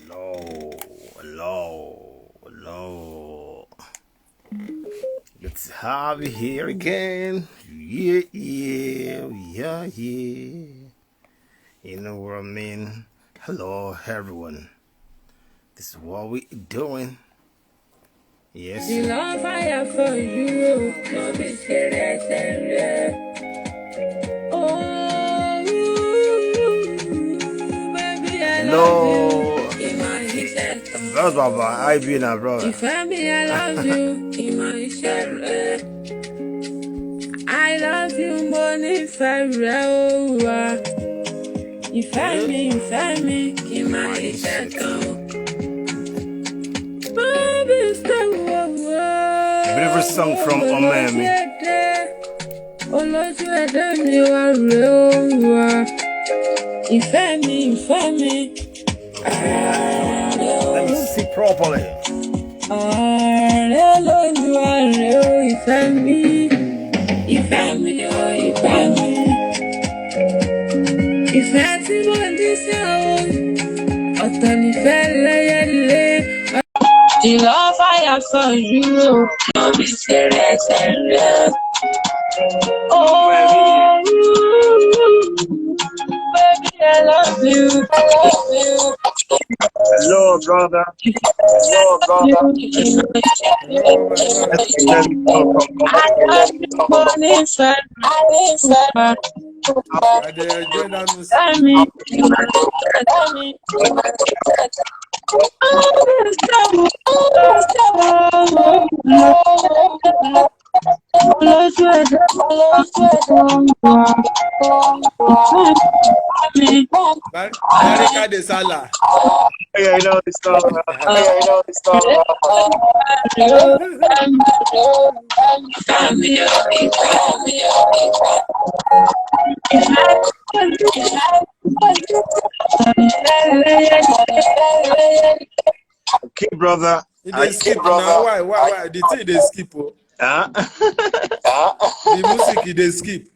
Hello, hello, hello. Good to have you here again. Yeah. You know what I mean? Hello, everyone. This is what we doing. Yes. The love I have for you, don't be serious and oh, baby, I Hello. love you. In my head, Bro, Baba, how you been now, brother? if I be, I love you. In my head, I love you more than forever. If I me, in my head, baby, stay Beautiful song from Omemi. olójú ẹ̀dá mi wá rè ó wá ìfẹ́ mi. Let me see properly. Ààrẹ olójú ààrẹ ó ìfẹ́ mi ó ìfẹ́ mi. Ìfẹ́ tí mo ní sí àwọn ọ̀tọ̀ nífẹ̀ lẹ́yẹlé. The love I have for you, no be serious and real. Oh, baby, I love you. Hello, brother. I love you morning, sun. Barika de Salah. Yeah, you know this song. Okay, brother. They skip now. Why? The thing they skip. Huh? The music they skip.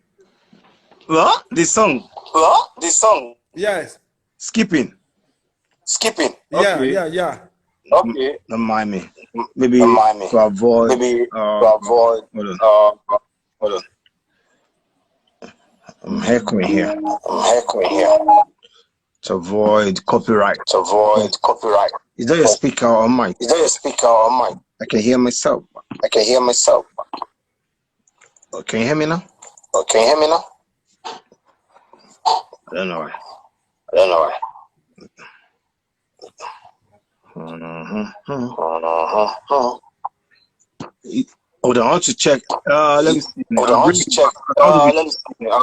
What? The song? Yes. Skipping. Yeah. Okay. Don't mind me. Maybe to avoid. Hold on. I'm heckling here. To avoid copyright. Is that your speaker or mic? I can hear myself. Oh, can you hear me now? I don't know why. Hold on, I want to check. Let me see. I'll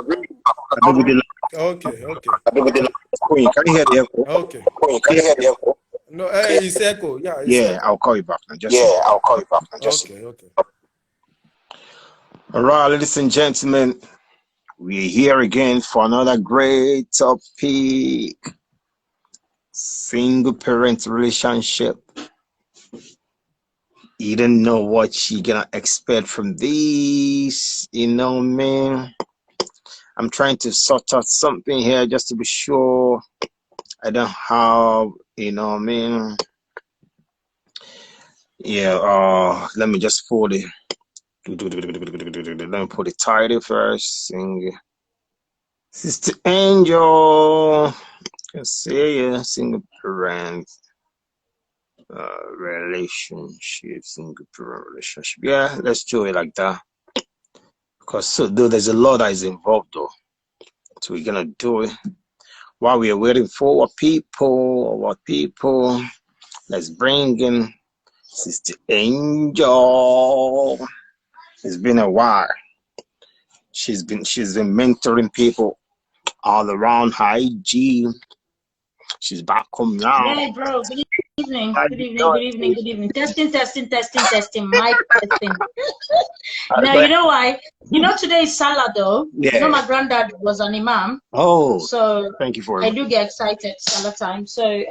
bring it back. Okay. Queen, can you hear the echo? Okay. No, it's echo. Yeah. Yeah, I'll call you back. Okay. All right, ladies and gentlemen, we're here again for another great topic. Single parent relationship. You don't know what you're gonna expect from this, you know, man. I'm trying to sort out something here just to be sure I don't have, you know, I mean. Yeah, let me just pull it. Let me put the title first. Sister Angel, can say yeah, single parent relationship, single parent relationship. Yeah, let's do it like that. Because though there's a lot that is involved though. So we're gonna do it. While we are waiting for our people, let's bring in Sister Angel. It's been a while. She's been mentoring people all around IG. She's back home now. Hey, bro. Good evening. Good evening. Testing. Mic testing. Now, you know why? You know, today is Salah, though. Yeah. You know, my granddad was an imam. Oh. So thank you for I do get excited Salah time. So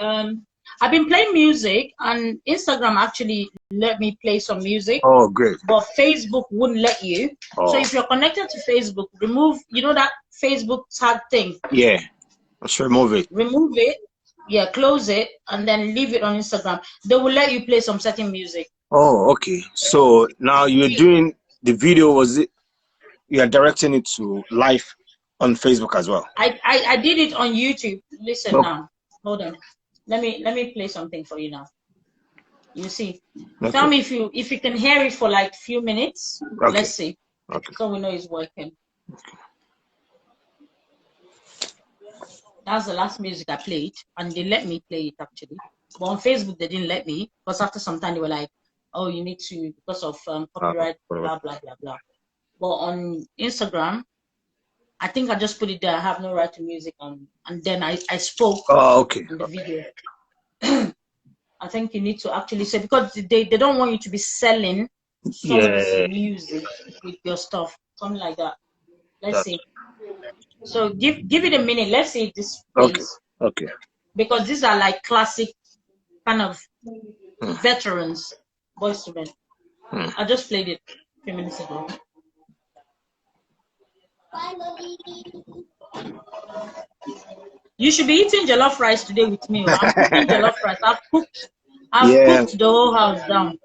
I've been playing music, and Instagram actually let me play some music. Oh, great. But Facebook wouldn't let you. Oh. So if you're connected to Facebook, remove, you know, that Facebook tag thing. Yeah. Let's remove it. Remove it. Yeah, close it and then leave it on Instagram. They will let you play some certain music. Oh, okay. So now you're doing the video. Was it? You are directing it to live on Facebook as well. I did it on YouTube. Listen now. Hold on. Let me play something for you now. You see. Okay. Tell me if you can hear it for like a few minutes. Okay. Let's see. Okay. So we know it's working. Okay. That's the last music I played, and they let me play it actually. But on Facebook they didn't let me because after some time they were like, "Oh, you need to because of copyright, blah blah blah blah." But on Instagram, I think I just put it there. I have no right to music on, and then I spoke. Oh, okay. In the video. I think you need to actually say because they don't want you to be selling music with your stuff, something like that. Let's see. So give it a minute. Let's see if this plays. Okay. Because these are like classic kind of veterans voice to men. I just played it a few minutes ago. You should be eating jollof rice today with me. I'm cooking jollof rice. I've cooked the whole house down.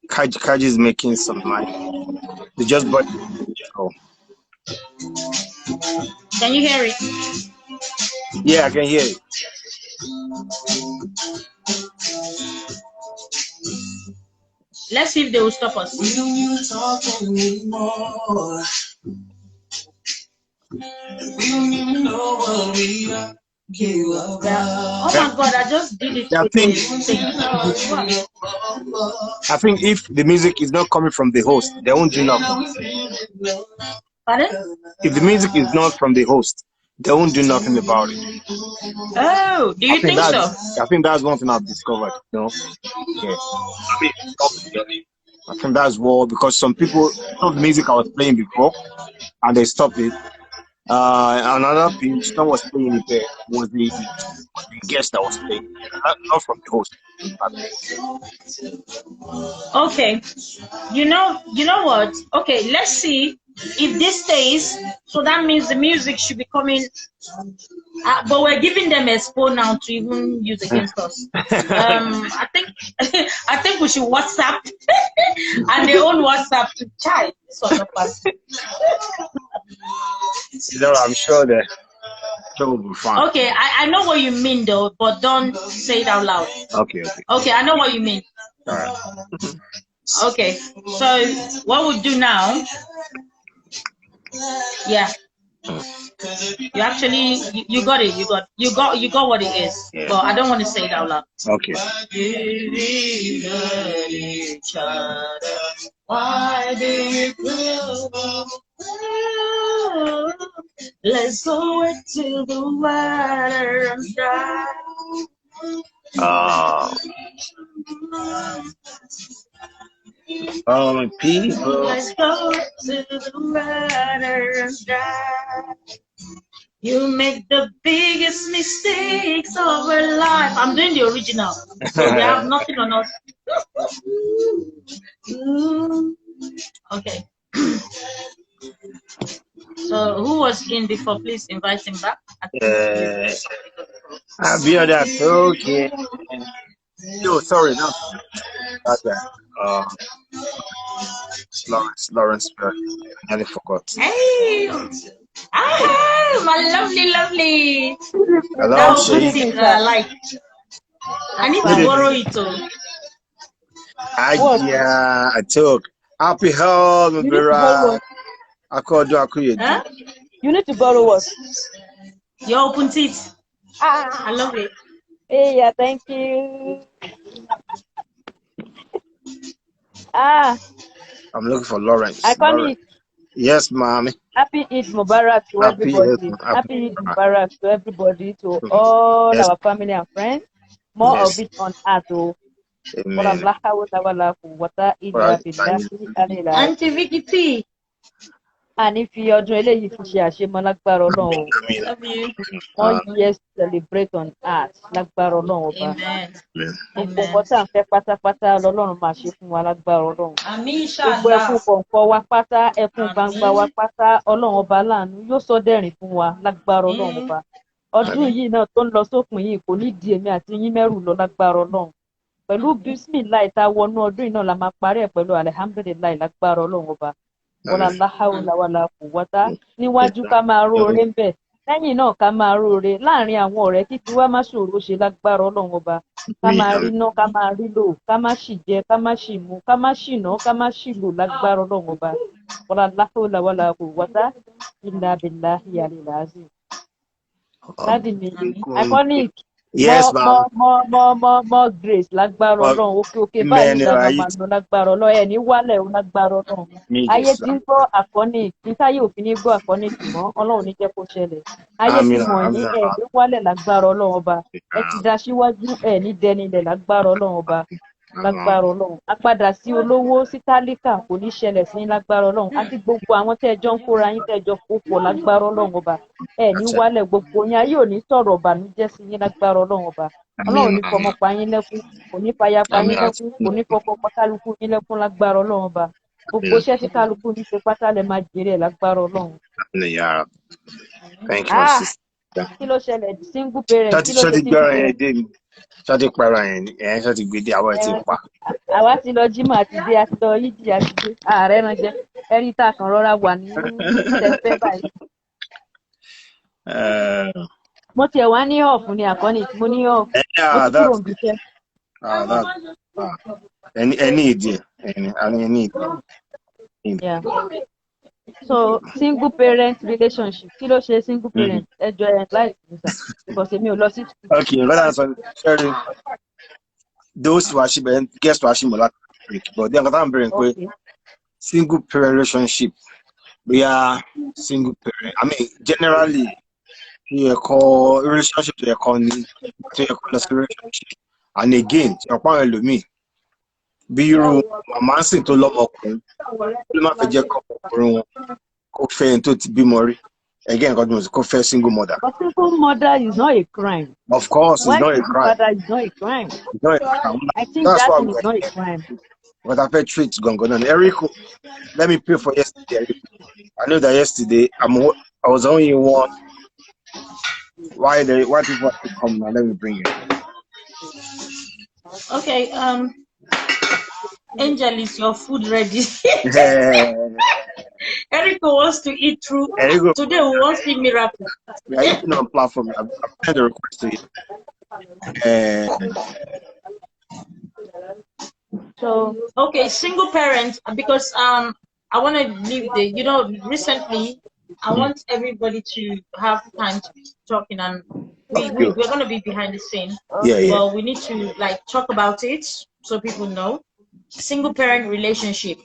Kaji is making some money. They just bought. Oh. Can you hear it? Yeah, I can hear it. Let's see if they will stop us. We don't need to talk anymore. We don't even know what we are. Oh my God, I just did it. I think if the music is not coming from the host, they won't do nothing. Pardon? If the music is not from the host, they won't do nothing about it. Oh, do you think so? I think that's one thing I've discovered. No, yes. I think that's what, because some people of the music I was playing before, and they stopped it. Another thing, someone was playing it there was the guest that was playing, not from the host. Okay, you know what? Okay, let's see if this stays. So that means the music should be coming. But we're giving them a expo now to even use against us. I think we should WhatsApp and their own WhatsApp to child. This was not possible. I'm sure that will be fine. Okay, I know what you mean though, but don't say it out loud. Okay, I know what you mean. All right. Okay, so what we'll do now, yeah, you actually you got it, you got what it is, but I don't want to say it out loud. Okay. Why do you let's go till the water runs dry. Oh, people. Let's go till the water runs dry. You make the biggest mistakes of our life. I'm doing the original, so they have nothing on us. Okay. So who was in before? Please invite him back. I'll be on that. Okay. No, sorry, no. That's that. Lawrence, I nearly forgot. Hey, my lovely. Hello, like, I need to borrow it too. I took. Happy home, Vera. Huh? You need to borrow what? Your open teeth. I love it. Hey, yeah, thank you. I'm looking for Lawrence. I call it. Yes, mommy. Happy Eid Mubarak to everybody. Happy Eid Mubarak to everybody, to all our family and friends. More of it on Ado. Auntie Vicky T. And if you're doing one year celebrate on earth, Amen. ọdún yìí náà tó ń lọ sópin yìí kò ní di èmi àti yín mẹ́rù lọ lágbára Ọlọ́run pẹ̀lú bísímìláì tá a wọnú ọdún yìí náà la máa parí ẹ̀ pẹ̀lú alihamudulilayi lágbára Ọlọ́run ọba wọlá láhàúlà wàlá kùwátá níwájú ká máa róore ń bẹ̀ lẹ́yìn náà ká máa róore láàrin àwọn ọ̀rẹ́ kíkí wá má ṣòro ṣe lágbára Ọlọ́run ọba ká máa rí ná ká máa rí lò ká má ṣì jẹ ká má ṣì mu ká má ṣì ná ká má ṣì lò lágbára Ọlọ́run ọba wọlá láhàúlà wàlá kùwátá ìlà bìlà ìyàlè làásì. Daddy mi iconic yes more grace lágbára Ọlọ́run òkè báyìí dáná máa lọ lágbára Ọlọ́run ẹ̀ ní wálẹ̀ ó lágbára Ọlọ́run ayé tí ń gbọ́ iconic nítáyé òfin ní gbọ́ iconic mọ́ Ọlọ́run ní jẹ́ kó ṣẹlẹ̀ ayé tí mọ̀ ní ẹ̀ ní wálẹ̀ lágbára Ọlọ́run ọba ẹ ti dá síwájú ẹ̀ ní dẹnilẹ̀ lágbára Ọlọ́run ọba lágbára Ọlọ́run apadà sí olówó sí tálíkà kò ní ṣẹlẹ̀ sí lágbára Ọlọ́run àti gbogbo àwọn tẹ́jọ́ ń kóra yín tẹ́jọ́ kó pọ̀ lágbára Ọlọ́run ọba ẹ ní wálẹ̀ gbogbo yín ayé ò ní sọ̀rọ̀ ìbànújẹ́ sí yín lágbára Ọlọ́run ọba Ọlọ́run ní fọmọ pa yín lẹ́kún kò ní fàyà pa yín lẹ́kún kò ní fọkọ pa kálukú yín lẹ́kún lágbára Ọlọ́run ọba gbogbo iṣẹ́ tí kálukú ní ṣe pátá lẹ máa jèrè lágbára Ọlọ́run. Kí ló ṣẹlẹ̀ single parent kí ló ṣe single parent. Ṣáàtì para yẹn ṣáàtì gbèdé àwọn ẹ̀ ti pa. Àwa ti lọ jímọ̀ àti dé àti lọ yídì àti dé ààrẹ náà jẹ́ ẹ̀rí tá a kàn rọra wà ní tẹ̀sẹ̀ báyìí. Mo tiẹ̀ wá ní ọ̀fù ni àkọ́ni mo ní ọ̀fù mo ti kúrò níbi iṣẹ́. Ẹni ìdí ẹni ìdí. So single parent relationship kí ló ṣe single parent ẹjọ́ ẹ̀ láì nígbà because èmi ò lọ sí. Okay, rather than sorry, those who are she guess to actually molest break, but then I'm very quick. Single parent relationship, we are single parent. I mean, generally, you call relationship to your relationship, and again, your partner me. Bí irú màmá sì tó lọ́mọkùnrin ló má fẹ́ jẹ́ kọ́kùnrin wọn kó fẹ́ ẹni tó ti bímọ rí again kó fẹ́ single mother. But single mother is not a crime. Of course, it's not a crime. Mother is not a crime. It's not a crime. I think that is not a crime. But I felt treat going on. Erico, let me pray for yesterday. I know that yesterday I was only one. Why people have to come now? Let me bring it. Okay, Angel, is your food ready? Erico wants to eat through. Today we want to see miracle. We are eating on platform. I've sent a request to you. So okay, single parents, because I want to leave recently I want everybody to have time to be talking, and we're going to be behind the scene. Well, we need to talk about it so people know. Single parent relationship.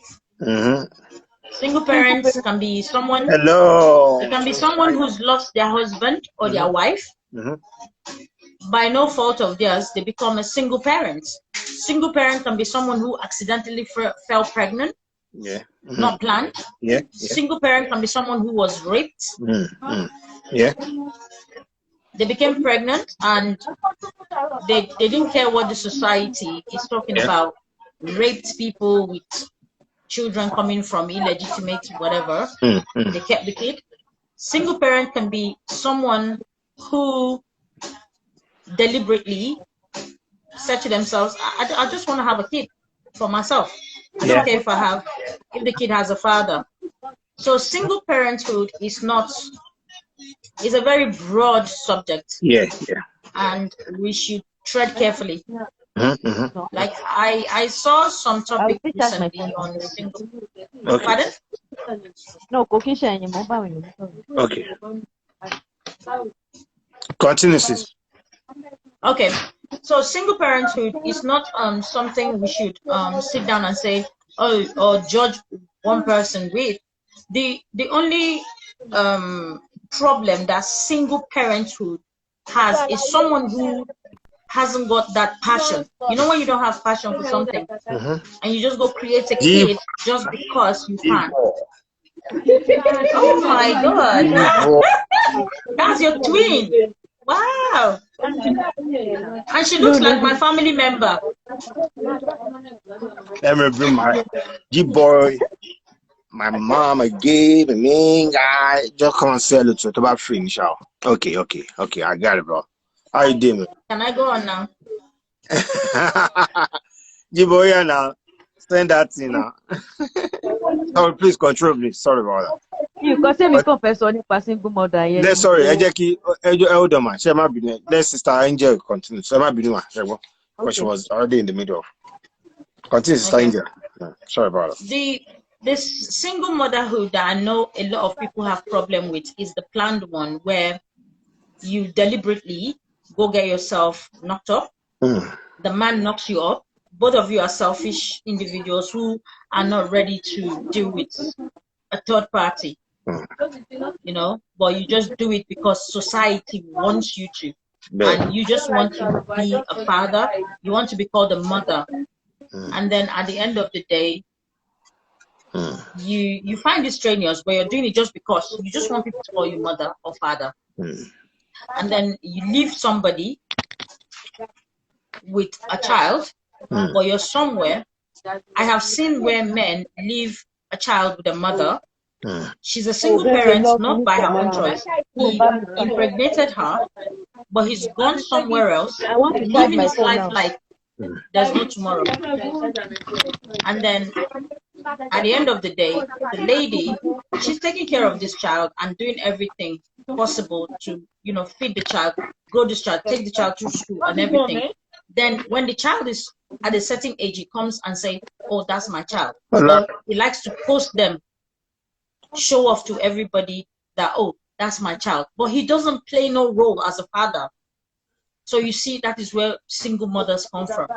Single parents can be someone. Hello. It can be someone who's lost their husband or their wife. By no fault of theirs, they become a single parent. Single parent can be someone who accidentally fell pregnant. Not planned. Single parent can be someone who was raped. They became pregnant and they didn't care what the society is talking about. Raped people with children coming from illegitimate whatever. They kept the kid. Single parent can be someone who deliberately said to themselves, I just want to have a kid for myself. I don't care if the kid has a father. So single parenthood is a very broad subject. And we should tread carefully. Like I saw some topic recently on single. Pardon? No, okay. Continue, sis. Okay, so single parenthood is not something we should sit down and say, or judge one person with. The only problem that single parenthood has is someone who hasn't got that passion. You know when you don't have passion for something and you just go create a kid just because you can. Oh my God. That's your twin. Wow. And she looks like my family member. Let me bring my G-boy, my mom a gay, the main guy, just come and sell it to about free, Michelle. Okay, I got it, bro. How you doing? Can I go on now? Jiboya now. Send that in now. Sorry, please control me. Sorry about that. You can say me confessor nipa single mother here. Let's sorry, hold on, man. Let Sister Angel continue. So I because she was already in the middle. Continue, Sister Angel. Yeah, sorry about that. This single motherhood that I know a lot of people have problem with is the planned one, where you deliberately go get yourself knocked up. The man knocks you up. Both of you are selfish individuals who are not ready to deal with a third party. You know, but you just do it because society wants you to. And you just want to be a father. You want to be called a mother. And then at the end of the day, you find it strenuous, but you're doing it just because you just want people to call you mother or father. And then you leave somebody with a child, but you're somewhere. I have seen where men leave a child with a mother. She's a single parent, not by her own choice. He impregnated her, but he's gone somewhere else, living his life like there's no tomorrow. And then at the end of the day, the lady, she's taking care of this child and doing everything possible to, you know, feed the child, grow this child, take the child to school and everything. Then when the child is at a certain age, he comes and say, oh, that's my child. Or he likes to post them, show off to everybody that, oh, that's my child. But he doesn't play no role as a father. So you see, that is where single mothers come from.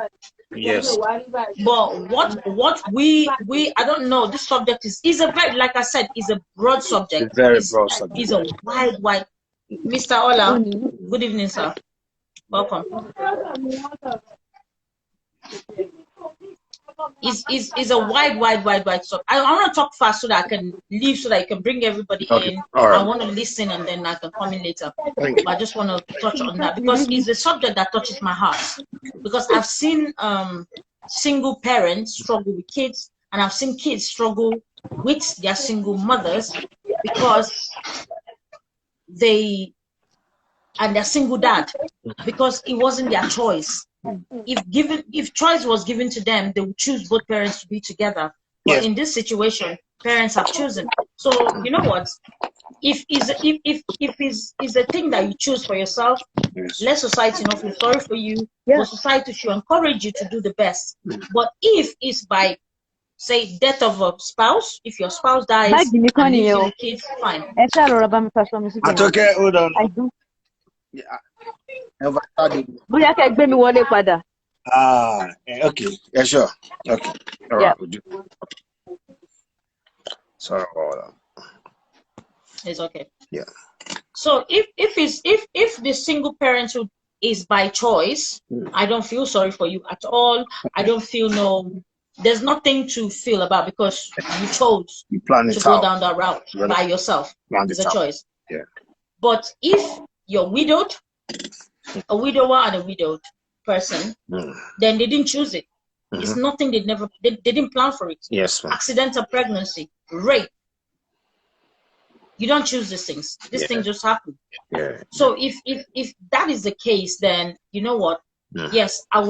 Yes. But what we I don't know, this subject is a very, like I said, is a broad subject. It's very broad subject. It's a wide. Mr. Ola, good evening, sir. Welcome. Is a wide. So I want to talk fast so that I can leave, so that I can bring everybody in. Right. I want to listen and then I can come in later. But I just want to touch on that because it's a subject that touches my heart. Because I've seen single parents struggle with kids, and I've seen kids struggle with their single mothers because their single dad, because it wasn't their choice. If choice was given to them, they would choose both parents to be together. But in this situation, parents have chosen. So you know what? If it's a thing that you choose for yourself, let society not feel sorry for you. But society should encourage you to do the best. But if it's by, say, death of a spouse, if your spouse dies and leaves you the kids, fine. Okay, hold on. I do. Okay. Yeah, sure. Okay. All right. Sorry about that. It's okay. Yeah. So if the single parenthood is by choice, I don't feel sorry for you at all. I don't feel there's nothing to feel about, because you chose to go down that route by yourself. It's a choice. Yeah. But if you're widowed, a widower and a widowed person, then they didn't choose it. It's nothing they didn't plan for it. Yes, ma'am. Accidental pregnancy, rape. You don't choose these things. These things just happen. Yeah. So if that is the case, then you know what? Yes, I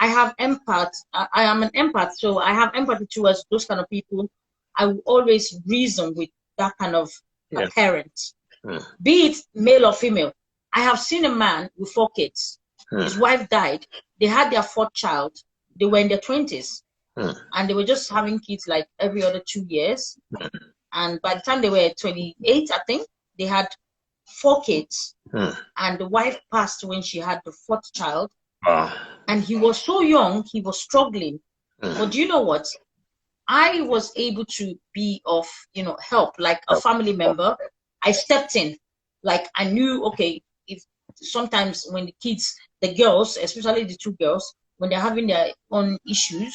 have empath. I am an empath, so I have empathy towards those kind of people. I will always reason with that kind of a parent, be it male or female. I have seen a man with 4 kids. His wife died. They had their 4th child. They were in their 20s. And they were just having kids like every other 2 years. And by the time they were 28, I think, they had 4 kids. And the wife passed when she had the 4th child. And he was so young, he was struggling. But do you know what? I was able to be of, help, like a family member. I stepped in. Like I knew, okay, if sometimes when the girls, especially the 2 girls, when they're having their own issues,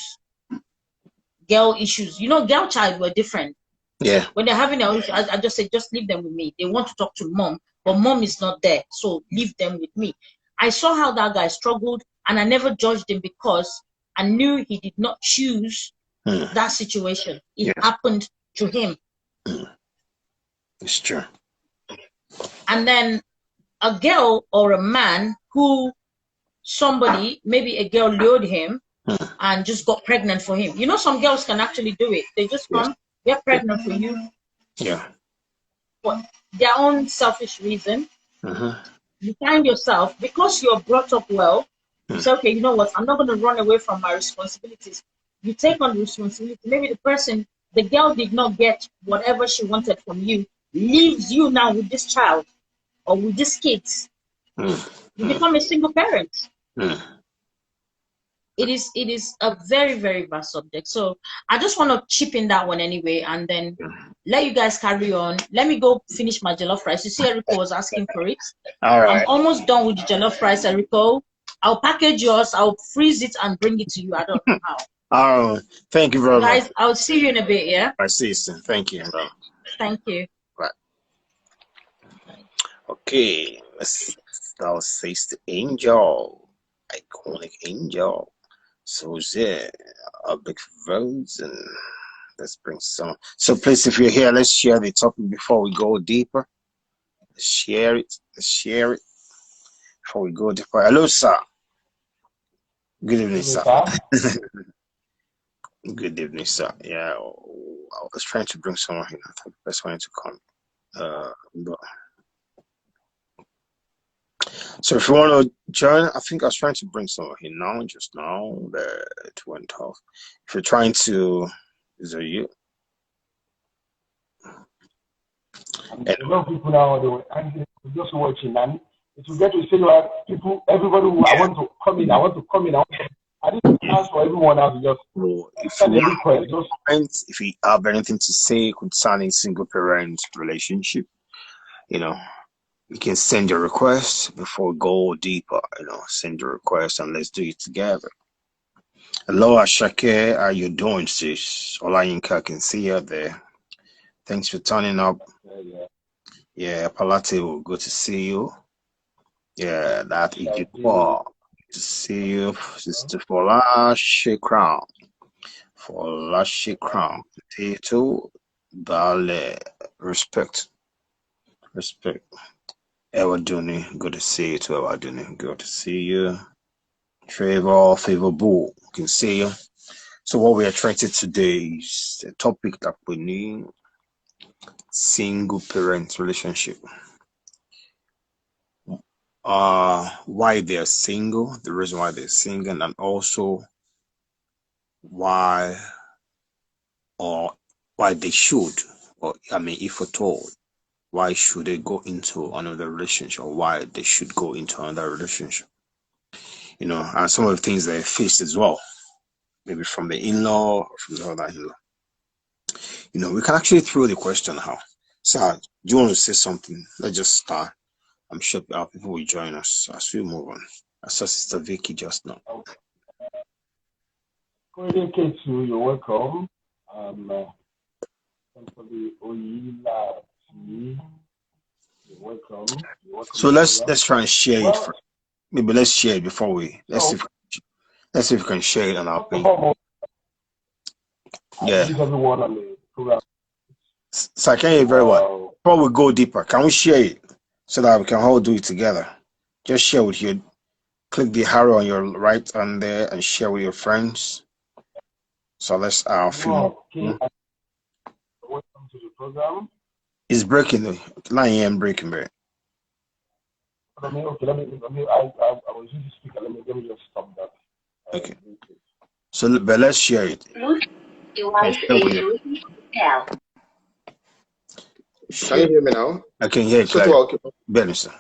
girl issues, girl child were different. Yeah. When they're having their own issues, I just said, just leave them with me. They want to talk to mom, but mom is not there. So leave them with me. I saw how that guy struggled, and I never judged him because I knew he did not choose that situation. It happened to him. It's true. And then a girl or a man who somebody, maybe a girl lured him and just got pregnant for him. You know, some girls can actually do it. They just come, get pregnant for you. Yeah. For their own selfish reason. You find yourself, because you're brought up well, you say, okay, you know what, I'm not going to run away from my responsibilities. You take on the responsibility. Maybe the girl did not get whatever she wanted from you, leaves you now with this child or with these kids. You become a single parent. It is a very, very vast subject. So I just want to chip in that one anyway, and then let you guys carry on. Let me go finish my jollof rice. You see, Erico was asking for it. All right. I'm almost done with the jollof rice, Erico. I'll package yours. I'll freeze it and bring it to you. I don't know how. Oh, thank you very much. Guys, I'll see you in a bit, yeah? I see you soon. Thank you. Thank you. Right. Okay. That was Sister Angel. Iconic Angel. So yeah, a big roads, and let's bring some. So please, if you're here, let's share the topic before we go deeper. Let's share it. Let's share it before we go deeper. Hello, sir. Good evening, sir. Good evening, sir. Yeah, I was trying to bring someone in. I thought the best one to come. But so if you want to join, I think I was trying to bring someone in now, just now, it went off. If you're trying to, is it you? And a lot of people now, and just watching, and it will get to say, like, people, everybody who I want to come in, I didn't ask for everyone else to just if you have anything to say concerning single parent relationship, you know, you can send your request before we go deeper, send your request and let's do it together. Hello, Ashake, how you doing, sis? Olayinka, I can see you there. Thanks for turning up. Yeah, Palate, good to see you. Yeah, that is good to see you, Sister Folashe Crown. Folashe Crown. Potato, Bale, respect. Ewaduni, good to see you too, Ewaduni. Good to see you. Favor Bull, can see you. So what we are trying to today is a topic that we need: single parent relationship. Why they're single, the reason why they're single, and also why they should, or I mean, if at all, why should they go into another relationship, or why they should go into another relationship, and some of the things they faced as well, maybe from the in-law or from the other in-law. We can actually throw the question how. So, do you want to say something? Let's just start. I'm sure our people will join us as we move on. I saw Sister Vicky just now. Good evening, K2. You're welcome. You're welcome. So let's try and share it. Maybe let's share it before we let's see if we can share it on our page. Yeah. Everyone on the program. So I can hear you very well. Before we go deeper, can we share it so that we can all do it together? Just share with you. Click the arrow on your right on there and share with your friends. So let's Welcome to the program. It's breaking the line breaking, bro. I was using speaker. Let me just stop that. Okay. So, but let's share it. Can you hear me now? I can hear it clearly. Better, sir.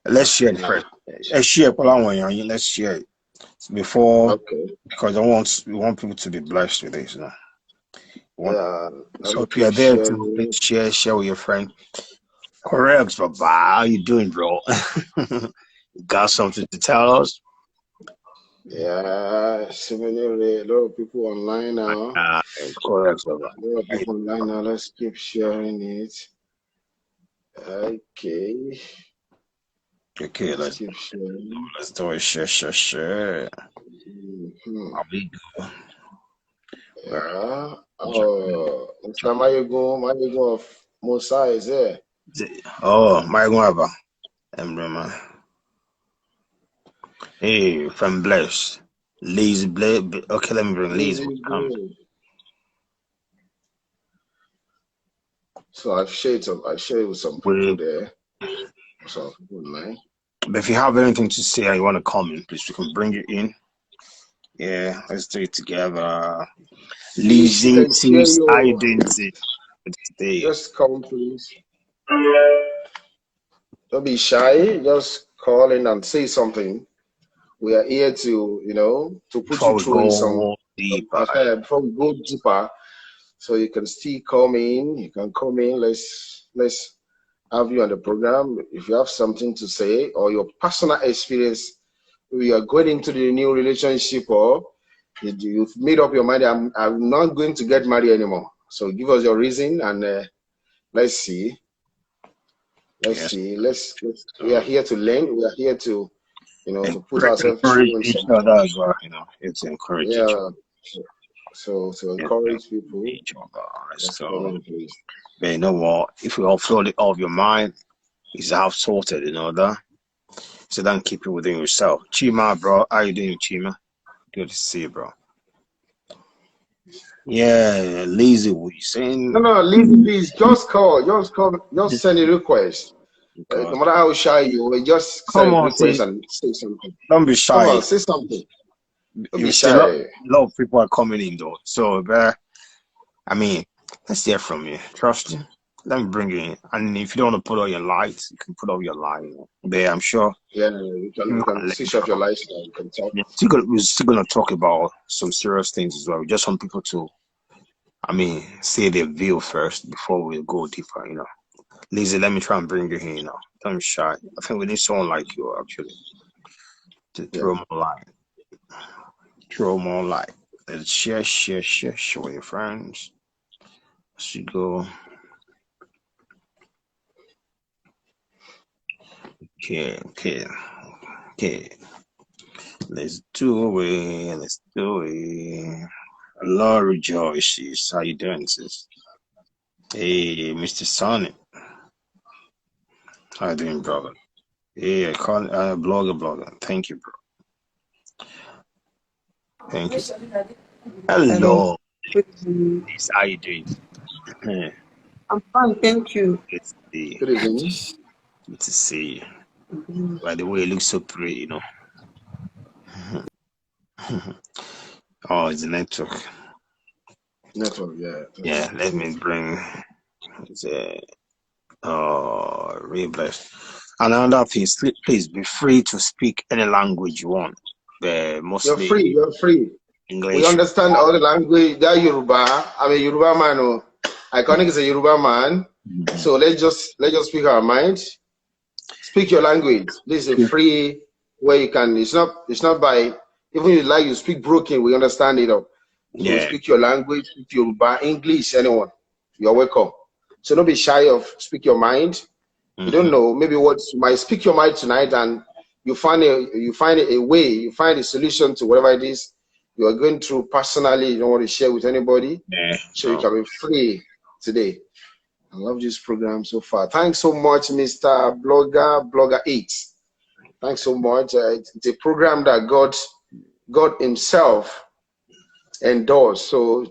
Let's share it first. Let's share it. Let's share it before, because we want people to be blessed with this. So if you're there to share with your friend. Correct, Baba. How you doing, bro? You got something to tell us? Yeah, similarly, a lot of people online now. Correct, Baba. A lot of people online now. Let's keep sharing it. Okay. Okay, let's keep sharing. Let's do it. Share. How we go? Yeah. Oh, Mr. Mayegun of Musa is there. Oh, Mayegun Abba. Emblema. Hey, from Bless. Lazy Bless. Okay, let me bring Lazy. So I've shared with some people there. So online. But if you have anything to say and you want to comment, please we can bring it in. Yeah, let's do it together. Losing team's identity. Just come, please. Don't be shy. Just call in and say something. We are here to, to put you through in some deeper. Before we go deeper, so you can still come in. You can come in. Let's have you on the program. If you have something to say or your personal experience, we are going into the new relationship, or you've made up your mind. I'm not going to get married anymore. So give us your reason and let's see. Let's see. We are here to learn. We are here to, to put ourselves through each other as well. It's encourage each other. So to encourage people. Each other. So, but you know what? If you offload it off your mind, it's half sorted. That. So don't keep it within yourself. Chima, bro, how you doing, Chima? Good to see you, bro. Yeah, Lazy, what you saying? No, Lazy, please, just call, just send a request. No matter how shy you are, just send a request and say something. Don't be shy. Come on, say something. Don't be shy. A lot of people are coming in, though. So, I mean, let's hear from you. Trust you. Let me bring you in. And if you don't want to put all your lights, you can put all your lights. There, I'm sure. Yeah, you can switch off your lights and you can talk. We're still going to talk about some serious things as well. We just want people to, say their view first before we go deeper, Lizzie, let me try and bring you in, Don't be shy. I think we need someone like you, actually, to throw more light. Throw more light. Let's share with your friends. Let's go. Okay. Let's do it. Allah rejoices. How you doing, sis? Hey, Mr. Sonny. How you doing, brother? Hey, I call blogger. Thank you, bro. Thank you. Hello. How you doing? I'm fine, thank you. Good to see you. By the way, you look so pretty, Oh, it's the network. Yeah, let me bring the real blessed. And another thing, please be free to speak any language you want. Mostly you're free. English. We understand all the language. That Yoruba. I'm a Yoruba man. Iconic is a Yoruba man. So let's just speak our mind. Speak your language. This is a free where you can. It's not by even if you speak broken. We understand it. So speak your language. Speak Yoruba, English, anyone. You're welcome. So don't be shy of speak your mind. You don't know maybe what you might speak your mind tonight, and you find a way. You find a solution to whatever it is you are going through personally. You don't want to share with anybody. So you can be free today. I love this program so far. Thanks so much, Mr. Blogger 8. Thanks so much. It's a program that God Himself endorsed. So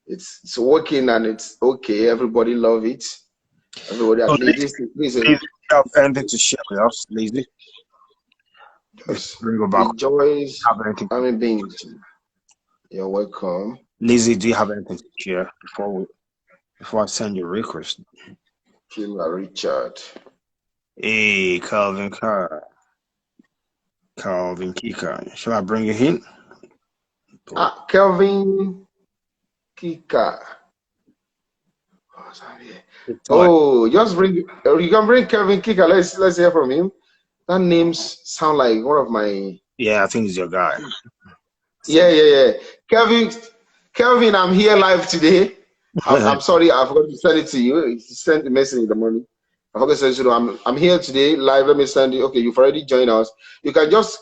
it's working and it's okay. Everybody love it. Everybody at least this is have anything to share with us, Lazy? Just rejoice having been. You're welcome. Lazy, do you have anything to share before I send you a request? Richard. Hey, Calvin Kika. Shall I bring you in? Calvin Kika. Oh, just bring. You can bring Calvin Kika. Let's hear from him. That names sound like one of my. Yeah, I think it's your guy. Yeah. Kelvin, I'm here live today. I'm sorry, I forgot to send it to you. You sent the message in the morning. I forgot to send it to you. I'm here today live. Let me send you. Okay, you've already joined us. You can just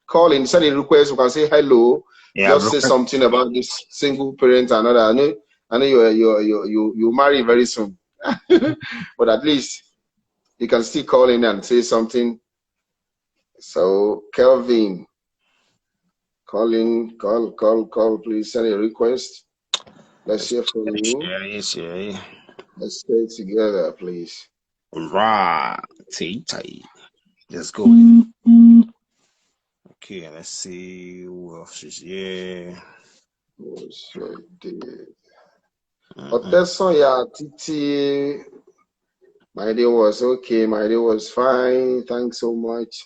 call in, send a request. You can say hello. Yeah, just say something about this single parent and other. I know you marry very soon, but at least you can still call in and say something. So Kelvin, call, please send a request. Let's hear from you. Yeah. Let's stay together, please. Right. Let's go. Okay, let's see who else is here. What's right there? Otesoya Titi. My day was okay. My day was fine. Thanks so much.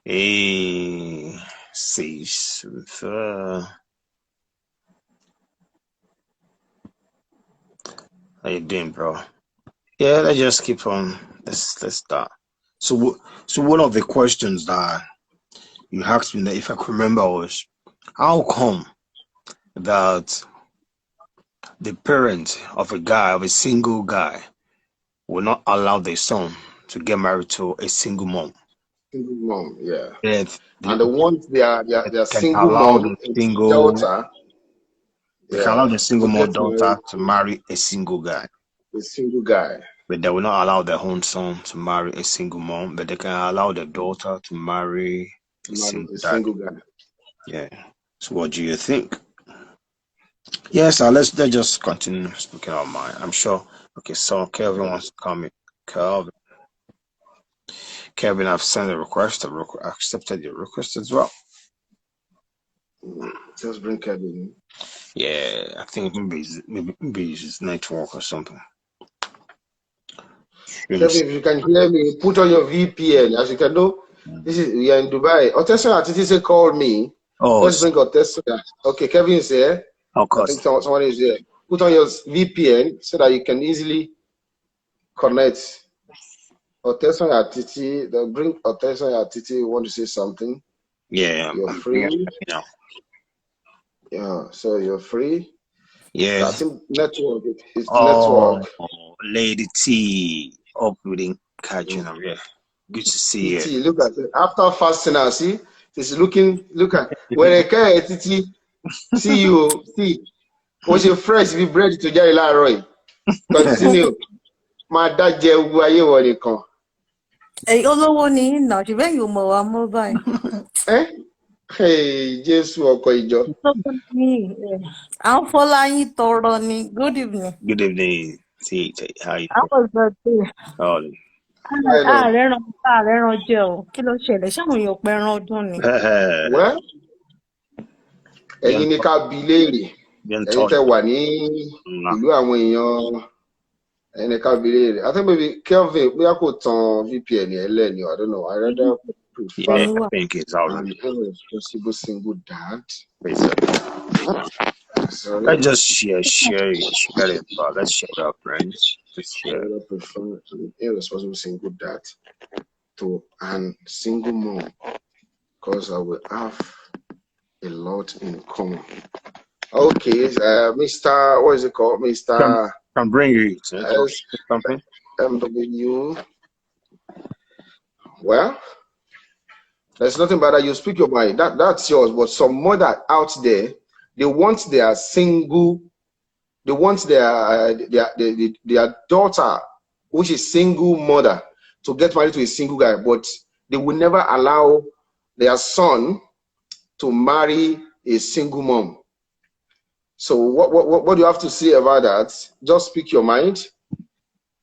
Hey, Sage with how you doing, bro? Yeah, let's just keep on. Let's start. So one of the questions that you asked me, that if I could remember, was how come that the parents of a single guy will not allow their son to get married to a single mom? Single mom, yeah. And the ones they are single mom, daughter. They can allow the single mom daughter to marry a single guy. A single guy. But they will not allow their own son to marry a single mom, but they can allow their daughter to marry a single guy. Yeah. So what do you think? Yes, let's just continue speaking our mind. I'm sure. Okay, so Kelvin wants to come in. Kelvin, I've sent a request. I accepted your request as well. Just bring Kelvin. Yeah, I think maybe it's his network or something. Kelvin, if you can hear me, put on your VPN. As you can know, we are in Dubai. Otesoya Titi called me. Oh, let's bring Otesoya. Okay, Kevin is here. Of course. I think someone is here. Put on your VPN so that you can easily connect. Otesoya Titi, bring Otesoya Titi. Want to say something? Yeah, you're free. Yeah, so you're free. Yeah. I think network. It's network. Lady T, up within catching up. Yeah, good to see you. Look at it. After fasting, I see. It's looking. Look at when I carry Titi. See you. See. Was your fresh be bread to Jerry Laroy? Continue. My dad je waye wole kan. Olówó ni na ṣe bẹ́ẹ̀ yóò mọ̀ wá mọ́ báyìí. Hey, Jésù ọkọ ìjọ. I'm following tọrọ ni. Good evening. Good evening. See, how you doing? How was that day? Oh. Ààrẹ jẹ o. Kí ló ṣẹlẹ̀? Ṣáwọn èèyàn pẹran ọdún ni. Well, ẹ̀yin ni ká bi léèrè. Ẹ̀yin tẹ́ wà ní ìlú àwọn èèyàn. Ẹ̀yin ni ká bi léèrè. I think maybe Kelvin bóyá kò tan VPN ẹlẹ́ni. I don't know. I rather prefer. Yeah, I think it's all right. Irresponsible single dad. Let's just share it, but let's share our friends. I prefer irresponsible single dad to a single mom because I will have a lot in common. Okay, Mr. What is it called? Mr. Can bring you something. MW. Well, there's nothing bad that you speak your mind. That's yours. But some mother out there, they want their single. They want their daughter, which is single mother, to get married to a single guy, but they will never allow their son to marry a single mom. So what do you have to say about that? Just speak your mind.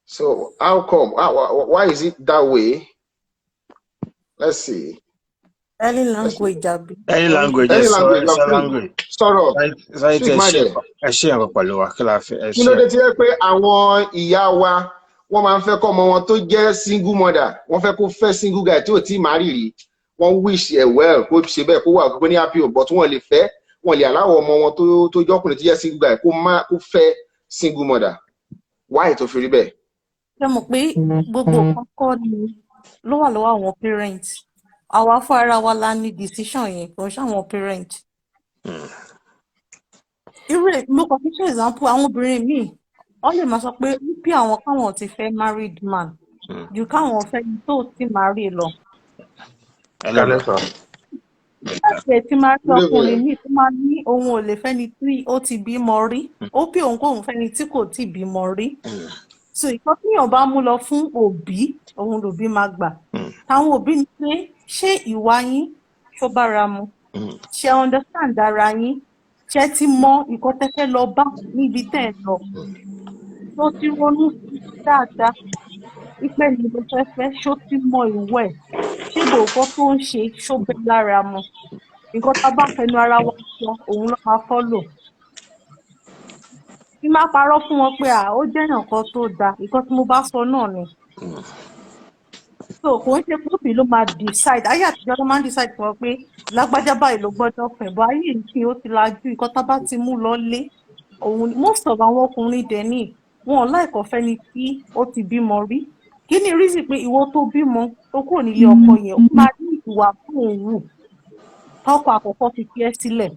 So how come? Why is it that way? Let's see. Any language, Abi. Any language. Sọ̀rọ̀. Speak my day. Kí ló dé tí ẹ pé àwọn ìyá wa wọ́n máa ń fẹ́ kọ́ ọmọ wọn tó jẹ́ single mother, wọ́n fẹ́ kó fẹ́ single guy tí ò tí máa rí, wọ́n wish well kó ṣe bẹ́ẹ̀ kó wà kó ní happy but wọ́n lè fẹ́, wọ́n lè aláwọ̀ ọmọ wọn tó jọ́kùnrin tó jẹ́ single guy kó fẹ́ single mother. Why tó fi rí bẹ́ẹ̀? Ṣé mo pé gbogbo kọ́kọ́ ni ló wà lọ́wọ́ àwọn parents? Àwa fún ara wa la ní decision yẹn kò ṣe àwọn parents. Mo kàn fi ṣe example àwọn obìnrin míì wọ́n lè máa sọ pé bí àwọn káwọn ti fẹ́ married man ju káwọn fẹ́ tó ti marry lọ. ṣe tí máa rí ọkùnrin míì tó máa ní òun ò lè fẹ́ni tí ó ti bímọ rí ó bí òun kóun fẹ́ni tí kò tí bímọ rí so ìkan tíyàn bá mú lọ fún òbí òun lòbí máa gbà táwọn òbí ní pé ṣé ìwà yín tó bára mu ṣe understand ara yín ṣe ti mọ nǹkan tẹ́fẹ́ lọ bá níbi tẹ́ ẹ lọ tó ti ronú dáadáa wípé ní ló fẹ́ ṣó ti mọ ìwọ ẹ̀ ṣé gbòòkọ́ tó ń ṣe ṣó bẹ́ lára mu nǹkan tá a bá fẹnu ara wa sọ òun ló máa fọ́lò tí má parọ́ fún wọn pé ó jẹ́ nǹkan tó dáa nǹkan tí mo bá sọ náà ni so kò ń ṣe púpì ló máa decide ayé àtijọ́ ló máa ń decide fún ọ pé lágbájá báyìí ló gbọ́dọ̀ fẹ́ bọ́ ayé ìsìn ó ti lajú nǹkan tá a bá ti mú lọ lé òun most of àwọn ọkùnrin dẹ̀ ní wọn ò láìkọ́ fẹ́ni tí ó ti bímọ rí kí ni reason pé ìwọ tó bímọ tó kúrò nílé ọkọ yẹn ó máa ní ìwà fún òun wù tọkọ àkọ́kọ́ fi fi ẹ́ sílẹ̀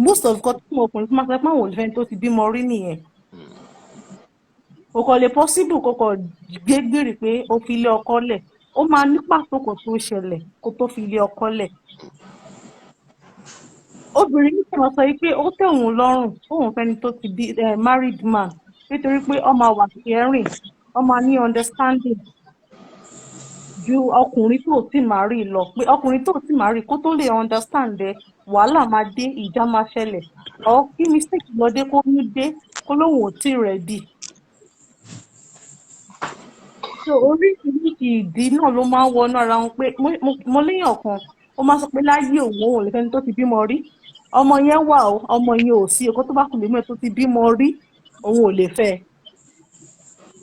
most of nǹkan tí mo ọkùnrin tó máa sọ pé àwọn olùfẹ́ni tó ti bímọ rí nìyẹn kò kàn lè possible kò kàn gbégbèrè pé ó fi ilé ọkọ lẹ̀ ó máa ní pàtó kò tó ṣẹlẹ̀ kó tó fi ilé ọkọ lẹ̀ obìnrin ní kan sọ pé ó tẹ́ òun lọ́rùn òun fẹ́ni tó ti bí married man nítorí pé ọmọ wà kẹrin ọmọ ní understanding ju ọkùnrin tó ti marry lọ pé ọkùnrin tó ti marry kó tó lè understand ẹ wàhálà máa dé ìjà máa ṣẹlẹ̀ ọ kí mistake lọ dé kó ní dé kó lóun ò tí ready so oríṣiríṣi ìdí náà ló máa ń wọnú ara wọn pé mo léèyàn kan ó máa sọ pé láyé òun lè fẹ́ni tó ti bímọ rí ọmọ yẹn wà ó ọmọ yẹn ò sí ọkọ tó bá kù lè mú ẹ tó ti bímọ rí òun ò lè fẹ́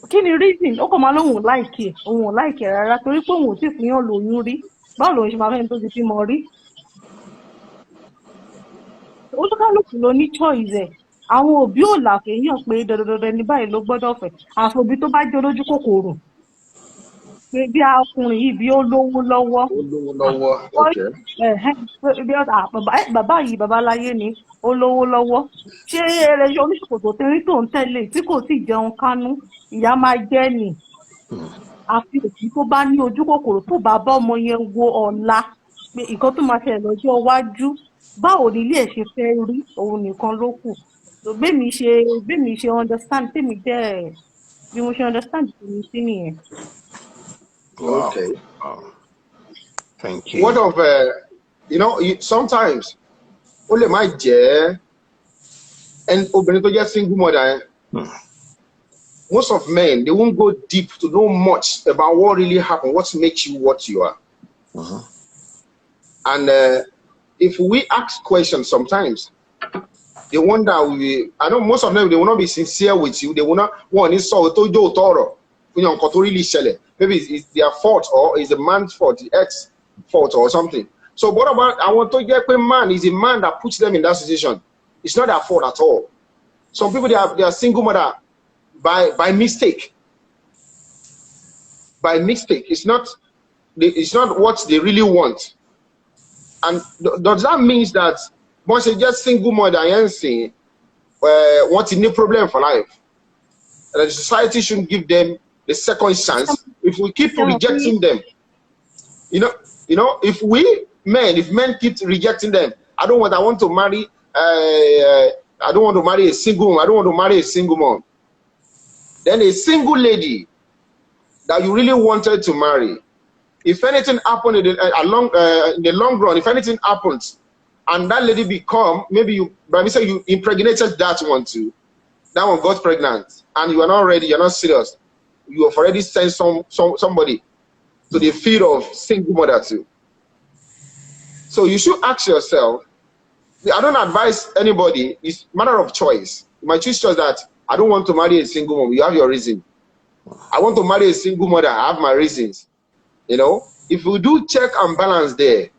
kí ni reason ó kàn máa lóun ò láìkè òun ò láìkè rárá torí pé òun ò tí fìyàn lóyún rí báwo lòun ṣe máa fẹ́ni tó ti bímọ rí olúkálùkù ló ní choice ẹ̀ àwọn òbí ò là kéèyàn pé dandandandan ní báyìí ló gbọ́dọ̀ fẹ́ àfòbí tó bá jẹ́ olójú kòkòrò pé bí ọkùnrin yìí bí ó lówó lọ́wọ́ bàbá yìí babaláyé ni ó lówó lọ́wọ́ ṣé ẹrẹ̀ṣẹ̀ oníṣòkòtò tẹ́rí tó ń tẹ̀lé tí kò sì jẹun kánú ìyá máa jẹ́ nì àfi òbí tó bá ní ojú kòkòrò tó bá bá ọmọ yẹn wo ọ̀la pé nǹkan tó máa ṣẹlẹ̀ lọ́jọ́ iwájú báwo ni ilé ẹ̀ ṣe fẹ́ rí òun nìkan ló kù bẹ́ẹ̀mi ṣe understand tèmi jẹ́ bí mo ṣe understand tèmi sí nìyẹn. Wow. Okay. Thank you. What of sometimes ó lè má jẹ́ obìnrin tó jẹ́ single mother most of men they won't go deep to know much about what really happened, what makes you what you are. And if we ask questions sometimes they wonder I know most of them they will not be sincere with you, they will not want to solve to do toro really shele. Maybe it's their fault or it's the man's fault, the ex fault or something. So what about I want to get a man is a man that puts them in that situation. It's not their fault at all. Some people they are single mother by mistake. By mistake. It's not what they really want. And does that mean that once they just single mother and say what's the new problem for life? And the society shouldn't give them the second chance if we keep rejecting them. If men keep rejecting them, I don't want to marry I don't want to marry a single mom. I don't want to marry a single mom. Then a single lady that you really wanted to marry, if anything happened in the long run, if anything happens, and that lady become, maybe you impregnated that one too, that one got pregnant, and you are not ready, you're not serious, you have already sent somebody to the field of single mother too. So you should ask yourself, I don't advise anybody, it's a matter of choice. You might choose that I don't want to marry a single mom, you have your reason. I want to marry a single mother, I have my reasons. If we do check and balance there,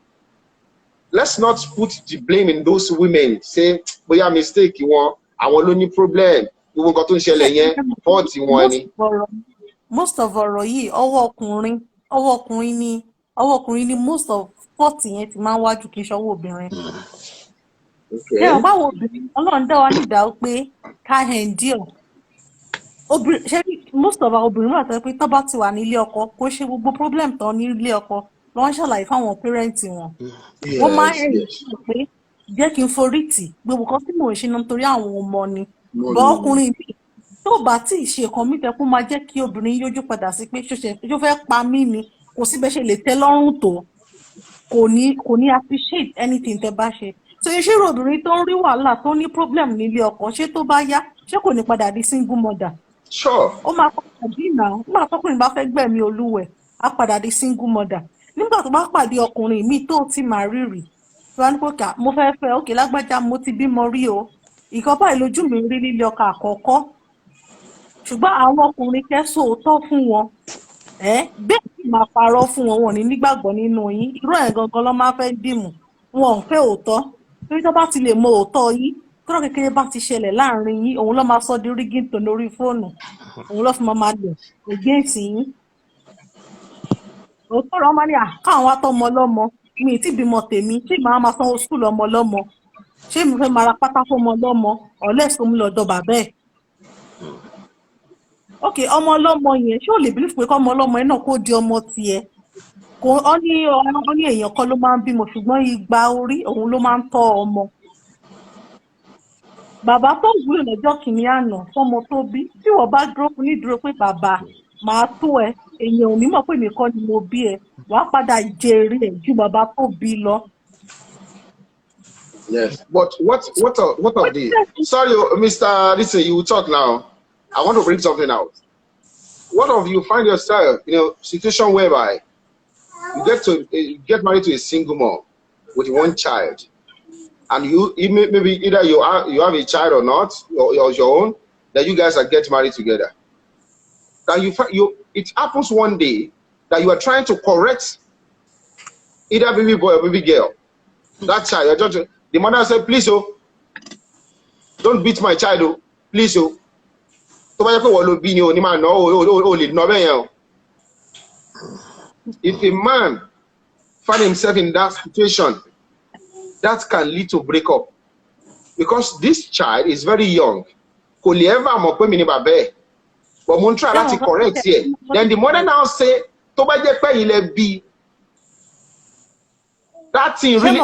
let's not put the blame in those women. Say, we are mistake, I want only problem. We will go to fault most of ọ̀rọ̀ yìí ọwọ́ ọkùnrin ni most of fault yẹn ti máa ń wájú kí n ṣọwọ́ obìnrin. Ṣé o báwo obìnrin Ọlọ́run dá wa nídàá pé ká endure. Ṣé most of our obìnrin wà tó pé tó bá ti wà nílé ọkọ kò ṣe gbogbo problem tán ní ilé ọkọ lọ́n ṣàlàyé fáwọn pẹ́rẹ́ǹtì wọn wọ́n máa ń rìn pé jẹ́ kí n forí tì gbogbo kan tí mò ń ṣe náà nítorí àwọn ọmọ ni bọ́ ọkùnrin mi tó bá tí ì ṣe kan mí tẹ́kún máa jẹ́ kí obìnrin yójú padà sí pé ṣó fẹ́ pa mí ni kò sí bẹ́ẹ̀ ṣe lè tẹ́ lọ́rùn tó kò ní appreciate anything tẹ́ bá ṣe so iṣẹ́ obìnrin tó ń rí wàhálà tó ní problem nílé ọkọ ṣé tó bá yá ṣé kò ní padà di single mother. Sure. Ó máa padà bí náà nígbà tọkùnrin bá fẹ́ gbẹ̀mí olúwẹ̀ á padà di single mother nígbà tó bá pàdé ọkùnrin míì tó ti máa rírì tó wá ní pé mo fẹ́ fẹ́ òkè lágbájá mo ti bímọ rí o ìkan báyìí lójú mi rí lílé ọkọ àkọ́kọ́ ṣùgbọ́n àwọn ọkùnrin kẹ́sọ̀ òótọ́ fún wọn bẹ́ẹ̀ sì máa parọ́ fún wọn wọn ní nígbàgbọ́ nínú yín irú ẹ̀ gangan ló máa fẹ́ dìmú wọn ò fẹ́ òótọ́ torí tó bá ti lè mọ òótọ́ yín tọ́rọ̀ kékeré bá ti ṣẹlẹ̀ láàrin yín òun ló máa sọ di rígìntò lórí fóònù òun ló fi máa lò ègéǹsì yín òótọ́ rẹ̀ wọ́n máa ní káwọn atọ́mọ lọ́mọ mi ì tí bímọ tèmi ṣé màá máa sanwó skul ọmọ lọ́mọ ṣé mi fẹ́ máa ra pátá fọmọ lọ́mọ ọ̀lẹ́sùn mi lọ́dọ̀ bàbá ẹ̀ ok ọmọ ọlọ́mọ yẹn ṣé ò lè bílífù pé kọ́ ọmọ ọlọ́mọ yẹn náà kó di ọmọ tiẹ̀ kò ọ ní èèyàn kan ló máa ń bímọ ṣùgbọ́n igba orí òun ló máa ń tọ́ ọmọ bàbá tó wúlò lọ́jọ́ kìíní àná fọmọ tó bí tí wọ́n bá dúró fún nídúró pé bàbá màá tó ẹ èèyàn ò ní mọ̀ pé mi kọ́ ni mo bí ẹ wàá padà jèrè ẹ ju bàbá tó bí lọ. Yes, but what of the? Sorry, Mr. Listen, you talk now. I want to bring something out. What if you find yourself in a situation whereby you get married to a single mom with one child, and maybe either you have a child or not, or your own, that you guys are get married together. Then it happens one day that you are trying to correct either baby boy or baby girl. That child, you're just, the mother said, please, oh, don't beat my child, oh, please, oh. If a man find himself in that situation, that can lead to breakup. Because this child is very young. But try to correct here. Then the mother now say, that thing really,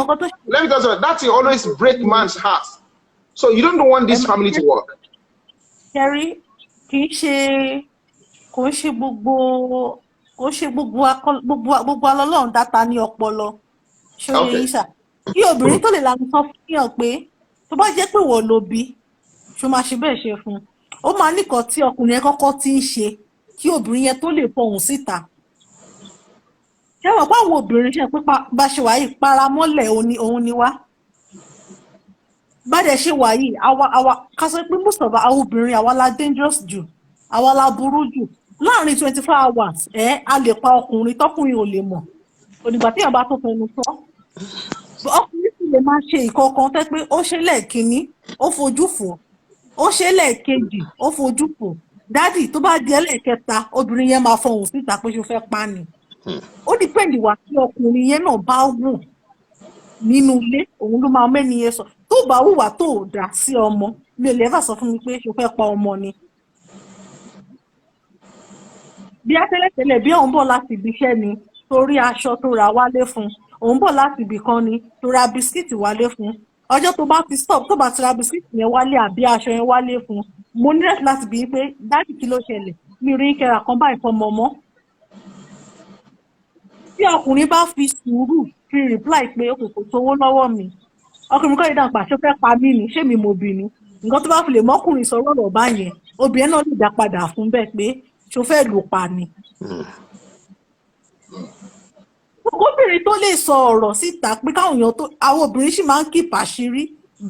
let me tell you, that thing always break man's heart. So you don't want this family to work. Terry, kò ṣe gbogbo alọ́lọ́run dáta ní ọpọlọ ṣòye ìṣà kí obìnrin tó lè lanu sọ fún yàn pé tó bá jẹ́ pé wọ́n ló bí ṣó máa ṣe bẹ́ẹ̀ ṣe fún ó máa nìkan tí ọkùnrin yẹn kọ́kọ́ ti ń ṣe kí obìnrin yẹn tó lè fọhùn síta ṣé wọ́n pa àwọn obìnrin ṣe pé bá ṣe wà yìí paramọ́lẹ̀ òun ni wá bá dẹ̀ ṣe wà yìí àwa ká sọ pé most of àwọn obìnrin àwa la dangerous jù àwa la burú jù láàrin 24 hours a lè pa ọkùnrin tọkùnrin ò lè mọ̀ onígbà tí èèyàn bá tó fẹnu sọ ọkùnrin sì lè máa ṣe ìkọ̀ọ̀kan tẹ́ pé ó ṣe lẹ́ẹ̀kínní ó fojú fò ó ṣe lẹ́ẹ̀kejì ó fojú fò dádì tó bá di ẹlẹ́ẹ̀kẹta obìnrin yẹn máa fọhùn síta pé ṣó fẹ́ pa ni ó dìpẹ́ǹdì wá tí ọkùnrin yẹn náà bá wù nínú ilé òun ló máa mẹ́ni yẹn sọ tó bá wùwà tó dà sí ọmọ mi ò lè fà sọ fún mi pé ṣó fẹ́ pa ọmọ ni. Bí atẹ́lẹ̀tẹ́lẹ̀ bí òun bọ̀ láti ibi iṣẹ́ ni torí aṣọ tó ra wálé fún òun bọ̀ láti ibì kan ni tó ra bisikíìtì wálé fún ọjọ́ tó bá ti stop tó bá ti ra bisikíìtì yẹn wálé àbí aṣọ yẹn wálé fún mo ní rẹ̀ láti bí pé dáàbì kí ló ṣẹlẹ̀ mi rí kẹra kan báyìí fọmọ mọ́. Tí ọkùnrin bá fi sùúrù fi reply pé ó kò sówó lọ́wọ́ mi ọkùnrin kọ́ ìdáhùn pàṣẹ fẹ́ pa mí ni ṣé mi mo bì ni nǹkan tó bá fi lè mọ́kùnrin sọ̀rọ̀ ọ̀rọ̀ báyẹn obìnrin náà lè dá padà fún bẹ́ẹ̀ pé ṣó fẹ́ lù pa ni. Obìnrin tó lè sọ ọ̀rọ̀ síta pé káwọn èèyàn tó àwọn obìnrin sì máa ń keep àṣírí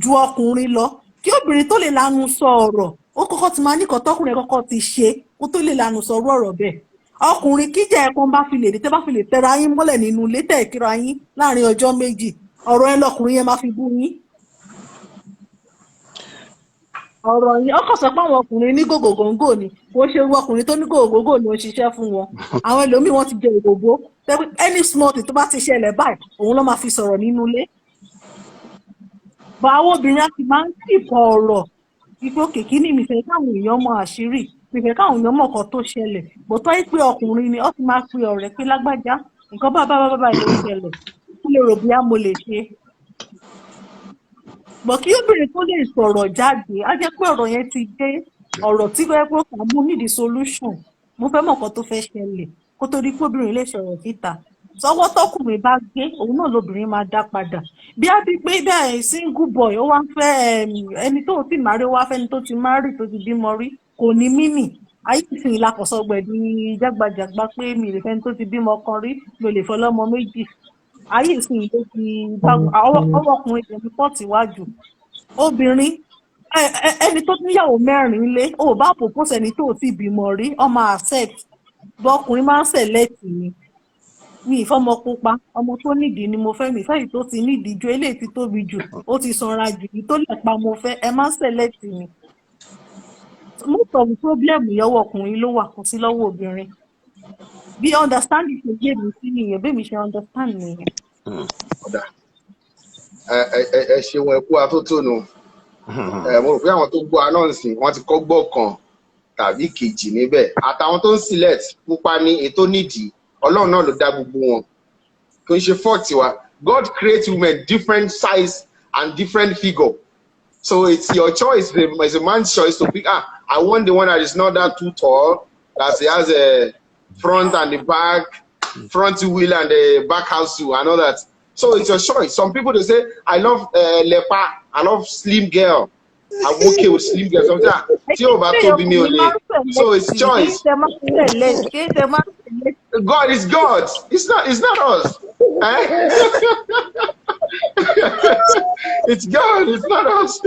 ju ọkùnrin lọ kí obìnrin tó lè lanu sọ ọ̀rọ̀ ó kọ́kọ́ ti máa níkan tọkùnrin kọ́kọ́ ti ṣe kó tó lè lanu sọ ọ̀rọ̀ bẹ́ẹ̀ ọkùnrin kíjà ẹ̀kan bá fi lè dé tẹ́ bá fi lè tẹra yín mọ́lẹ̀ nínú ilé tẹ̀ kíra yín láàrin ọjọ́ méjì ọ̀rọ̀ ẹ lọkùnrin yẹn máa fi bú yín. Ọ̀rọ̀ yìí ọkọ̀ sọ pé àwọn ọkùnrin ní gògògóńgò ni kò ṣe irú ọkùnrin tó ní gògògóńgò ni ó ṣiṣẹ́ fún wọn àwọn ẹlòmíì wọ́n ti jẹ ìgbògbó tẹ́pẹ́ any small thing tó bá ti ṣẹlẹ̀ báyìí òun ló máa fi sọ̀rọ̀ nínú ilé. Bọ̀ àwọn obìnrin á ti máa ń kìpọ̀ ọ̀rọ̀ ipò kìkì ní ìfẹ́ káwọn èèyàn mọ àṣírí ìfẹ́ káwọn èèyàn mọ̀ kan tó ṣẹlẹ̀ bó tọ́ pé ọkùnrin ni ó ti máa pe ọ̀rẹ́ pé lágbájá nǹkan bàbá ló ṣẹlẹ̀ kí lè rò bóyá mo lè ṣe bọ̀ kí obìnrin tó lè sọ̀rọ̀ jáde á jẹ́ pé ọ̀rọ̀ yẹn ti dé ọ̀rọ̀ tí wọ́n pẹ́ kà mú nídìí solution mo fẹ́ mọ̀ nǹkan tó fẹ́ ṣẹlẹ̀ kó tó di pé obìnrin lè sọ̀rọ̀ síta sọ́wọ́ tọkùnrin bá gbé òun náà lobìnrin máa dá padà bí á bí pé bẹ́ẹ̀ single boy ó wá ń fẹ́ ẹni tó ti máa rí ó wá fẹ́ni tó ti máa rí tó ti bímọ rí kò ní mínì ayé ìsìn ìlàkọ̀sọ̀gbẹ̀dì jágbajàgba pé mi lè fẹ́ni tó ti bímọ kan rí mi ò lè fẹ́ lọ́mọ méjì ayé ìsìn ìlú ti ọwọ́ ọkùnrin tẹ̀mí pọ̀ tíwájú obìnrin ẹni tó níyàwó mẹ́rin lé ó bá propose ẹni tó ti bímọ rí ọmọ accept bọ́ ọkùnrin máa ń select ni mi ìfọmọ pupa ọmọ tó nídìí ni mo fẹ́ mi ìfẹ́ yìí tó ti nídìí ju eléyìí ti tóbi jù ó ti sanra jù yìí tó lè pa mo fẹ́ ẹ máa ń select ni mo sọ problem yọwọ́ ọkùnrin ló wà kò sí lọ́wọ́ obìnrin bí understanding ṣe gbé mi sí nìyẹn bí mi ṣe understand nìyẹn. ẹ ṣeun ẹ kú atótónu mo rò pé àwọn tó gbọ́ anọ́ọ̀sì wọ́n ti kọ́ gbọ́ kan tàbí kejì níbẹ̀ àtàwọn tó ń select pupa ní ètò nídìí ọlọ́run náà ló dá gbogbo wọn kò ń ṣe fault wa God create women different size and different figure so it's your choice it's a man's choice to pick I want the one that is not that too tall that has a front and the back front wheel and the back house too and all that so it's your choice some people they say I love lepa I love slim girl I'm okay with slim girl sometimes tí o bá tóbi mi ò lè so it's choice. God is God. It's not us. It's God. It's not us.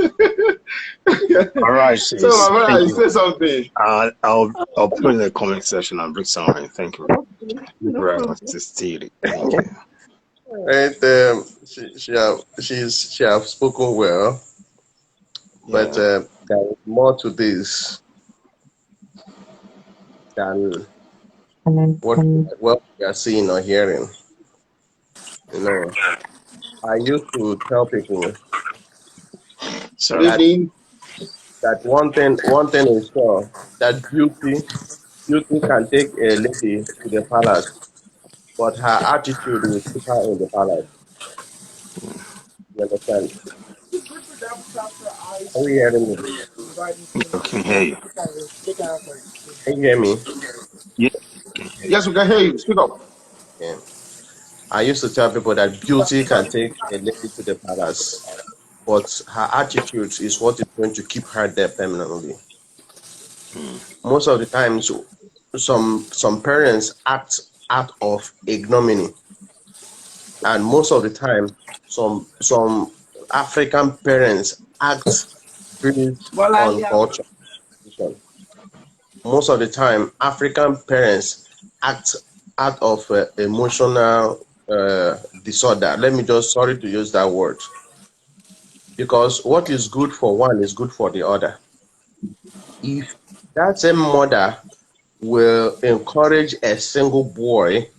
All right. Sis. So, my brother, you say something. I'll put in the comment section and bring someone. Thank you. Very much, Thank you. And she have spoken well, but there is more to this than what we are seeing or hearing. You know, I used to tell people that one thing is sure, that beauty can take a lady to the palace, but her attitude will keep her in the palace. You understand? Are you hearing me? I can hear you. Can you hear me? Yeah. Yes, we can hear you. Speak up. Yeah. I used to tell people that beauty can take a lady to the palace, but her attitude is what is going to keep her there permanently. Most of the times, some parents act out of ignominy, and most of the time, some African parents act based on culture. Most of the time, African parents act out of emotional disorder. Let me just, sorry to use that word, because what is good for one is good for the other. If that same mother will encourage a single boy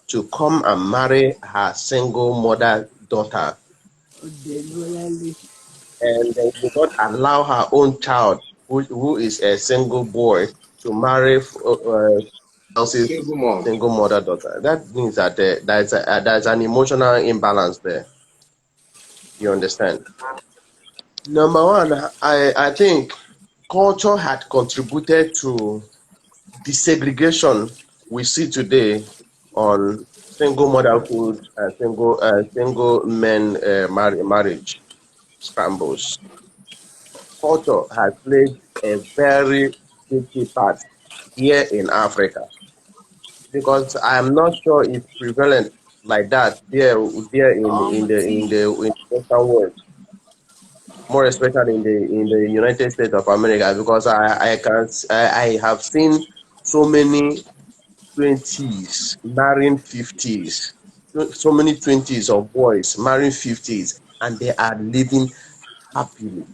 to come and marry her single mother daughter, and they will not allow her own child, who is a single boy, to marry single mother daughter, that means that there's an emotional imbalance there. You understand? Number one, I think culture had contributed to the segregation we see today on single motherhood and single men marriage scrambles. Culture has played a very big part here in Africa, because I am not sure it's prevalent like that there in the Western world, more especially in the United States of America, because I have seen so many 20s marrying 50s, so many 20s of boys marrying 50s, and they are living happily,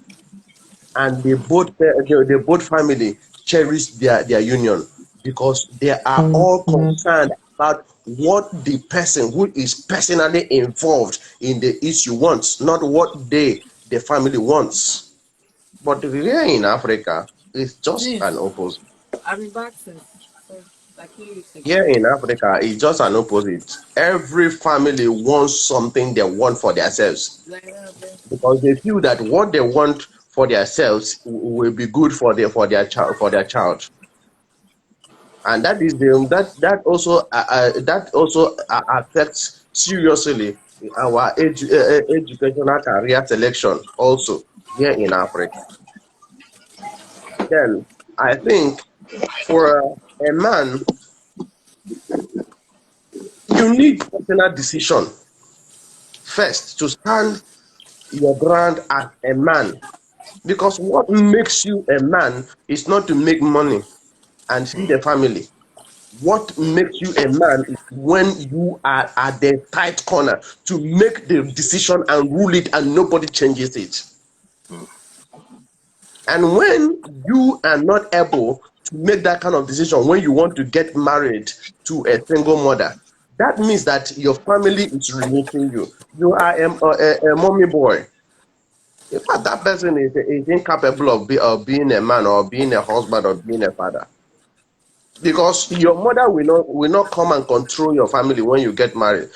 and they both family cherish their union, because they are all concerned about what the person who is personally involved in the issue wants, not what the family wants. But here in Africa, it's just an opposite. I'll be back, sir. Here in Africa, it's just an opposite. Every family wants something they want for themselves because they feel that what they want for themselves will be good for their child, and that also affects seriously our educational career selection also here in Africa. Then I think for a man, you need personal decision first to stand your ground as a man, because what makes you a man is not to make money and feed a family. What makes you a man is when you are at the tight corner to make the decision and rule it and nobody changes it. And when you are not able to make that kind of decision when you want to get married to a single mother, that means that your family is releasing you. You are a mommy boy. In fact, that person is incapable of being a man or being a husband or being a father. Because your mother will not come and control your family when you get married.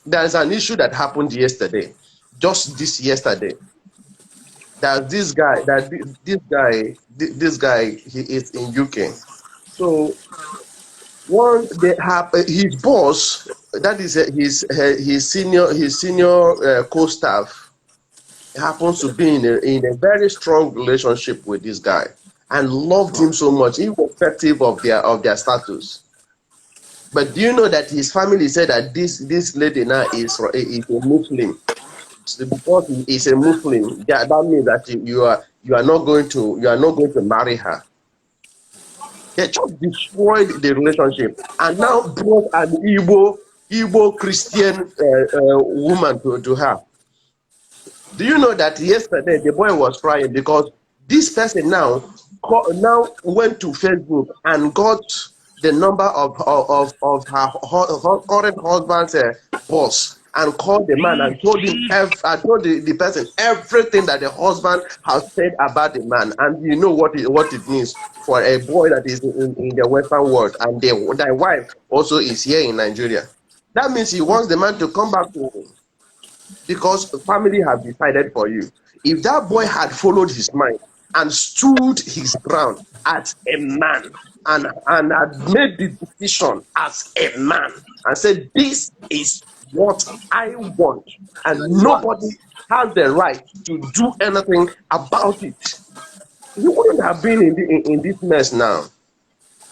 There's an issue that happened yesterday, just this yesterday. That this guy, he is in UK. So they have his boss, that is his senior co-staff, happens to be in a very strong relationship with this guy and loved him so much, irrespective of their status. But do you know that his family said that this lady now is a Muslim? Because he is a Muslim, that means that you are not going to marry her. They just destroyed the relationship and now brought an Igbo Christian woman to her. Do you know that yesterday the boy was crying because this person now went to Facebook and got the number of her current husband's boss and called the man and told the person everything that the husband has said about the man. And you know what it means for a boy that is in the Western world and their wife also is here in Nigeria. That means he wants the man to come back to him because the family have decided for you. If that boy had followed his mind and stood his ground as a man and had made the decision as a man and said, this is what I want, and nobody has the right to do anything about it, you wouldn't have been in this mess now.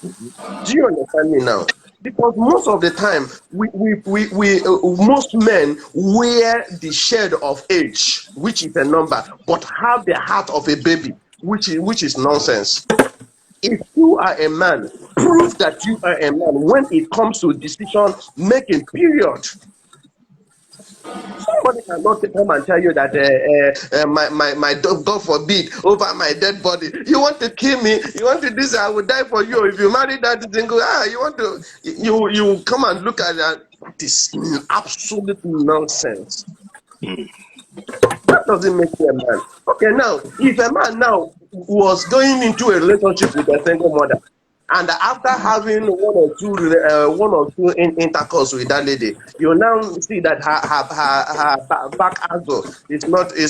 Do you understand me now? Because most of the time, most men wear the shade of age, which is a number, but have the heart of a baby, which is nonsense. If you are a man, prove that you are a man when it comes to decision making, period. Somebody cannot come and tell you that my God forbid, over my dead body, you want to kill me, you want to do this, I will die for you. If you marry that single, you want to, you come and look at that. That is absolute nonsense. That doesn't make you a man. Okay, now, if a man now was going into a relationship with a single mother, and after having one or two intercourse with that lady, you now see that her back angle is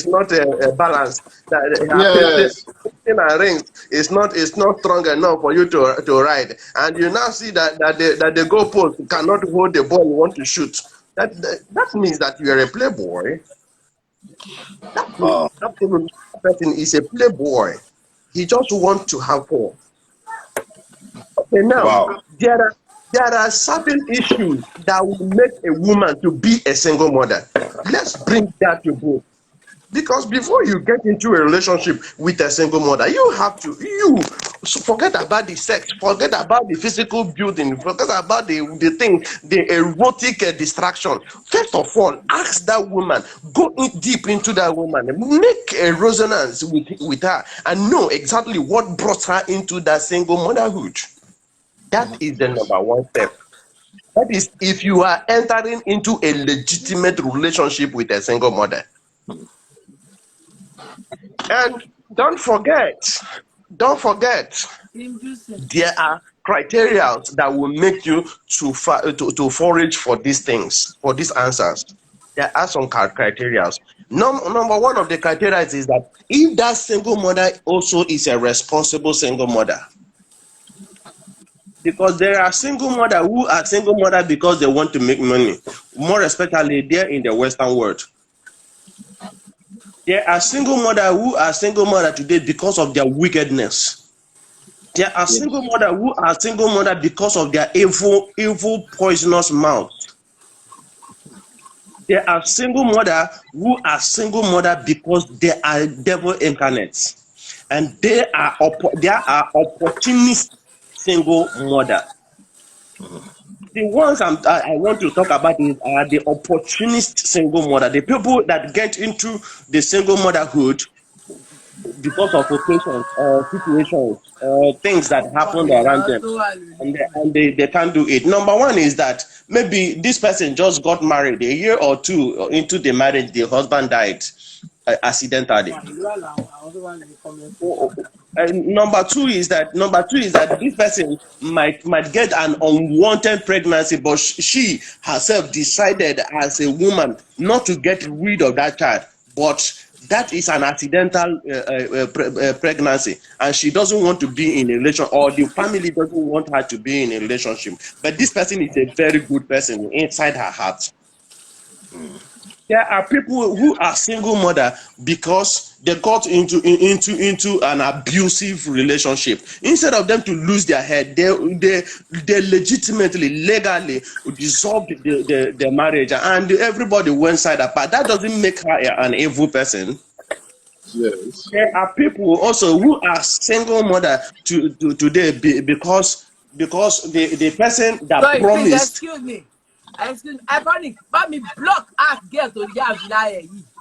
not balanced. That her rings is not strong enough for you to ride, and you now see that the goalpost cannot hold the ball you want to shoot. That means that you are a playboy. That person is a playboy. He just wants to have fun. Okay, now there are certain issues that will make a woman to be a single mother. Let's bring that to both. Because before you get into a relationship with a single mother, you have to forget about the sex, forget about the physical building, forget about the erotic distraction. First of all, ask that woman, go deep into that woman, make a resonance with her, and know exactly what brought her into that single motherhood. That is the number one step. That is if you are entering into a legitimate relationship with a single mother. And don't forget, there are criteria that will make you to forage for these things, for these answers. There are some criteria. Number one of the criteria is that if that single mother also is a responsible single mother. Because there are single mothers who are single mother because they want to make money. More especially there in the Western world. There are single mothers who are single mother today because of their wickedness. There are single mothers who are single mother because of their evil, poisonous mouth. There are single mother who are single mother because they are devil incarnates, and they are opportunist single mother. The ones I want to talk about are the opportunist single mother, the people that get into the single motherhood because of occasions or situations or things that happen around them, and they can't do it. Number one is that maybe this person just got married a year or two into the marriage, the husband died accidentally. Number two is that this person might get an unwanted pregnancy, but she herself decided as a woman not to get rid of that child, but that is an accidental pregnancy, and she doesn't want to be in a relationship, or the family doesn't want her to be in a relationship. But this person is a very good person inside her heart. There are people who are single mother because they got into an abusive relationship. Instead of them to lose their head, they legitimately, legally dissolved the marriage, and everybody went side apart. That doesn't make her an evil person. Yes. There are people also who are single mother today because the person that promised. Please, excuse me, ironic, but me block us girl to the house.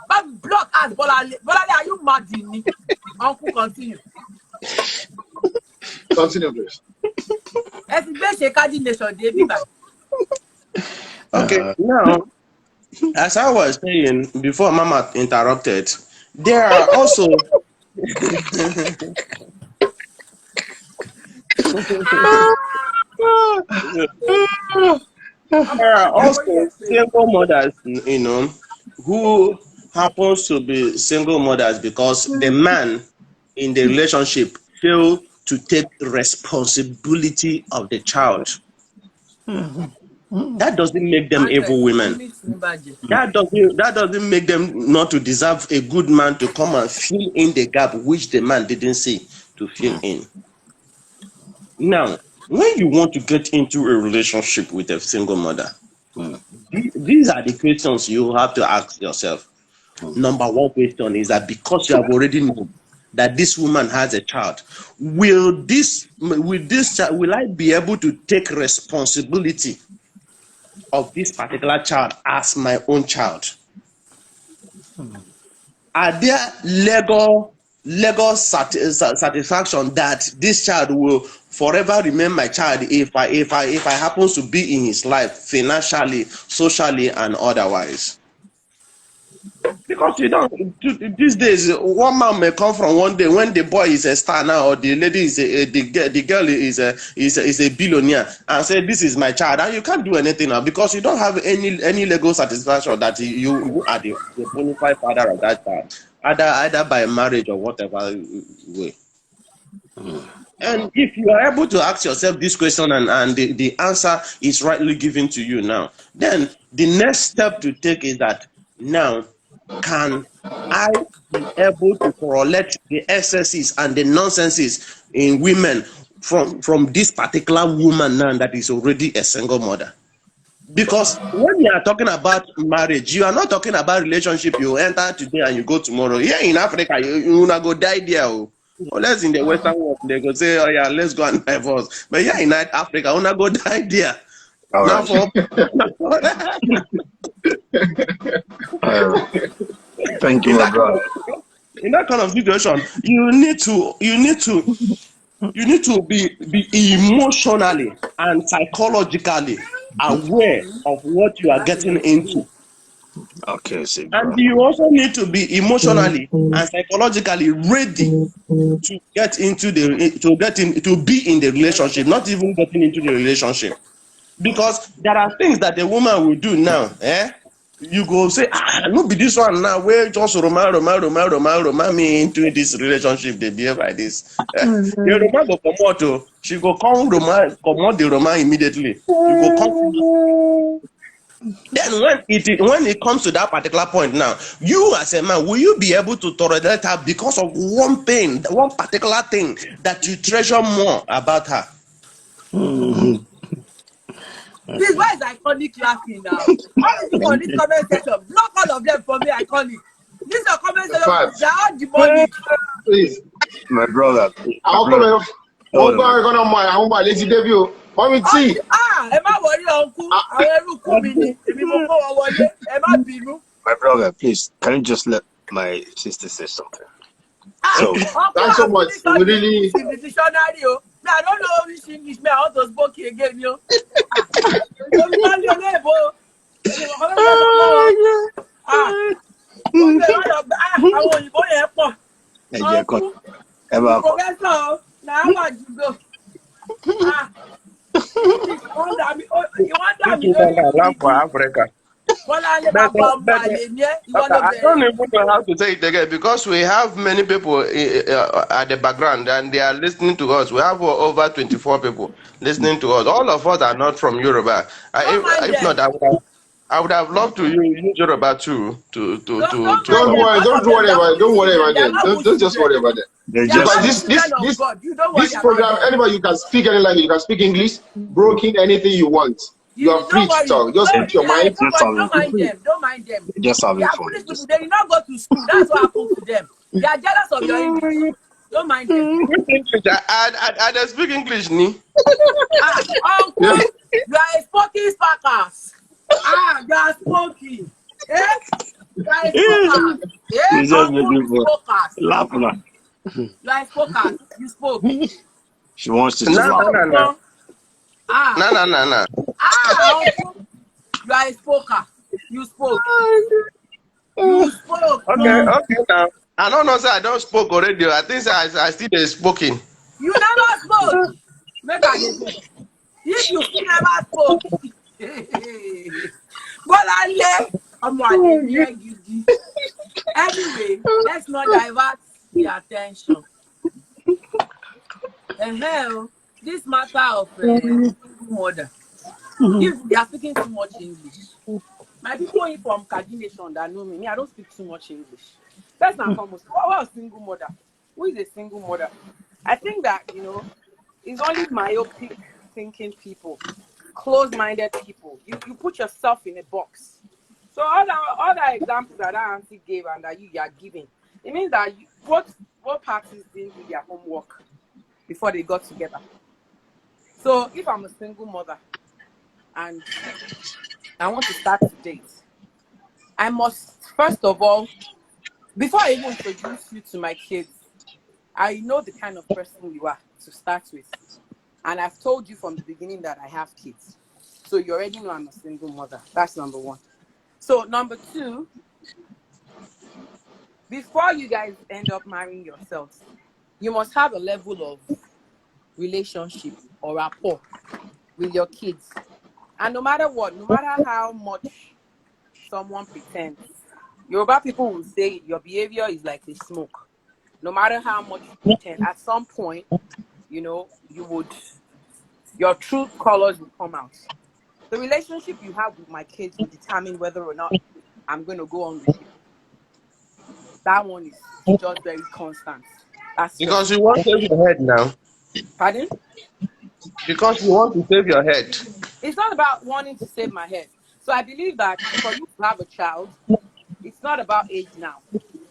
But block us, but are you mad in me? Uncle, continue. Continue, please. Okay, now, as I was saying before Mama interrupted, there are also there are also single mothers, who happens to be single mothers because the man in the relationship failed to take responsibility of the child. That doesn't make them evil women. That doesn't make them not to deserve a good man to come and fill in the gap which the man didn't see to fill in. Now, when you want to get into a relationship with a single mother, these are the questions you have to ask yourself. Number one question is that because you have already known that this woman has a child, will I be able to take responsibility of this particular child as my own child? Are there legal satisfaction that this child will forever remain my child if I happen to be in his life financially, socially, and otherwise? Because these days, one man may come from one day when the boy is a star now, or the lady is the girl is a billionaire, and say this is my child, and you can't do anything now because you don't have any legal satisfaction that you are the bona fide father of that child, either by marriage or whatever way. And if you are able to ask yourself this question and the answer is rightly given to you now, then the next step to take is that now, can I be able to correlate the excesses and the nonsenses in women from this particular woman now that is already a single mother? Because when you are talking about marriage, you are not talking about relationship you enter today and you go tomorrow. Here in Africa, you not go die there. Unless in the Western world, they go say, oh yeah, let's go and divorce. But here in Africa, you not go die there. Right. Thank you, my brother. In that kind of situation, you need to be emotionally and psychologically aware of what you are getting into. Okay, see, And bro. you also need to be emotionally and psychologically ready to get into to be in the relationship, not even getting into the relationship. Because there are things that a woman will do now, you go say, look be this one now, where just roma me into this relationship, they behave like this. The Roma go come out, she go come out the Roma immediately. You go come. Then when it comes to that particular point now, you as a man, will you be able to tolerate her because of one thing, one particular thing that you treasure more about her? This why is Iconic laughing now? All of you on this comment section, block all of them for me, Iconic. This is a comment section, they are demonic. Please. My brother. I'll come here. I'm going on my lazy debut. Mommy T. Ẹ má worry, uncle. Àwọn ẹrúkú mi ni. Èmi mo kó wọn wọlé. Ẹ má bínú. My brother, please, can you just let my sister say something? So, thanks so much. We really. The dictionary, oh. I don't know which English me I want to speak again, yo. Àwọn òyìnbó yẹn pọ̀. Professor, na how much you go? You want Laugh for Africa. I don't even know how to say it again because we have many people at the background and they are listening to us. We have over 24 people listening to us. All of us are not from Yoruba. If not, I would have loved to use Yoruba too. Don't worry about it. Don't worry about it. Don't just worry about it. Because this program, anybody, you can speak any language. You can speak English, broken, anything you want. You are free to talk. Just put your mind. Don't mind them. Don't mind them. Just having fun. They did not go to school. That's what happened to them. They are jealous of your English. Don't mind them. I don't speak English, ni. Uncle, you are a spoken sparkers. You are spoken. You are a spoken. Laugh now. You are a spoken. You spoke. She wants to laugh. No. No. Uncle, you are a spoker. You spoke. You spoke. Okay, now. I don't know, sir. I don't spoke already. I think I still spoken. You never spoke. Make I if you never spoke. Anyway, let's not divert the attention. This matter of mother. If they are speaking too much English, my people from Kagi Nation that know me, I don't speak too much English. First and foremost, what a single mother? Who is a single mother? I think that, it's only myopic thinking people, closed-minded people. You put yourself in a box. So all the examples that auntie gave and that you are giving, it means that both parties didn't do their homework before they got together. So if I'm a single mother and I want to start to date, I must, first of all, before I even introduce you to my kids, I know the kind of person you are to start with. And I've told you from the beginning that I have kids. So you already know I'm a single mother. That's number one. So number two, before you guys end up marrying yourselves, you must have a level of relationship or rapport with your kids. And no matter what, no matter how much someone pretends, Yoruba people will say your behavior is like a smoke. No matter how much you pretend, at some point, your true colors will come out. The relationship you have with my kids will determine whether or not I'm going to go on with you. That one is just very constant. Because you want to save your head now. Pardon? Because you want to save your head. It's not about wanting to save my head. So I believe that for you to have a child, it's not about age now.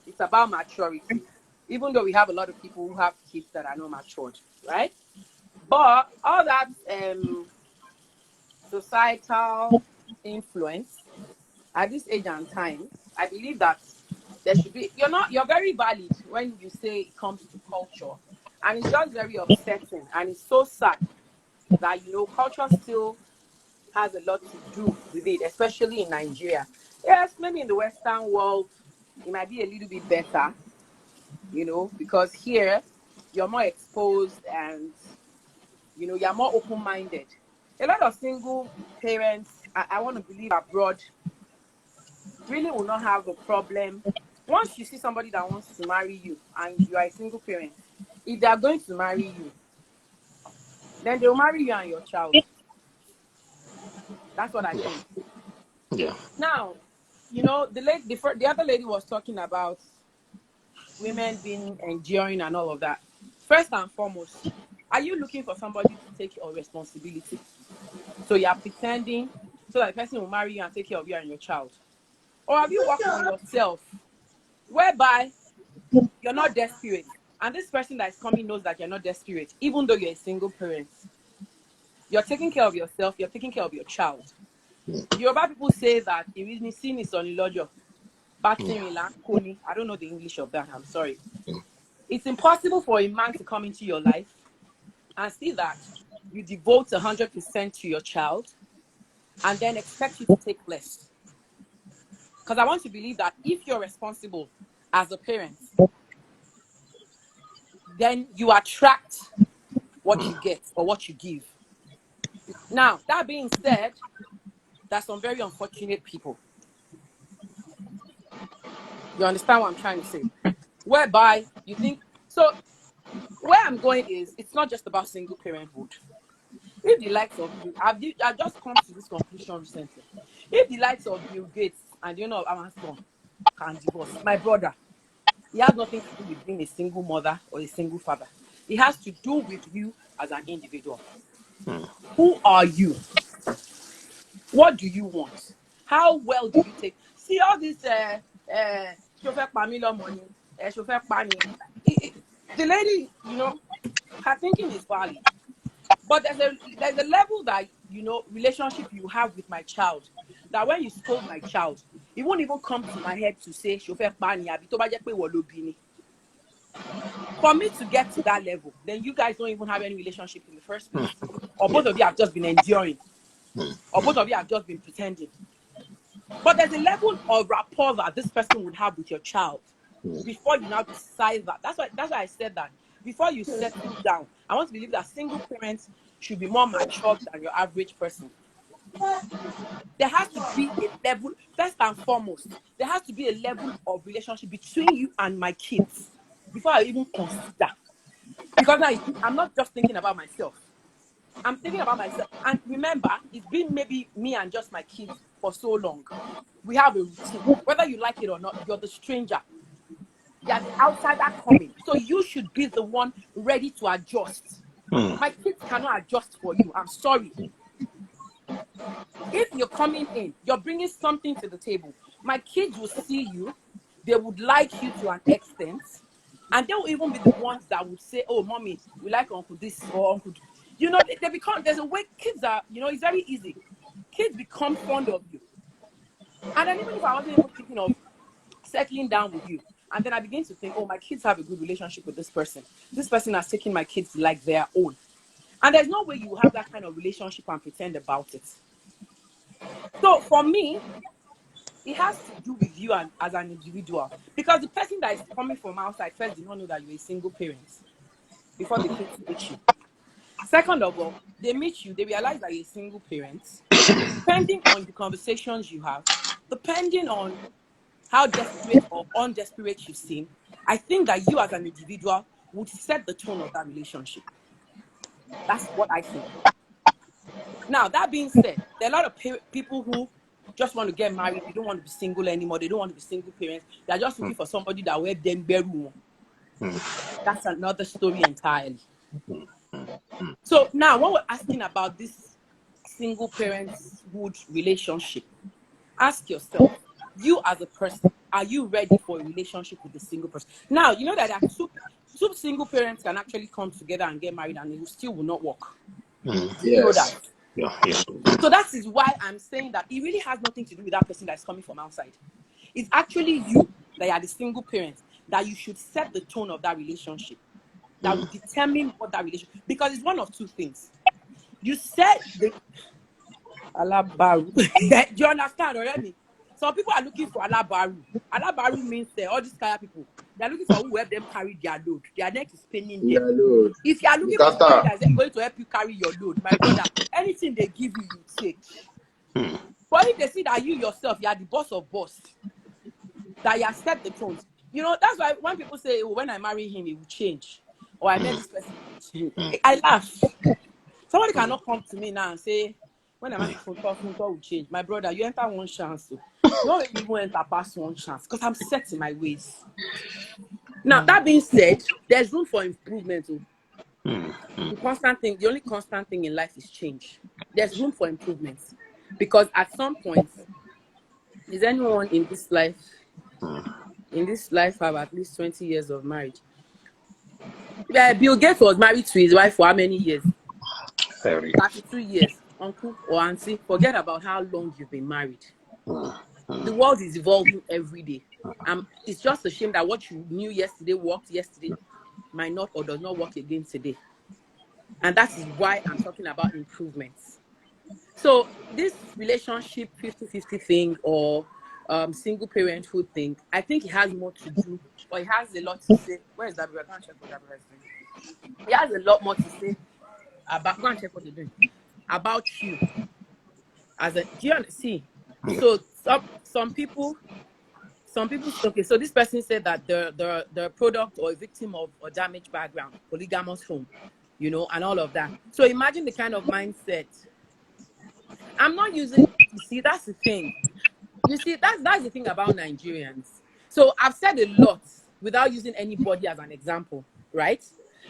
It's about maturity. Even though we have a lot of people who have kids that are not matured, right? But all that societal influence at this age and time, I believe that there should be. You're very valid when you say it comes to culture, and it's just very upsetting, and it's so sad that culture still has a lot to do with it, especially in Nigeria. Yes, maybe in the Western world, it might be a little bit better, you know, because here you're more exposed and, you know, you're more open-minded. A lot of single parents, I want to believe abroad, really will not have a problem. Once you see somebody that wants to marry you and you are a single parent, if they are going to marry you, then they'll marry you and your child. That's what I think. Yeah. Now, you know, the other lady was talking about women being enduring and all of that. First and foremost, are you looking for somebody to take your responsibility? So you are pretending so that the person will marry you and take care of you and your child? Or have you worked on yourself whereby you're not desperate and this person that is coming knows that you're not desperate, even though you're a single parent? You're taking care of yourself, you're taking care of your child. Yoruba people say that sin is on Ilojo. I don't know the English of that, I'm sorry. It's impossible for a man to come into your life and see that you devote 100% to your child and then expect you to take less. Because I want to believe that if you're responsible as a parent, then you attract what you get or what you give. Now, that being said, there's some very unfortunate people. You understand what I'm trying to say? Whereby you think, so where I'm going is, it's not just about single parenthood. If the likes of you, I've just come to this conclusion recently. If the likes of Bill Gates and you know Amazon can divorce, my brother, it has nothing to do with being a single mother or a single father. It has to do with you as an individual. Who are you? What do you want? How well do you take? See all this chauffeur Pamela money, chauffeur Pani. The lady, you know, her thinking is valid. But there's a level that, you know, relationship you have with my child, that when you scold my child, it won't even come to my head to say, for me to get to that level, then you guys don't even have any relationship in the first place. Or both of you have just been enduring. Or both of you have just been pretending. But there's a level of rapport that this person would have with your child before you now decide that. That's why I said that. Before you settle down, I want to believe that single parents should be more mature than your average person. There has to be a level, first and foremost, there has to be a level of relationship between you and my kids before I even consider. Because now I'm not just thinking about myself. I'm thinking about myself. And remember, it's been maybe me and just my kids for so long. We have a routine. Whether you like it or not, you're the stranger. You're the outsider coming. So you should be the one ready to adjust. My kids cannot adjust for you. I'm sorry. If you're coming in, you're bringing something to the table. My kids will see you. They would like you to an extent. And they will even be the ones that would say, oh, mommy, we like Uncle this or Uncle. You know, they become, there's a way kids are, you know, it's very easy. Kids become fond of you. And then even if I wasn't even thinking of settling down with you, and then I begin to think, oh, my kids have a good relationship with this person. This person has taken my kids like their own. And there's no way you have that kind of relationship and pretend about it. So for me, it has to do with you as an individual. Because the person that is coming from outside first did not know that you're a single parent before they came to meet you. Second of all, they meet you, they realize that you're a single parent. Depending on the conversations you have, depending on how desperate or undesperate you seem, I think that you as an individual would set the tone of that relationship. That's what I think. Now, that being said, there are a lot of people who just want to get married. They don't want to be single anymore. They don't want to be single parents. They're just looking for somebody that will them beru. That's another story entirely. So now, when we're asking about this single parenthood relationship, ask yourself, you as a person, are you ready for a relationship with a single person? Now, you know that there are two single parents can actually come together and get married and it still will not work. You know that? Yeah. So that is why I'm saying that it really has nothing to do with that person that's coming from outside. It's actually you that are the single parent that you should set the tone of that relationship. That will determine what that relationship, because it's one of two things. You set the do you understand already? Some people are looking for alabaru. Alabaru means all these kind of people. They're looking for who will help them carry their load. Their neck is paining them. Lord. If you are looking for somebody that's going to help you carry your load, my brother, anything they give you, you take. But if they see that you yourself, you are the boss of boss, that you have set the tone. You know, that's why when people say, oh, when I marry him, it will change. Or I met this person, I laugh. Somebody cannot come to me now and say, when I marry Funko will change. My brother, you enter one chance. So. Don't even enter past one chance because I'm set in my ways. Now, that being said, there's room for improvement. The only constant thing in life is change. There's room for improvement. Because at some point, is anyone in this life have at least 20 years of marriage? Bill Gates was married to his wife for how many years? 32 years. Uncle or auntie, forget about how long you've been married. The world is evolving every day. It's just a shame that what you knew yesterday worked yesterday might not or does not work again today. And that is why I'm talking about improvements. So this relationship 50-50 thing or single parenthood thing, I think it has more to do, or it has a lot to say. Where is that? I can't check what that is doing. It has a lot more to say about, go and check what they're doing, about you. Do you see? So some people, okay, so this person said that the product or a victim of a damaged background, polygamous home, you know, and all of that. So imagine the kind of mindset. I'm not using, you see, that's the thing. You see, that's the thing about Nigerians. So I've said a lot without using anybody as an example, right?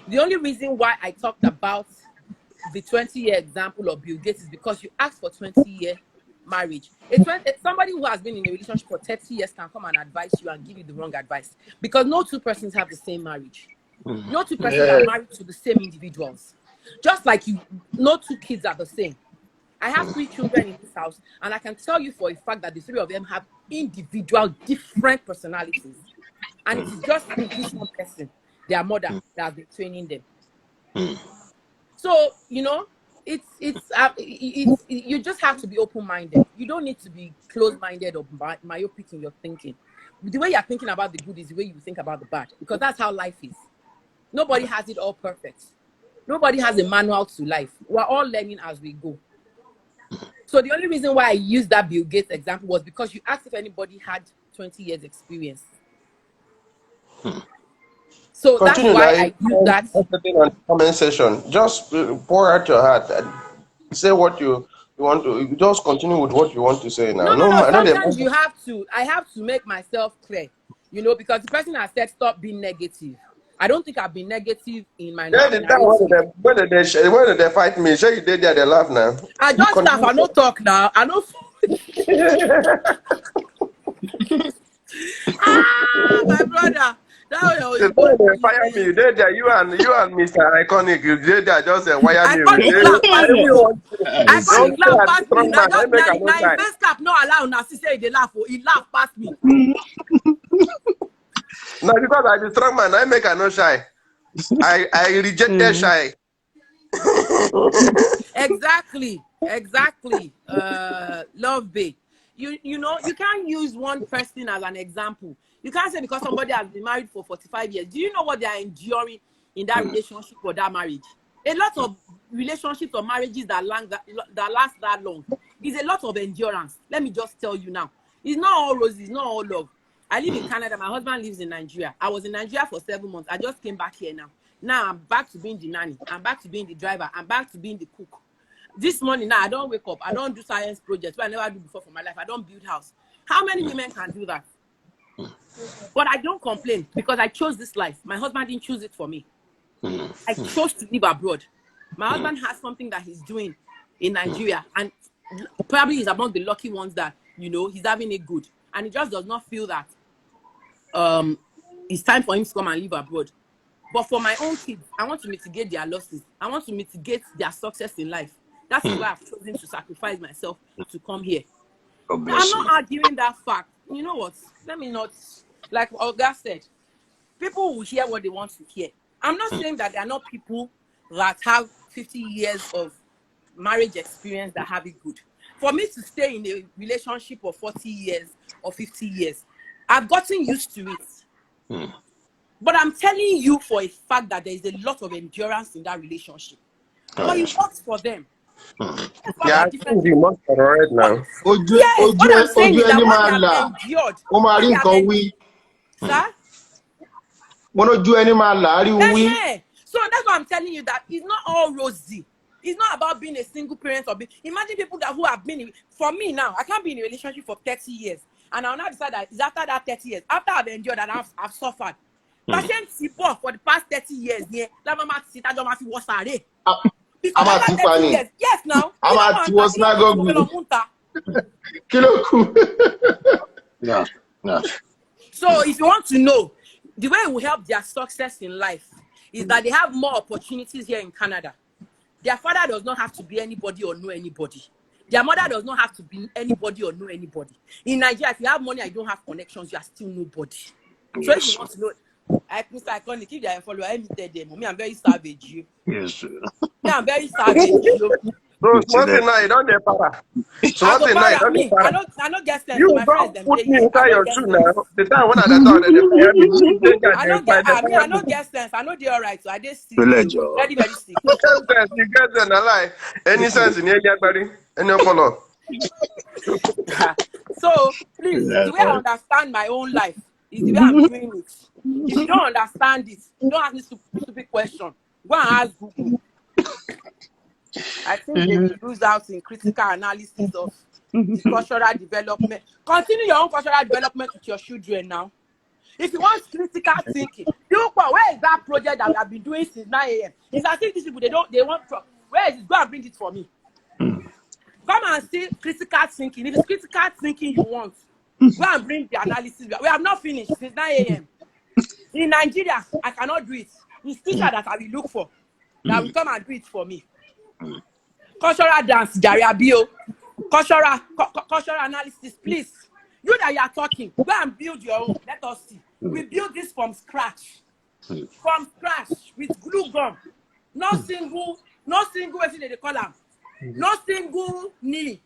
The only reason why I talked about the 20-year example of Bill Gates is because you asked for 20-year marriage. Somebody who has been in a relationship for 30 years can come and advise you and give you the wrong advice because no two persons have the same marriage. No two persons are married to the same individuals. Just like no two kids are the same. I have 3 children in this house, and I can tell you for a fact that the 3 of them have individual, different personalities. And it's just this one person, their mother, that has been training them. So, you know, you just have to be open-minded. You don't need to be closed-minded or myopic in your thinking. The way you're thinking about the good is the way you think about the bad, because that's how life is. Nobody has it all perfect. Nobody has a manual to life. We're all learning as we go. So the only reason why I used that Bill Gates example was because you asked if anybody had 20 years experience. So Continue, that's why I use that. On comment section. Just pour out your heart. Say what you want to. You just continue with what you want to say now. No. Sometimes you have to. I have to make myself clear. You know, because the person has said stop being negative. I don't think I've been negative in my life. When did they fight me? Sure, you did there, they laugh now. I just laugh, I don't talk now. I don't. My brother. They fire me. They there, you and Mr. Iconic, you did there, just wire me. Iconic laugh past me. My face cap not allow now. She say they laugh. He laugh past me. No, because I'm a strong man, I make a no shy. I reject that shy. Exactly. Love babe. You know, you can't use one person as an example. You can't say because somebody has been married for 45 years. Do you know what they are enduring in that relationship or that marriage? A lot of relationships or marriages that last that long is a lot of endurance. Let me just tell you now. It's not all roses, it's not all love. I live in Canada. My husband lives in Nigeria. I was in Nigeria for 7 months. I just came back here now. Now I'm back to being the nanny. I'm back to being the driver. I'm back to being the cook. This morning now, I don't wake up. I don't do science projects, what I never do before for my life. I don't build house. How many women can do that? But I don't complain because I chose this life. My husband didn't choose it for me. I chose to live abroad. My husband has something that he's doing in Nigeria, and probably he's among the lucky ones that, you know, he's having it good. And he just does not feel that it's time for him to come and live abroad. But for my own kids, I want to mitigate their losses. I want to mitigate their success in life. That's why I've chosen to sacrifice myself to come here. I'm not arguing that fact. You know what? Let me not, like Olga said, people will hear what they want to hear. I'm not saying that there are not people that have 50 years of marriage experience that have it good. For me to stay in a relationship of 40 years or 50 years. I've gotten used to it. But I'm telling you for a fact that there is a lot of endurance in that relationship. But it works for them. Yeah, I think we must correct now. Yes, what I'm saying is that what they have endured. What they have endured. Sir? So that's why I'm telling you that it's not all rosy. It's not about being a single parent or imagine people who have been for me now. I can't be in a relationship for 30 years, and I'll now decide that it's after that 30 years, after I've endured and I've suffered. Patient support for the past 30 years. Yes, now. So if you want to know, the way it will help their success in life is that they have more opportunities here in Canada. Their father does not have to be anybody or know anybody. Their mother does not have to be anybody or know anybody. In Nigeria, if you have money and you don't have connections, you are still nobody. So if you want to know, Mr. Iconic, if they are follower, I tell them, I'm very savage. Yes. I'm very savage. So something now you don't get para. Something now you don't get para. I don't get sense. You My don't friends, put me inside your shoe now. The time when I thought that I don't get sense. I know they're alright. So I just see very, very sick. You get them a lie. Any sense in everybody? Any color. So please, the way I understand my own life is the way I'm doing it. If you don't understand it, don't ask me stupid question. Go and ask Google. I think they will lose out in critical analysis of the cultural development. Continue your own cultural development with your children now. If you want critical thinking, where is that project that we have been doing since 9 a.m.? It's as if these people they want from. Where is it? Go and bring it for me. Come and see critical thinking. If it's critical thinking you want, go and bring the analysis. We have not finished since 9 a.m. In Nigeria, I cannot do it. It's teacher that I will look for that will come and do it for me. Cultural dance, Jariabio. Cultural analysis, please. You that you are talking, go and build your own. Let us see. We build this from scratch. From scratch with glue gum. No single, what they call them. No single nail.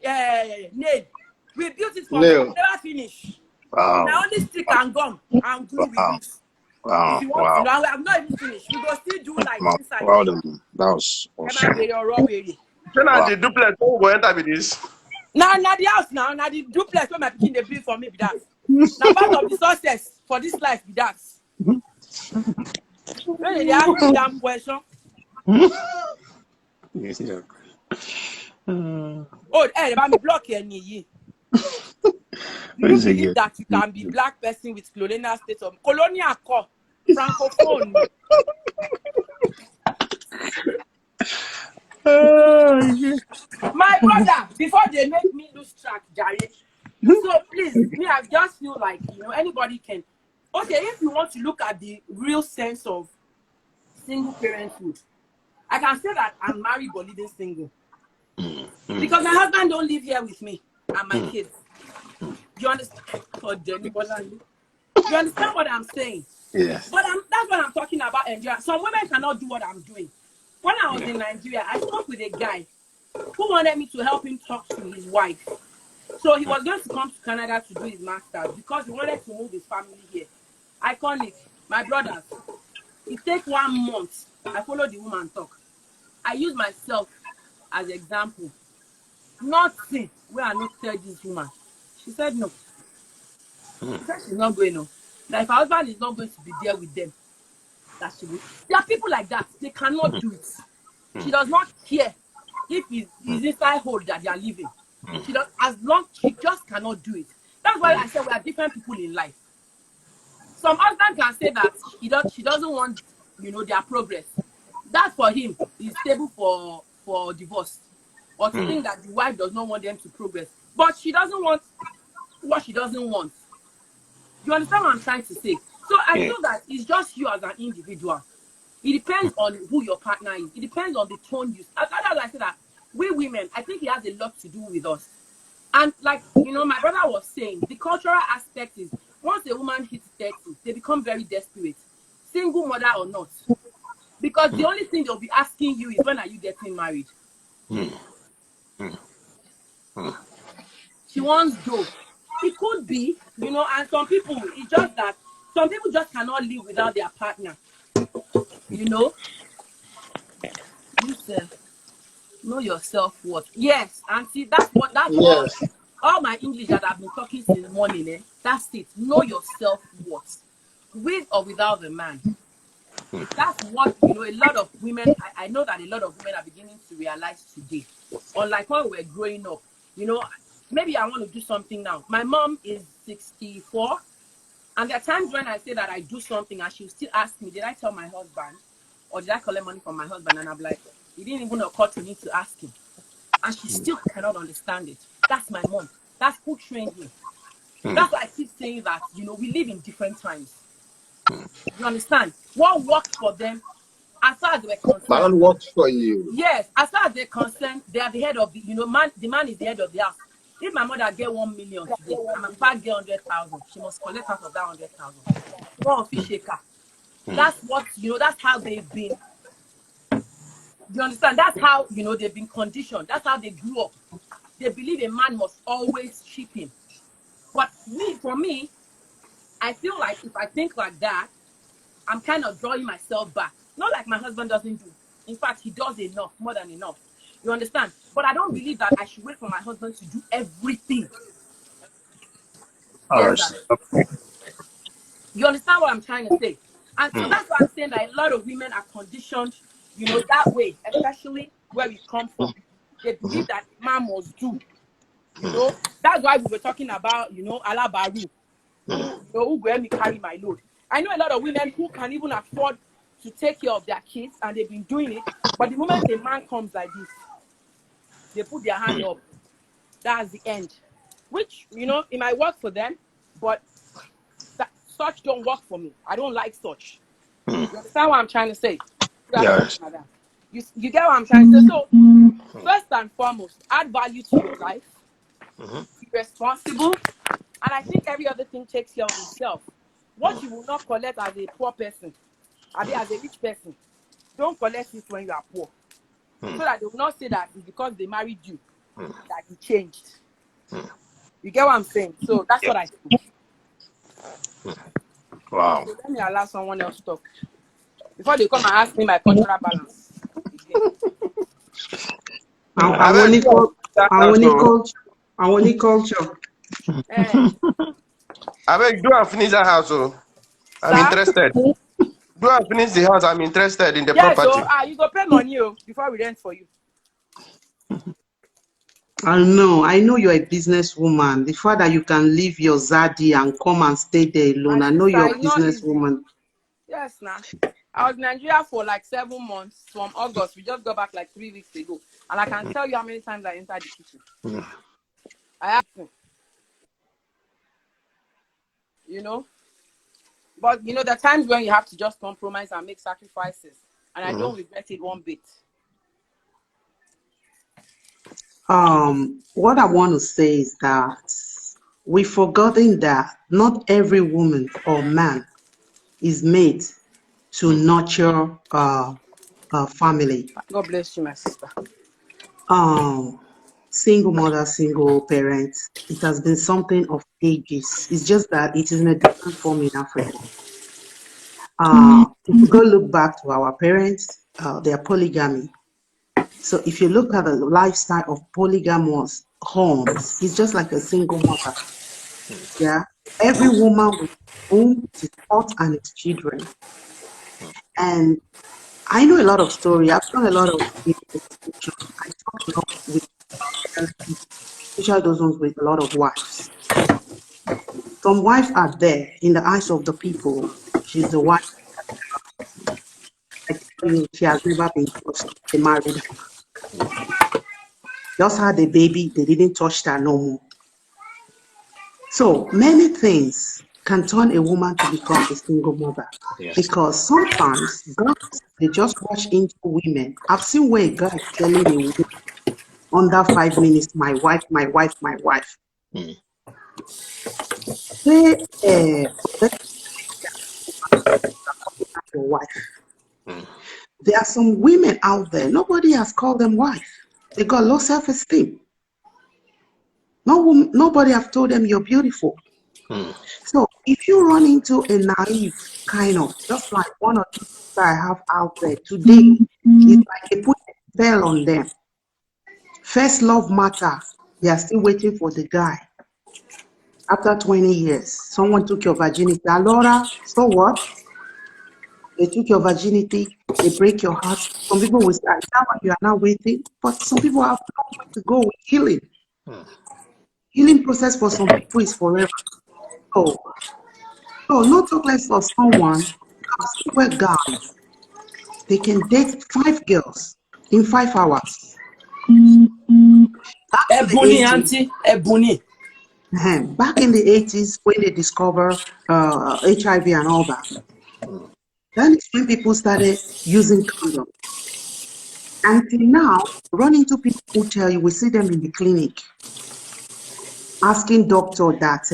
We built it from never finish. Wow. Now only stick and gum and glue we use. Wow. If you want to know, we have not even finished. We go still do like inside. Wow, that was awesome. The duplex won't go enter with this. Now the house now the duplex where my picking they build for me be that. Now part of the success for this life be that. When they ask me damn question. Oh, hey, let me block your knee. Do you believe that you can be black person with colonial state of colonial core, francophone? My brother, before they make me lose track, Jerry. So please, me, I just feel like anybody can. Okay, if you want to look at the real sense of single parenthood, I can say that I'm married but living single. Because my husband don't live here with me and my kids. You understand? You understand what I'm saying? Yes. But that's what I'm talking about. Some women cannot do what I'm doing. When I was in Nigeria, I spoke with a guy who wanted me to help him talk to his wife. So he was going to come to Canada to do his master's because he wanted to move his family here. Iconic, my brothers, it takes 1 month. I follow the woman talk. I use myself as example. Nothing where I not tell this woman. She said no. She said she's not going on. That if her husband is not going to be there with them, that she will. There are people like that. They cannot do it. She does not care if it's inside hole that they are living. She does, as long she just cannot do it. That's why I said we are different people in life. Some husband can say that she doesn't want their progress. That for him is stable for divorce. Or to think that the wife does not want them to progress. But she doesn't want what she doesn't want. You understand what I'm trying to say? So I feel that it's just you as an individual. It depends on who your partner is. It depends on the tone you. As I said that we women, I think it has a lot to do with us. And like my brother was saying, the cultural aspect is once a woman hits 30, they become very desperate, single mother or not, because the only thing they'll be asking you is when are you getting married. She wants dough. it could be, you know, and some people, it's just that some people just cannot live without their partner. You know? Listen, know your self-worth. Yes, and see, that's all my English that I've been talking since the morning, eh? That's it. Know your self-worth. With or without the man. That's what, you know, a lot of women, I know that a lot of women are beginning to realize today. Unlike when we were growing up, you know, maybe I want to do something now. My mom is 64, and there are times when I say that I do something and she'll still ask me, did I tell my husband? Or did I collect money from my husband? And I'm like, it didn't even occur to me to ask him. And she still cannot understand it. That's my mom. That's who trained me. That's why I keep saying that, you know, we live in different times. You understand? What worked for them, as far as they were concerned. Man works for you. Yes, as far as they're concerned, they are the head of the, you know, the man is the head of the house. If my mother get 1 million today, and my papa get 100,000, she must collect out of that 100,000. One fish shaker. That's what, you know, that's how they've been. You understand? That's how, you know, they've been conditioned. That's how they grew up. They believe a man must always chip in. But for me, I feel like if I think like that, I'm kind of drawing myself back. Not like my husband doesn't do. In fact, he does enough, more than enough. You understand? But I don't believe that I should wait for my husband to do everything. Yes, you understand what I'm trying to say? And so that's why I'm saying that a lot of women are conditioned, you know, that way, especially where we come from. They believe that man must do. You know, that's why we were talking about, you know, Alabaru. So who will me carry my load? I know a lot of women who can even afford to take care of their kids, and they've been doing it. But the moment a man comes like this, they put their hand up. That's the end. Which, you know, it might work for them, but such don't work for me. I don't like such. You understand what I'm trying to say? Yes. You get what I'm trying to say? So, first and foremost, add value to your life. Be responsible. And I think every other thing takes care of itself. What you will not collect as a poor person, as a rich person, don't collect it when you are poor. So that they will not say that it's because they married you that you changed. You get what I'm saying? So that's what I think. Wow. So let me allow someone else to talk. Before they come and ask me my cultural balance. I want culture. I beg, do I finish that house? I'm interested. Do I finish the house? I'm interested in the property. So you go pay money before we rent for you. I know you're a businesswoman. The fact that you can leave your Zadi and come and stay there alone. I know you're a businesswoman. Yes, nah. I was in Nigeria for like 7 months from August. We just got back like 3 weeks ago. And I can tell you how many times I entered the kitchen. I have to. You know? But, you know, there are times when you have to just compromise and make sacrifices. And I don't regret it one bit. What I want to say is that we've forgotten that not every woman or man is made to nurture a family. God bless you, my sister. Single mother, single parent, it has been something of ages. It's just that it is in a different form in Africa. If you go look back to our parents, they are polygamy. So if you look at the lifestyle of polygamous homes, it's just like a single mother. Yeah, every woman with whom is taught and its children. And I know a lot of story. I've done a lot of investigation. I talk a lot with people, especially those ones with a lot of wives. Some wives are there in the eyes of the people. She's the wife. I tell you, she has never been touched. They married her. Just had a baby, they didn't touch her no more. So many things can turn a woman to become a single mother. Yes. Because sometimes girls, they just rush into women. I've seen where a guy is telling a woman under 5 minutes, my wife, my wife, my wife. Your wife. There are some women out there, nobody has called them wife. They got low self-esteem. Nobody have told them you're beautiful. So if you run into a naive kind of, just like one or two that I have out there today, it's like they put a spell on them. First love matter. They are still waiting for the guy. After 20 years, someone took your virginity. Alora, so what? They took your virginity, they break your heart. Some people will say, you are now waiting, but some people have no way to go with healing. Healing process for some people is forever. So not talk less for someone, where guys, they can date 5 girls in 5 hours. Ebony, auntie, Ebony. Back in the 80s, when they discover HIV and all that, then it's when people started using condom. Until now, run into people who tell you, we see them in the clinic, asking doctor that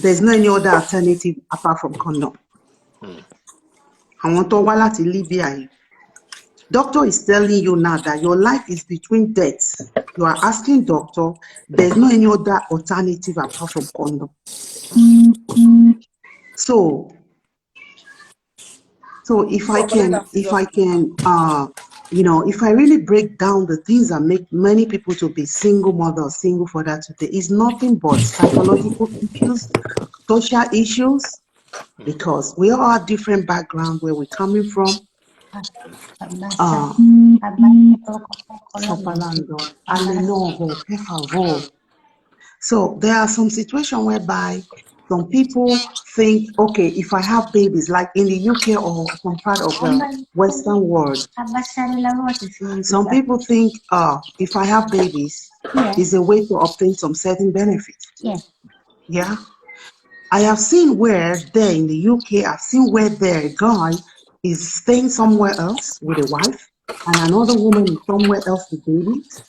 there's no any other alternative apart from condom. I want to wallet in Libya. Doctor is telling you now that your life is between deaths. You are asking doctor, there's no any other alternative apart from condom. So if I can, if I really break down the things that make many people to be single mother or single father today, is nothing but psychological issues, social issues, because we all have different background where we're coming from. So there are some situations whereby some people think, okay, if I have babies, like in the UK or some part of the Western world, some people think, if I have babies, is a way to obtain some certain benefits. Yeah. I have seen where there in the UK, I've seen where there a guy is staying somewhere else with a wife, and another woman is somewhere else with babies.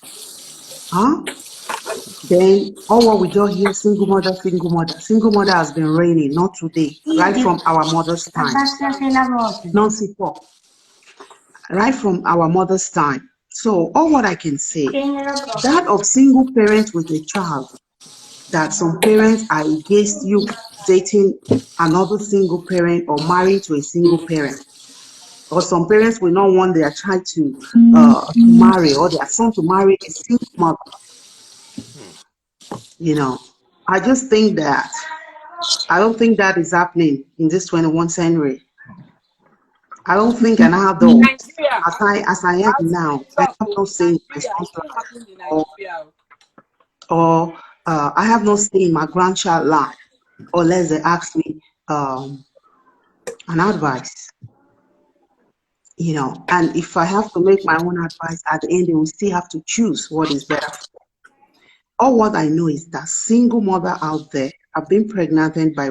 Then all what we just hear, single mother, single mother. Single mother has been reigning, not today, right from our mother's time. Right from our mother's time. So all what I can say, that of single parents with a child, that some parents are against you dating another single parent or marrying to a single parent. Or some parents will not want their child to marry or their son to marry a single mother. I just think that I don't think that is happening in this 21st century. I don't think an adult, as I am now, I have no say in my son's life, or I have no say in my grandchild's life, unless they ask me an advice. And if I have to make my own advice, at the end, they will still have to choose what is better for them. All what I know is that single mother out there have been pregnant by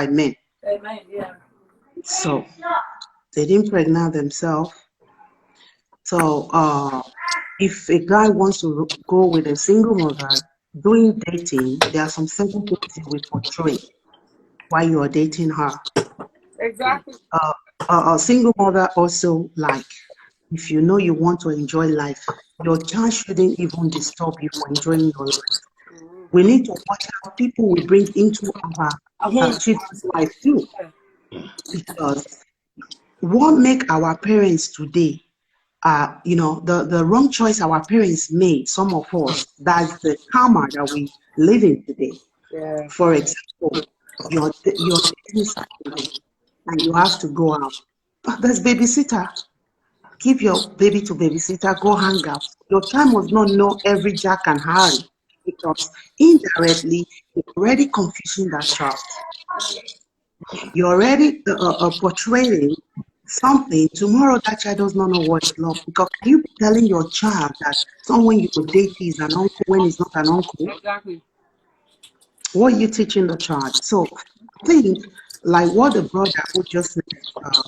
men. Amen, yeah. So they didn't pregnant themselves. So if a guy wants to go with a single mother, doing dating, there are some certain things that we portray while you are dating her. Exactly. A single mother also, like, if you know you want to enjoy life, your child shouldn't even disturb you from enjoying your life. We need to watch how people we bring into our children's life too. Because what make our parents today, the wrong choice our parents made, some of us, that's the karma that we live in today. Yeah. For example, you're dating somebody and you have to go out. There's babysitter. Give your baby to babysitter, go hang out. Your child must not know every Jack and Harry, because indirectly you're already confusing that child. You're already portraying something. Tomorrow that child does not know what is love, because you be telling your child that someone you will date is an uncle when he's not an uncle. Exactly. What are you teaching the child? So I think, like what the brother who just said,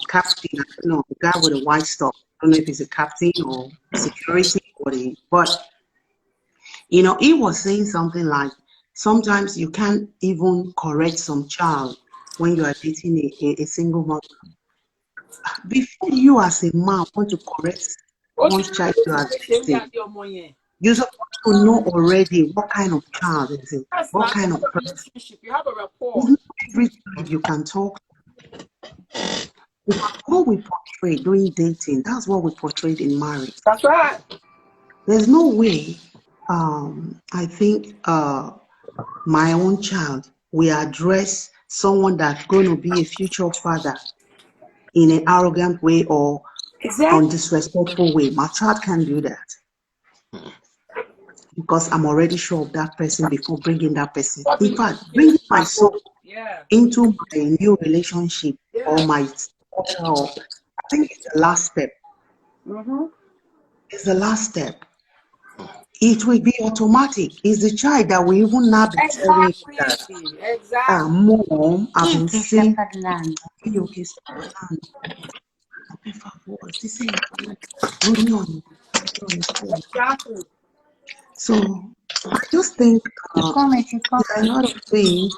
captain, I don't know, the guy with the white stuff, I don't know if he's a captain or security or but he was saying something like, sometimes you can't even correct some child when you are dating a single mother. Before you as a man want to correct one child you are dating, You're supposed to know already what kind of child is it, That's what not kind of a person. relationship. You have a rapport. It's not every child you can talk to. Because what we portray during dating, that's what we portrayed in marriage. That's right. There's no way, I think, my own child will address someone that's going to be a future father in an arrogant way or disrespectful way. My child can't do that because I'm already sure of that person before bringing that person. In fact, bringing my son into my new relationship or my culture, I think it's the last step. It's the last step. It will be automatic. It's the child that will even now be telling you that, Mom, I've been saying, so I just think there are a lot of things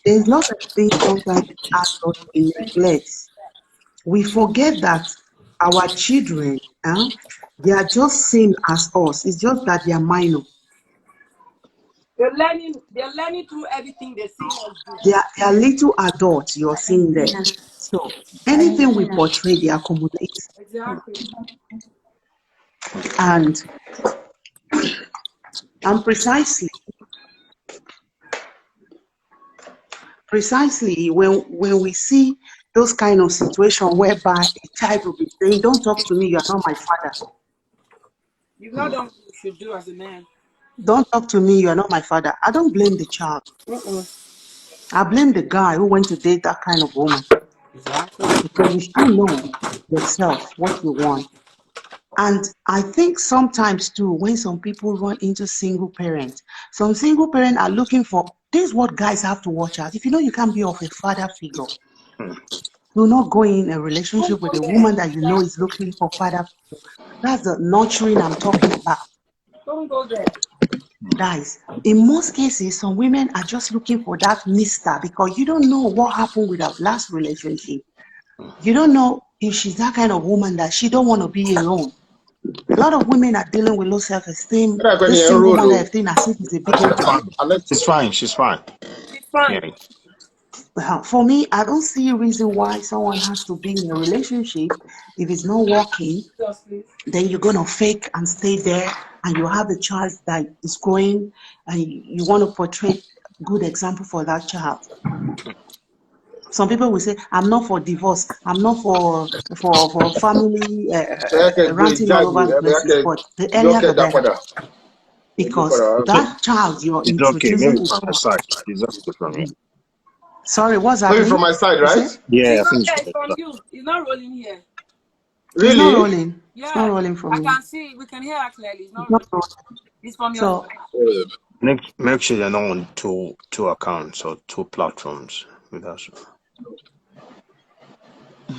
there's lots of things sometimes ask us to neglect. We forget that our children, they are just same as us. It's just that they are minor. They're learning through everything they see us do. They are little adults you're seeing there. So anything we portray, they accommodate. Exactly. And precisely when we see those kind of situations whereby a child will be saying, don't talk to me, you are not my father. You've not done what you should do as a man. Don't talk to me, you are not my father. I don't blame the child. I blame the guy who went to date that kind of woman. Exactly. Because you should know yourself what you want. And I think sometimes too, when some people run into single parents, some single parents are looking for, this is what guys have to watch out. If you know you can't be of a father figure, do not go in a relationship with a woman that you know is looking for father figure. That's the nurturing I'm talking about. Don't go there. Guys, in most cases, some women are just looking for that mister because you don't know what happened with her last relationship. You don't know if she's that kind of woman that she don't want to be alone. A lot of women are dealing with low self-esteem. This single mother of thing, I think is a big one. She's fine. She's fine. She's fine. Yeah. For me, I don't see a reason why someone has to be in a relationship. If it's not working, then you're going to fake and stay there, and you have a child that is growing, and you want to portray a good example for that child. Some people will say, I'm not for divorce. I'm not for family ranting all over the places. But the earlier the better. Because that child you're introducing is from my side. It's okay from me. Sorry, what's that? Maybe from my side, right? Yeah, I think it's from you. It's not rolling here. Really? It's not rolling. Yeah. It's not rolling from me. I can see. We can hear her clearly. It's not rolling. It's from your side. Make sure you're not on two accounts or two platforms with us.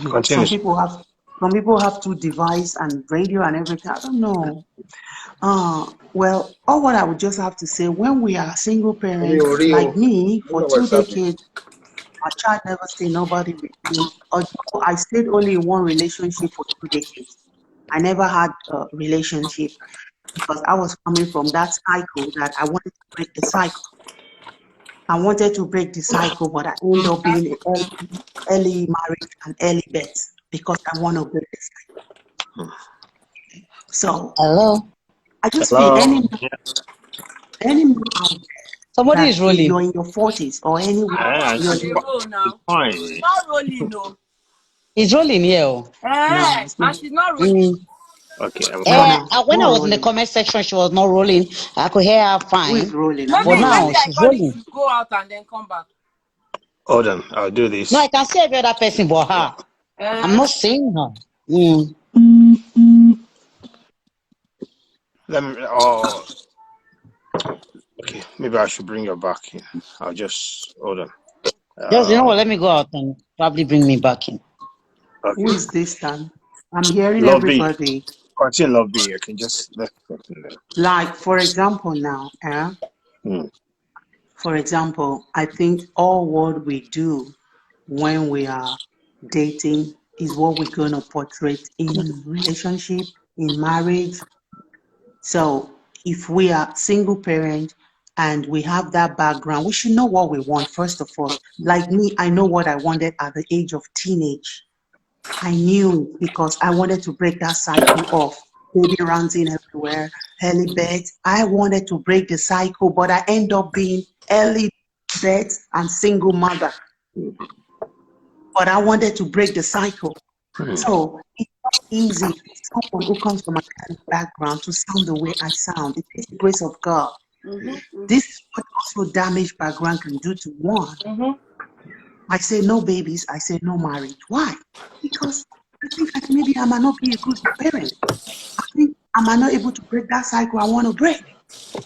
Some people have two devices and radio and everything. I don't know. Well, all what I would just have to say, when we are single parents like me for 2 decades, my child never stayed nobody with me. Although I stayed only in one relationship for 2 decades. I never had a relationship because I was coming from that cycle that I wanted to break the cycle. I wanted to break the cycle, but I ended up being an early marriage and early birth because I want to break the cycle. So, hello. I just feel any somebody is rolling. You're in your 40s or anywhere. It's not rolling, no. It's rolling here. No, and she's not rolling. Okay. When I was in the comment section, she was not rolling. I could hear her fine. Who is rolling? But now she's rolling. Go out and then come back. Hold on, I'll do this. No, I can see every other person but her. I'm not seeing her. Let me. Okay, maybe I should bring her back in. I'll just hold on. Just you know what? Let me go out and probably bring me back in. Okay. Who is this time? I'm hearing everybody. Continue, Love B. I can just let like, for example, now, for example, I think all what we do when we are dating is what we're going to portray in relationship, in marriage. So if we are single parent and we have that background, we should know what we want first of all. Like me, I know what I wanted at the age of teenage. I knew because I wanted to break that cycle of baby ranting everywhere, early bed. I wanted to break the cycle, but I end up being early bed and single mother. But I wanted to break the cycle. So it's not easy for someone who comes from a kind of background to sound the way I sound. It takes the grace of God. This is what also damaged background can do to one. I say no babies, I say no marriage. Why? Because I think that maybe I might not be a good parent. I think I might not able to break that cycle I want to break.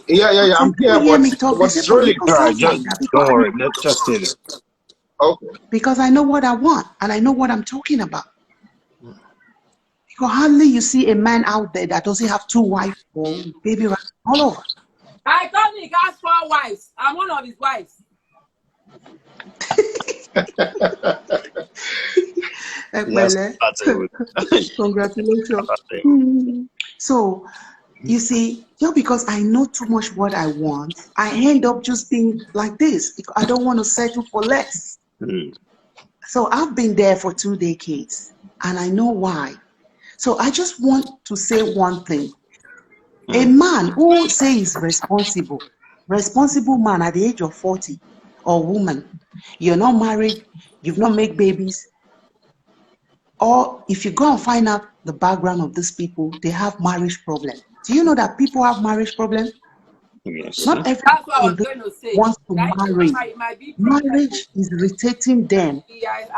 Yeah. I'm here, but it's really right. Don't worry. Let's just stay there. Okay. Because I know what I want and I know what I'm talking about. Because hardly you see a man out there that doesn't have 2 wives or baby all over. I thought he has 4 wives. I'm one of his wives. Congratulations. So, you see, just because I know too much what I want, I end up just being like this because I don't want to settle for less. So I've been there for 2 decades and I know why. So I just want to say one thing. A man who says responsible man at the age of 40 or woman, you're not married, you've not made babies, or if you go and find out the background of these people, they have marriage problems. Do you know that people have marriage problems? Yes. Not everyone wants to marry. Marriage is irritating them.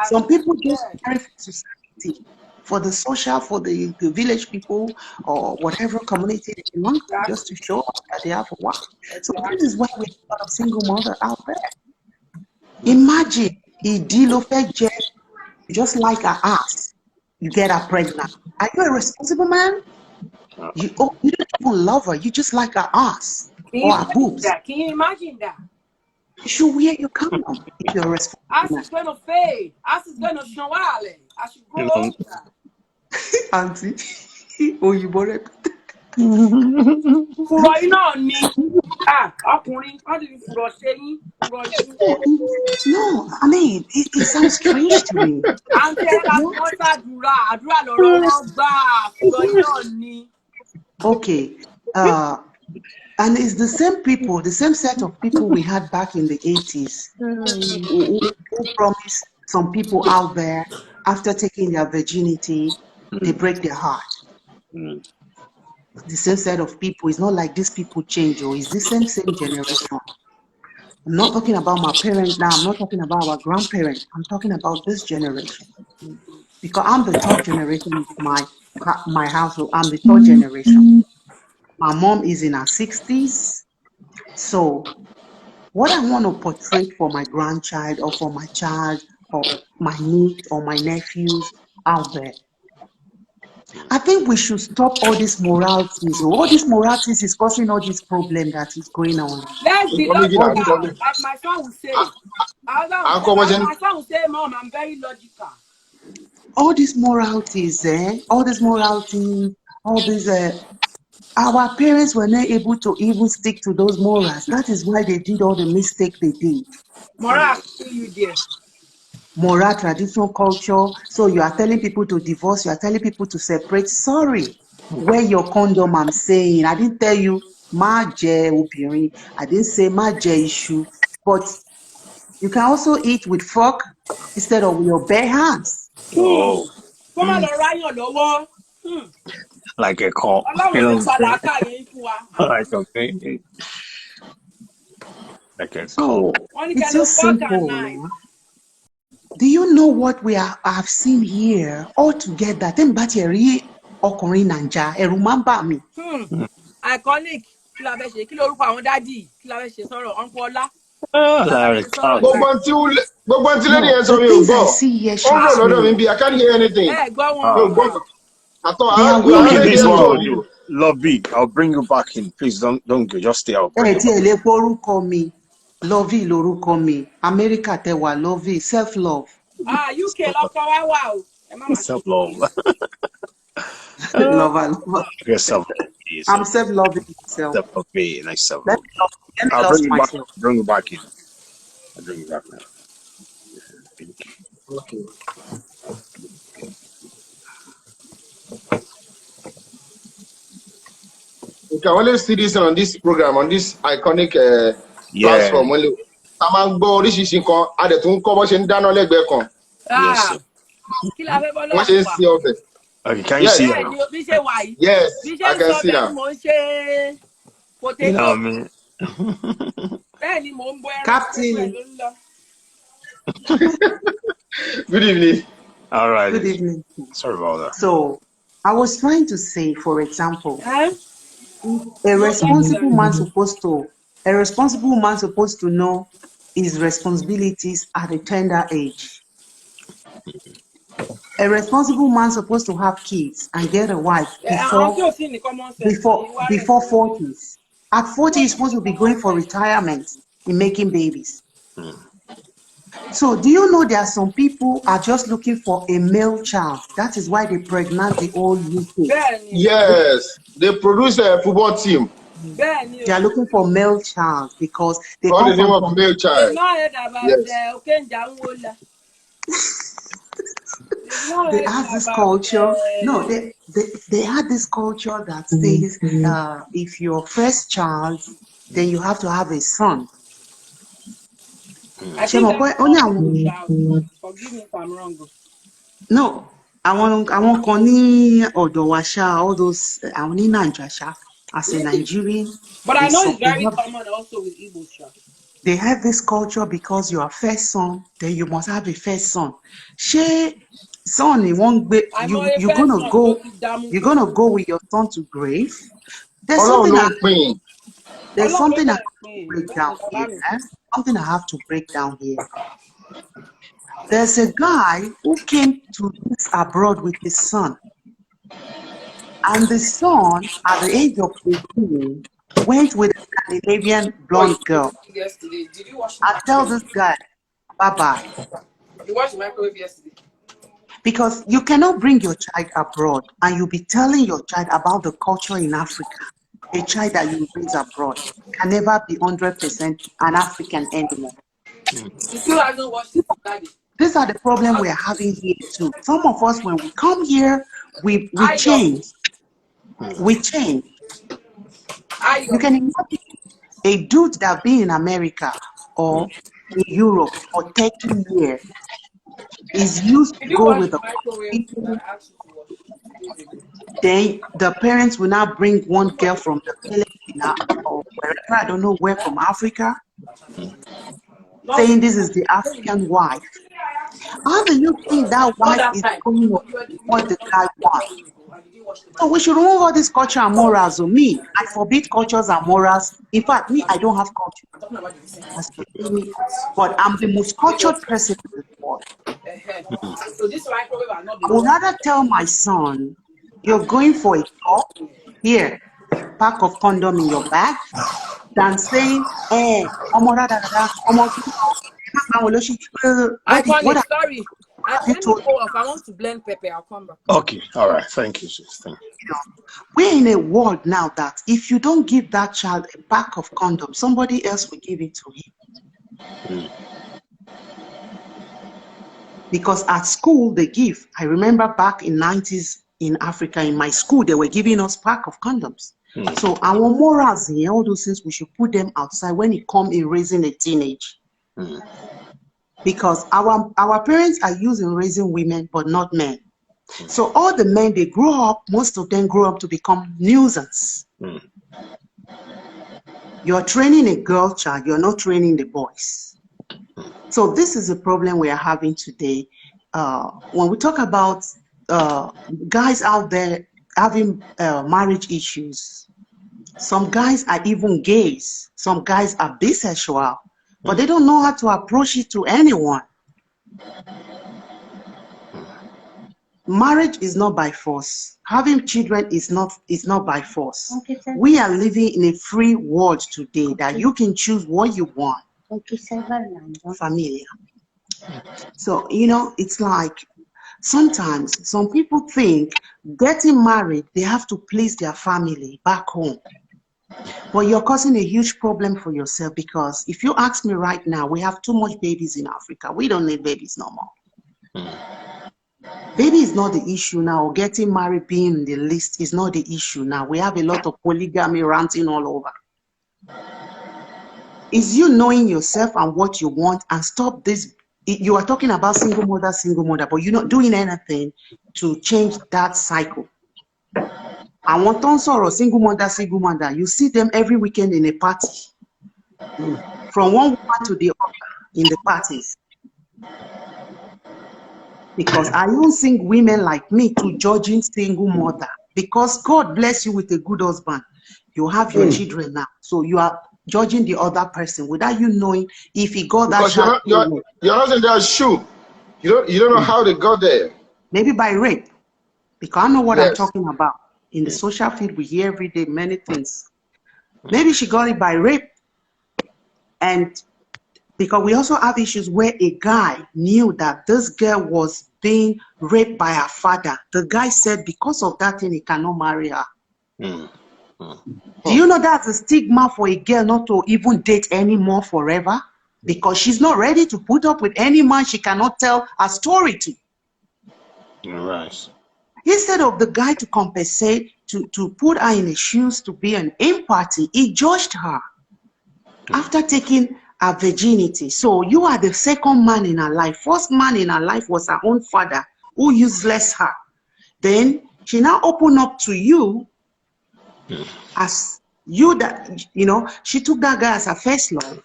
Some people just marry for society, for the social, for the village people or whatever community they belong to, just to show up that they have a wife. So this is why we have a lot of single mothers out there. Imagine just like an ass, you get her pregnant. Are you a responsible man? You don't even love her. You just like her ass or her boobs. Can you imagine that? You should wear your condom if you're a responsible Ass man. is going to fade. Ass is going to show out. I should go over. Auntie, you bought Fùrọ̀ iná ni ọkùnrin wọ́n ti fi fùrọ̀ ṣe yín No, I mean, it sounds strange to me. Àǹtí ẹ̀ láti wọ́n ṣàdúrà àdúrà lọ́rọ̀ wọn gbà fùrọ̀ iná ni. Okay, and it's the same people, the same set of people we had back in the 80s who promised some people out there after taking their virginity, they break their heart. The same set of people. It's not like these people change, or it's the same generation. I'm not talking about my parents now. I'm not talking about our grandparents. I'm talking about this generation. Because I'm the third generation of my household. I'm the third generation. My mom is in her 60s. So what I want to portray for my grandchild or for my child or my niece or my nephews out there, I think we should stop all these moralities. All these moralities is causing all this problem that is going on. Let's be logical, like my son would say. My son would say, Mom, I'm very logical. All these moralities, all these moralities, all these, our parents were not able to even stick to those morals. That is why they did all the mistake they did. Moral, you dear. Moral, traditional culture. So you are telling people to divorce, you are telling people to separate. Sorry, wear your condom, I'm saying. I didn't tell you, ma je obìnrin. I didn't say ma je issue. But you can also eat with fork instead of your bare hands. Oh. Like a call. Like okay. Like a call. It's so simple. Do you know what we have seen here all together? Iconic. Kí la fẹ́ ṣe? Kí lorúkọ àwọn dádì? Kí la fẹ́ ṣe sọ̀rọ̀ Uncle Ọlá? Gbogbo ntí lady yẹn sọ mi ò gbọ́. Ó ń bọ̀ lọ́dọ̀ mi bí I can't hear anything. Okay, this one I'll do. Lovey, I'll bring you back in. Please don't go. Just stay out. Lovey lorúkọ mi. America tẹwà Lovey, self-love. UK lọkọ wá wà o. Self-love. Lover. Yes, I'm self-loving myself. Okay, nice. Let me I'll love bring you back. myself. Bring you back in. I'll bring you back now. Okay. You can only see this on this program, on this iconic platform. Only. A máa ń gbọ́ oríṣiríṣi nǹkan, a dẹ̀ tún kọ́ bó ṣe ń dáná lẹ́gbẹ̀ẹ́ kan. Yes, sir. Kí la fẹ́ bọ́ Wọ́n ṣe ń lọ́wọ́ ṣe ọbẹ̀. Okay, can you see bẹ́ẹ̀ her? ni bí ṣe wà yìí Yes, bí ṣe I ń can sọ see bẹ́ẹ̀ ni that. mò ń ṣe You know potato what I mean? bẹ́ẹ̀ ni mò ń bọ ẹran Captain. pẹ̀lú ló ń lọ. Good evening. All right. Good evening. Sorry about that. So, I was trying to say, for example, a responsible man supposed to know his responsibilities at a tender age. A responsible man supposed to have kids and get a wife àwọn tí ò sí ní common sense before 40s. At 40, you're supposed to be going for retirement in making babies. So do you know there are some people are just looking for a male child? That is why they pregnant the whole UK. Yes, they produce a football team. They are looking for male child because they All come the name from of male child. Yes. They have this culture. No, they had this culture that says if your first child, then you have to have a son. I think that's forgive me if I'm wrong. No, àwọn kan ní ọ̀dọ̀ wa ṣá, all those àwọn ní Naija ṣá, as a Nigerian. But I know it's very common also with Igbo ṣá. They have this culture because you are first son, then you must have a first son. Ṣé son ni wọ́n gbé you're gonna go with your son to grave? There's something I have to break down here. Something I have to break down here. There's a guy who came to live abroad with his son. And the son, at the age of 18, went with a Scandinavian blonde girl. I tell this guy, bye-bye. You watched the microwave yesterday? Because you cannot bring your child abroad and you'll be telling your child about the culture in Africa. A child that you raise abroad can never be 100% an African anymore. You still haven't watched it today. These are the problems we're having here too. Some of us, when we come here, we change. We change. You can imagine a dude that been in America or in Europe for 30 years is used to go with the people. Then the parents will now bring one girl from the Philippines or wherever, I don't know where, from Africa, saying this is the African wife. How do you think that wife is going to what the guy wants? So we should remove all this culture and morals. So me, I forbid cultures and morals. In fact, me, I don't have culture. But I'm the most cultured person in the world. I would rather tell my son, you're going for a talk, here, pack of condom in your bag, than saying, hey, Sorry. I want to blend pepper. I'll come back. Okay, all right. Thank you, sis. Thank you. We're in a world now that if you don't give that child a pack of condoms, somebody else will give it to him. Because at school they give. I remember back in 90s in Africa, in my school, they were giving us pack of condoms. So our morals here, all those things, we should put them outside when it comes in raising a teenage. Because our parents are used in raising women, but not men. So all the men, they grow up, most of them grow up to become nuisance. You're training a girl child, you're not training the boys. So this is a problem we are having today. When we talk about guys out there having marriage issues, some guys are even gays, some guys are bisexual, but they don't know how to approach it to anyone. Marriage is not by force. Having children is not by force. We are living in a free world today that you can choose what you want. Familia. So, you know, it's like sometimes some people think getting married, they have to please their family back home. But you're causing a huge problem for yourself, because if you ask me right now, we have too much babies in Africa. We don't need babies no more. Baby is not the issue now. Getting married, being in the list is not the issue now. We have a lot of polygamy ranting all over. Is you knowing yourself and what you want, and stop this. You are talking about single mother, but you're not doing anything to change that cycle. I want on sorrow, single mother. You see them every weekend in a party. From one woman to the other in the parties. Because I don't think women like me to judging single mother. Because God bless you with a good husband. You have your children now. So you are judging the other person without you knowing if he got that shot. You're not in their shoe. You don't know how they got there. Maybe by rape. Because I know what I'm talking about. In the social field, we hear every day many things. Maybe she got it by rape. And because we also have issues where a guy knew that this girl was being raped by her father. The guy said because of that thing, he cannot marry her. Do you know that's a stigma for a girl not to even date anymore forever? Because she's not ready to put up with any man she cannot tell a story to. Right. Instead of the guy to compensate, to put her in the shoes, to be an empathy, he judged her after taking her virginity. So you are the second man in her life. First man in her life was her own father who useless her. Then she now opened up to you as you that, you know, she took that guy as her first love.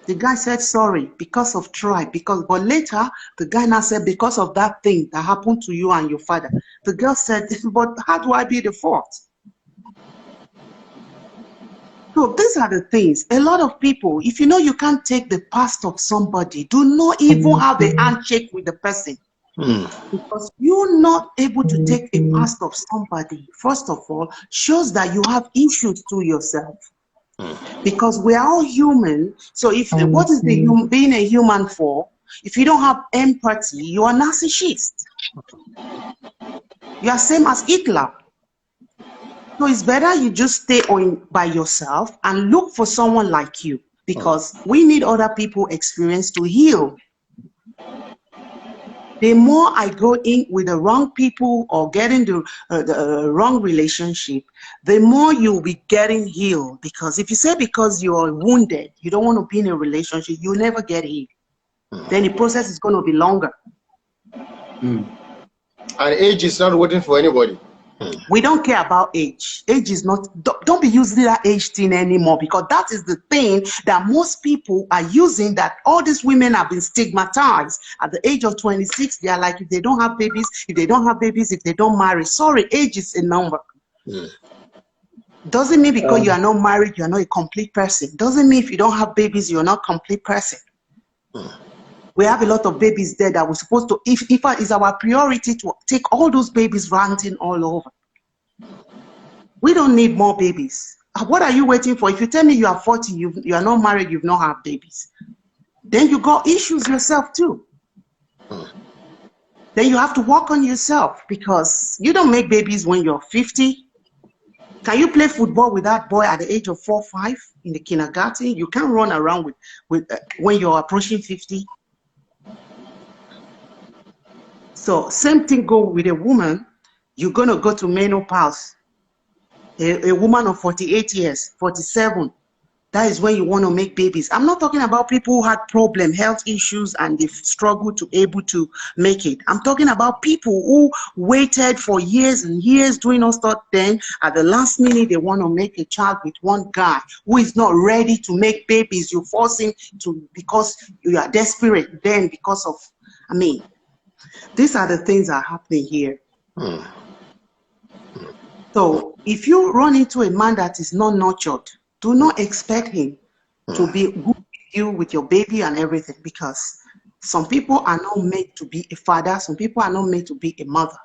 The guy said sorry because of tribe, but later the guy now said because of that thing that happened to you and your father. The girl said, but how do I be the fault? So these are the things. A lot of people, if you know you can't take the past of somebody, do not even have a handshake with the person. Because you're not able to take a past of somebody, first of all, shows that you have issues to yourself. Because we are all human. So if what is the being a human for? If you don't have empathy, you are narcissist. You are same as Hitler. So it's better you just stay on by yourself and look for someone like you, because we need other people experience to heal. The more I go in with the wrong people or getting the wrong relationship, the more you'll be getting healed. Because if you say because you're wounded, you don't want to be in a relationship, you'll never get healed. Then the process is going to be longer. And age is not waiting for anybody. We don't care about age. Age is not, don't be using that age thing anymore, because that is the thing that most people are using, that all these women have been stigmatized. At the age of 26, they are like, if they don't have babies, if they don't marry. Sorry, age is a number. Doesn't mean because you are not married, you are not a complete person. Doesn't mean if you don't have babies, you're not a complete person. We have a lot of babies there that we're supposed to, if it's our priority to take all those babies ranting all over. We don't need more babies. What are you waiting for? If you tell me you are 40, you are not married, you've not had babies, then you got issues yourself too. Then you have to work on yourself, because you don't make babies when you're 50. Can you play football with that boy at the age of 4 or 5 in the kindergarten? You can't run around with when you're approaching 50. So same thing go with a woman. You're going to go to menopause. A woman of 48 years, 47, that is when you want to make babies. I'm not talking about people who had health issues and they've struggled to able to make it. I'm talking about people who waited for years and years doing all stuff. Then at the last minute, they want to make a child with one guy who is not ready to make babies. You force him to because you are desperate. Then because of, these are the things that are happening here. So if you run into a man that is not nurtured, do not expect him to be good with you, with your baby and everything, because some people are not made to be a father. Some people are not made to be a mother.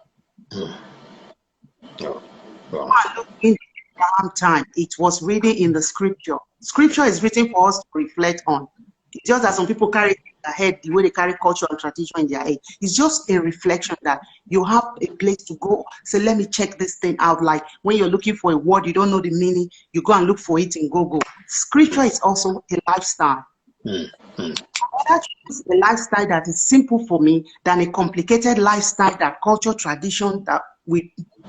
In the time, it was reading in the scripture. Scripture is written for us to reflect on. It's just that some people carry it in their head the way they carry culture and tradition in their head. It's just a reflection that you have a place to go. Say, let me check this thing out. Like when you're looking for a word, you don't know the meaning, you go and look for it in Google. Scripture is also a lifestyle. That is a lifestyle that is simple for me than a complicated lifestyle that culture, tradition that will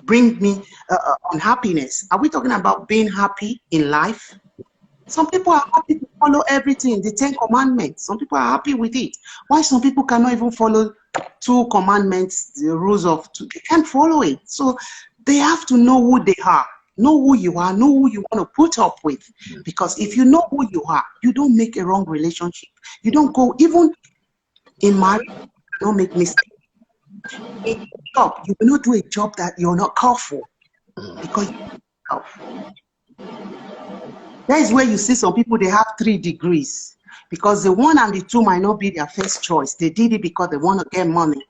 bring me unhappiness. Are we talking about being happy in life? Some people are happy to follow everything, the 10 commandments. Some people are happy with it. Why some people cannot even follow 2 commandments, the rules of 2? They can't follow it. So they have to know who they are, know who you are, know who you want to put up with. Because if you know who you are, you don't make a wrong relationship. You don't go, even in marriage, you don't make mistakes. In job, you will not do a job that you're not called for. Because you're that is where you see some people, they have 3 degrees. Because the 1 and the 2 might not be their first choice. They did it because they want to get money.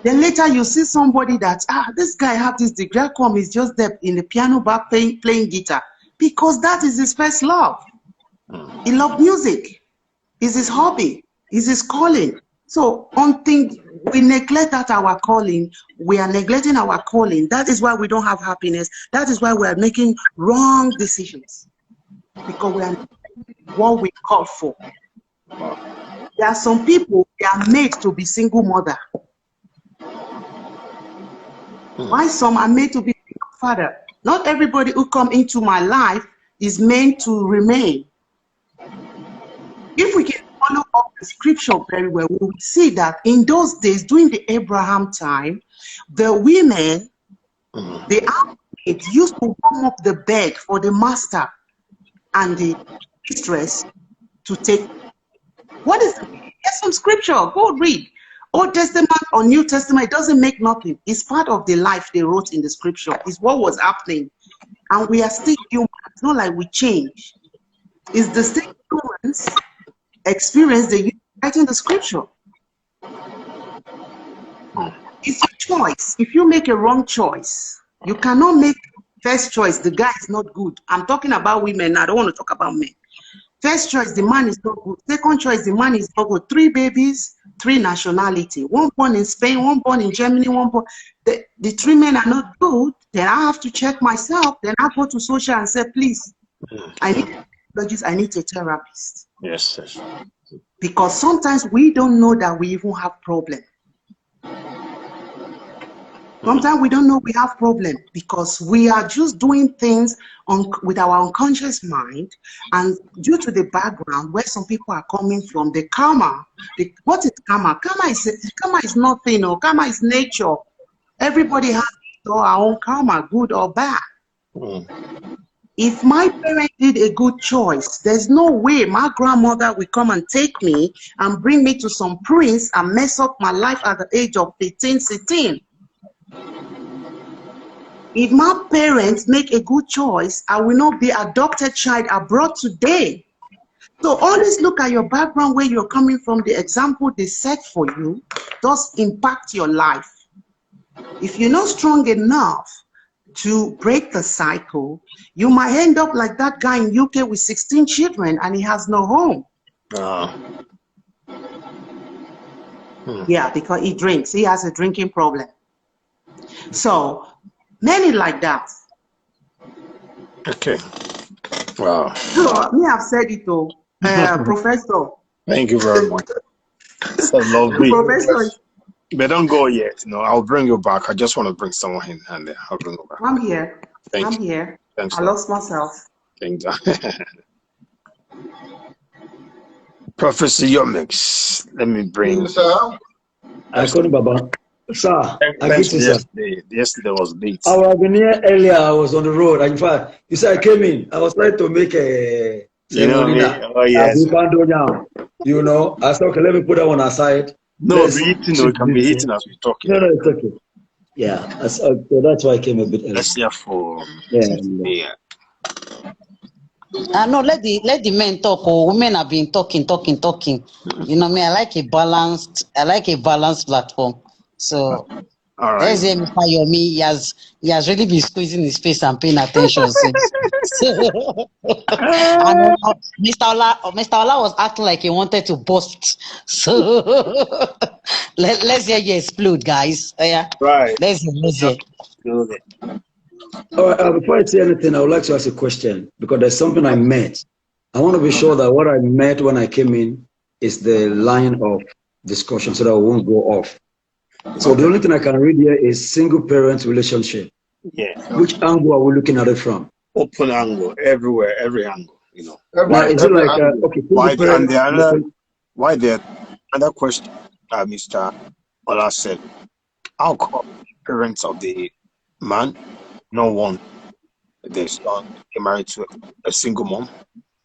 Then later you see somebody that, this guy have this degree, how come he's just there in the piano bar playing guitar? Because that is his first love. He loves music. It's his hobby. It's his calling. So until we neglect that our calling, we are neglecting our calling. That is why we don't have happiness. That is why we are making wrong decisions. Because we are what we call for. There are some people, they are made to be single mother. Why some are made to be single father? Not everybody who come into my life is meant to remain. If we can follow up the scripture very well, we will see that in those days, during the Abraham time, the women, the handmaids used to warm up the bed for the master and the mistress to take. What is it? There's some scripture. Go read. Old Testament or New Testament, it doesn't make nothing. It's part of the life they wrote in the scripture. It's what was happening. And we are still human. It's not like we change. It's the same humans experience they use writing the scripture. It's a choice. If you make a wrong choice, you cannot make first choice, the guy is not good. I'm talking about women now. I don't want to talk about men. First choice, the man is not good. Second choice, the man is not good. 3 babies, 3 nationality. 1 born in Spain, 1 born in Germany, 1 born. The 3 men are not good. Then I have to check myself. Then I go to social and say, please, I need a therapist. Yes, yes. Because sometimes we don't know that we even have problem. Sometimes we don't know we have problem because we are just doing things with our unconscious mind, and due to the background where some people are coming from, the karma. What is karma? Karma is nothing. Or karma is nature. Everybody has our own karma, good or bad. If my parent did a good choice, there's no way my grandmother will come and take me and bring me to some prince and mess up my life at the age of 15, 16. If my parents make a good choice, I will not be adopted child abroad today. So always look at your background, where you're coming from. The example they set for you does impact your life. If you're not strong enough to break the cycle, you might end up like that guy in UK with 16 children and he has no home. Yeah, because he drinks. He has a drinking problem. So many like that. Okay. Wow. So me have said it though, Professor. Thank you very much. So lovely. Professor. But don't go yet. No, I'll bring you back. I just want to bring someone in, and then I'll bring you back. I'm here. Thank I'm you. here. Thanks. I lost myself. Thanks. Professor Yomix, let me bring. Sir. I call Baba. Sir, Thanks for yesterday. Yesterday was late. I was been here earlier. I was on the road. In fact, you said I came in. I was trying to make a. You know me? Oh yes. You know, I said, okay, let me put that one aside. No, be eating. We can be eating as we talk. No, it's okay. Yeah, so that's why I came a bit early. Let's hear for. Yeah. No, let the men talk. Oh, women have been talking. You know me. I like a balanced platform. So All right. Let's hear Mr. Yomi. He has really been squeezing his face and paying attention since. And Mr. Ola was acting like he wanted to bust. So let's hear you explode, guys. Yeah. Right. Let's hear. All right, before I say anything, I would like to ask a question because there's something I met. I want to be sure that what I met when I came in is the line of discussion so that I won't go off. So the only thing I can read here is single parent relationship. Yeah. Which angle are we looking at it from? Open angle, everywhere, every angle, you know. Now, is it like, okay, why the other question Mr. Ola said, how come parents of the man no want their son get married to a single mom,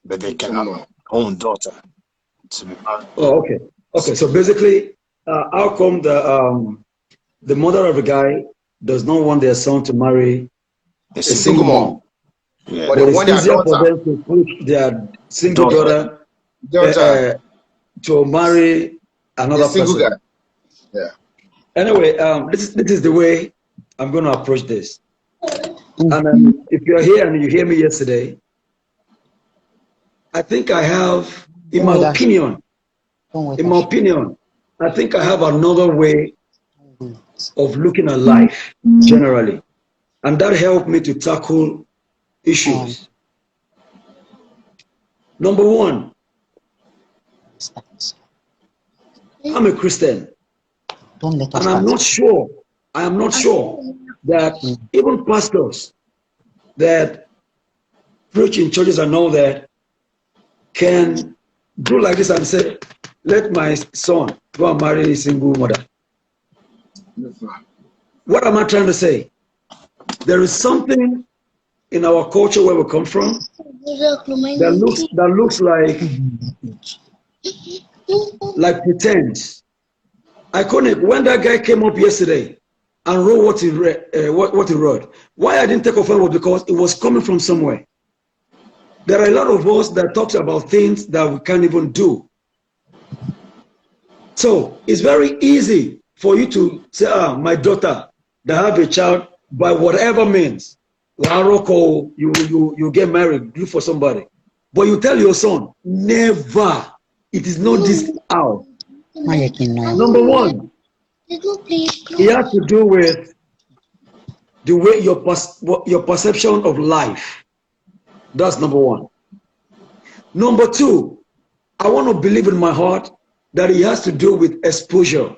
but they can have their own daughter to be married? Oh, okay. Okay, so basically, how come the mother of the guy does not want their son to marry a single mom? Yeah. But it's easier for them to push their single daughter to marry another person. Guy. Yeah. Anyway, this is the way I'm going to approach this. And if you're here and you hear me yesterday, I think I have, in my opinion, I think I have another way of looking at life generally. And that helped me to tackle issues. Number one, I'm a Christian. And I'm not sure that even pastors that preach in churches and all that can do like this and say, let my son go and marry a single mother. What am I trying to say? There is something in our culture where we come from that looks like pretense. Iconic. When that guy came up yesterday and wrote what he read, what he wrote, why I didn't take offense was because it was coming from somewhere. There are a lot of us that talks about things that we can't even do. So it's very easy for you to say, my daughter, that have a child by whatever means, you get married, do for somebody. But you tell your son, never. It is not this out. Number one, it has to do with the way your perception of life. That's number one. Number two, I want to believe in my heart that it has to do with exposure.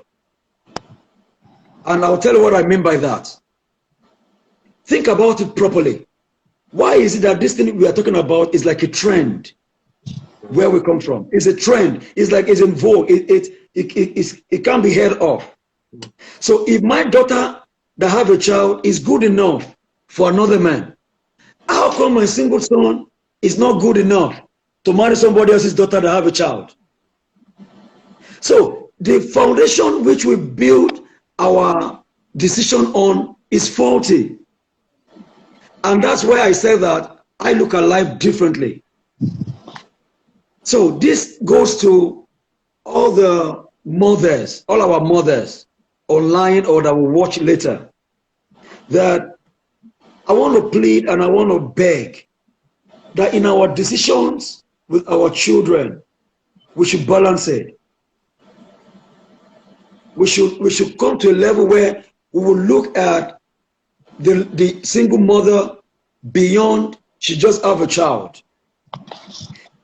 And I'll tell you what I mean by that. Think about it properly. Why is it that this thing we are talking about is like a trend? Where we come from, it's a trend. It's like it's in vogue. It can't be heard of. So if my daughter that have a child is good enough for another man, how come my single son is not good enough to marry somebody else's daughter that have a child? So the foundation which we build our decision on is faulty. And that's why I say that I look at life differently. So this goes to all the mothers, all our mothers online or that will watch later, that I want to plead and I want to beg that in our decisions with our children, we should balance it. We should come to a level where we will look at the single mother beyond she just have a child.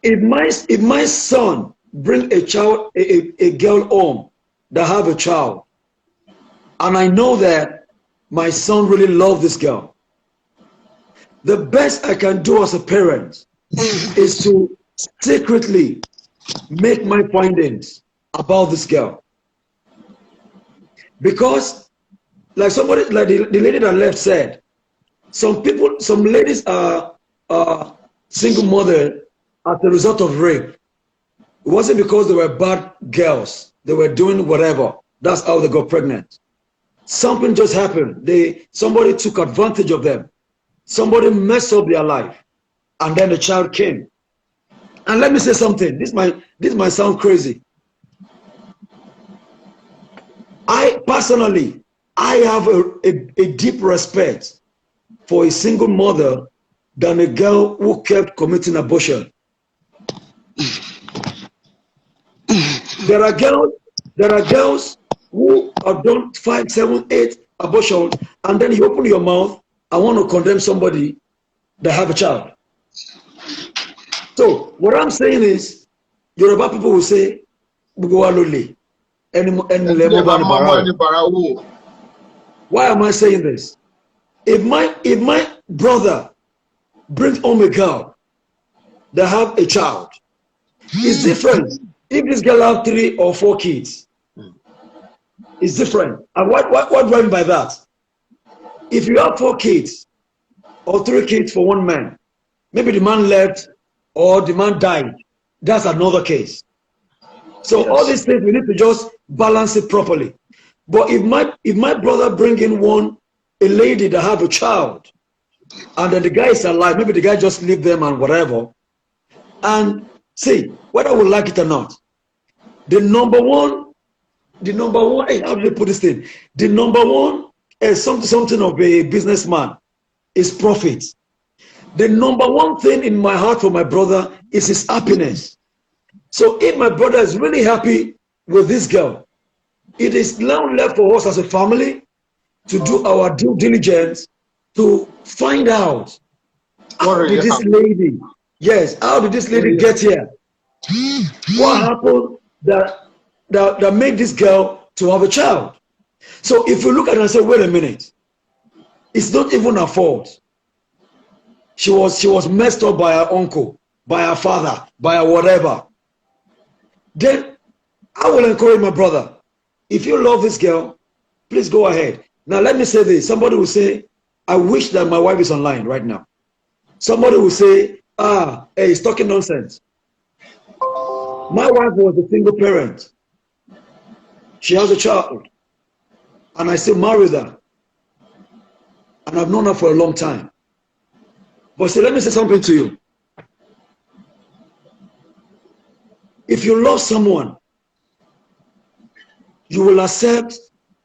If my son bring a child, a girl home that have a child, and I know that my son really loves this girl, the best I can do as a parent is to secretly make my findings about this girl. Because, like somebody, like the lady that left said, some ladies are single mother as a result of rape. It wasn't because they were bad girls. They were doing whatever. That's how they got pregnant. Something just happened. Somebody took advantage of them. Somebody messed up their life. And then the child came. And let me say something. This might sound crazy. I personally, I have a deep respect for a single mother than a girl who kept committing abortion. There are girls who have done 5, 7, 8 abortions, and then you open your mouth and want to condemn somebody that have a child. So what I'm saying is, Yoruba people will say, why am I saying this? If my brother brings home a girl that have a child, it's different. If this girl have 3 or 4 kids, it's different. And what do I mean by that? If you have 4 kids or 3 kids for one man, maybe the man left or the man died, that's another case. So yes, all these things, we need to just balance it properly. But if my brother bring in a lady that have a child, and then the guy is alive, maybe the guy just leave them and whatever, and see, whether we like it or not, the number one, hey, how do they put this thing? The number one is something of a businessman is profit. The number one thing in my heart for my brother is his happiness. So if my brother is really happy with this girl, it is now left for us as a family to do our due diligence to find out how did this lady, how did this lady get here? What happened that made this girl to have a child? So if you look at it and say, wait a minute, it's not even her fault. She was messed up by her uncle, by her father, by her whatever. Then I will encourage my brother, if you love this girl, please go ahead. Now let me say this. Somebody will say, I wish that my wife is online right now. Somebody will say, hey, he's talking nonsense. My wife was a single parent. She has a child. And I still married her. And I've known her for a long time. But see, let me say something to you. If you love someone, you will accept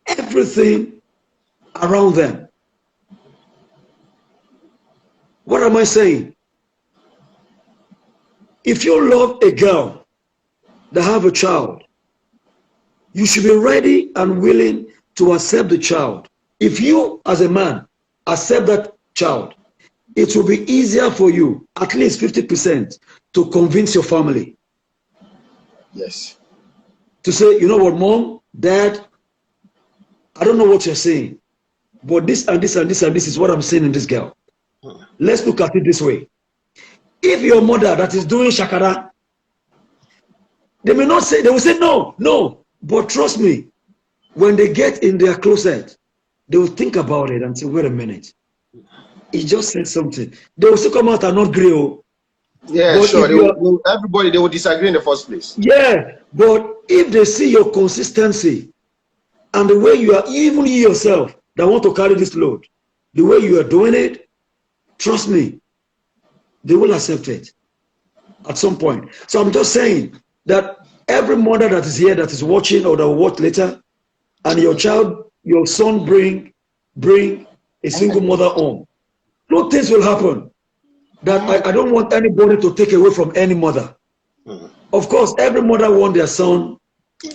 everything around them. What am I saying? If you love a girl that have a child, you should be ready and willing to accept the child. If you, as a man, accept that child, it will be easier for you, at least 50%, to convince your family. Yes. To say, you know what, mom, dad, I don't know what you're saying, but this and this and this and this is what I'm saying in this girl. Let's look at it this way. If your mother that is doing shakara, they may not say, they will say no, no. But trust me, when they get in their closet, they will think about it and say, wait a minute. He just said something. They will still come out and not agree. Yeah, but sure. Everybody, they will disagree in the first place. Yeah, but if they see your consistency and the way you are, even you yourself that want to carry this load, the way you are doing it, trust me, they will accept it at some point. So I'm just saying that every mother that is here, that is watching or that will watch later, and your child, your son bring a single mother home, 2 things will happen that I don't want anybody to take away from any mother. Of course, every mother wants their son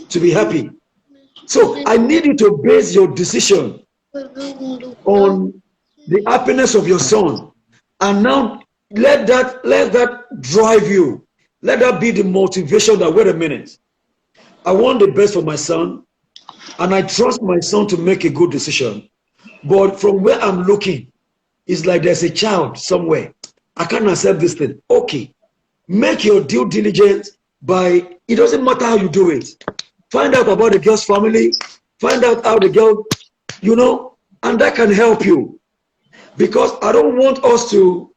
to be happy. So I need you to base your decision on the happiness of your son. And now let that drive you. Let that be the motivation that, wait a minute, I want the best for my son, and I trust my son to make a good decision. But from where I'm looking, it's like there's a child somewhere. I can't accept this thing. Okay, make your due diligence by, it doesn't matter how you do it. Find out about the girl's family, find out how the girl, you know, and that can help you. Because I don't want us to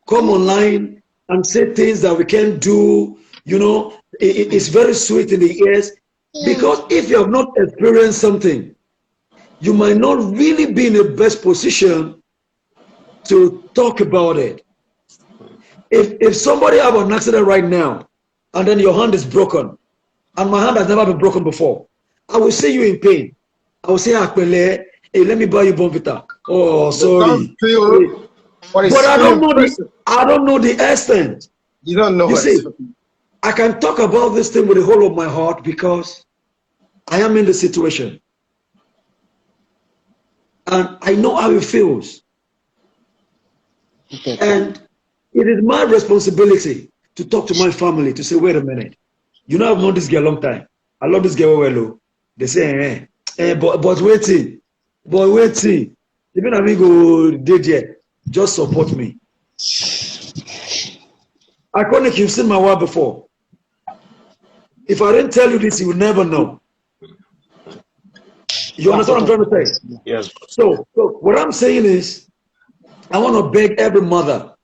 come online and say things that we can't do, you know, it's very sweet in the ears. Because if you have not experienced something, you might not really be in the best position to talk about it. If somebody have an accident right now, and then your hand is broken, and my hand has never been broken before, I will see you in pain. I will say, Akpele, hey, let me buy you Bonvita. Oh, sorry. But I don't know the extent. You don't know. You see, I can talk about this thing with the whole of my heart because I am in the situation. And I know how it feels. And it is my responsibility to talk to my family to say, wait a minute. You know, I've known this girl a long time. I love this girl well. They say, but waiting. But waiting. Even amigo did yet. Just support me. Iconic, you've seen my wife before. If I didn't tell you this, you would never know. You understand what I'm trying to say? Yes. So what I'm saying is, I want to beg every mother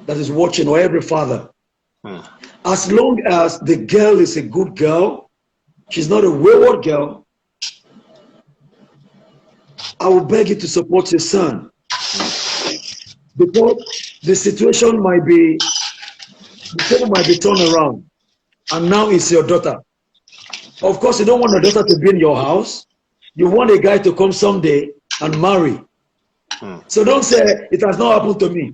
that is watching or every father, as long as the girl is a good girl, she's not a wayward girl, I will beg you to support your son. Because the situation might be turned around. And now it's your daughter. Of course, you don't want your daughter to be in your house. You want a guy to come someday and marry. So don't say, it has not happened to me.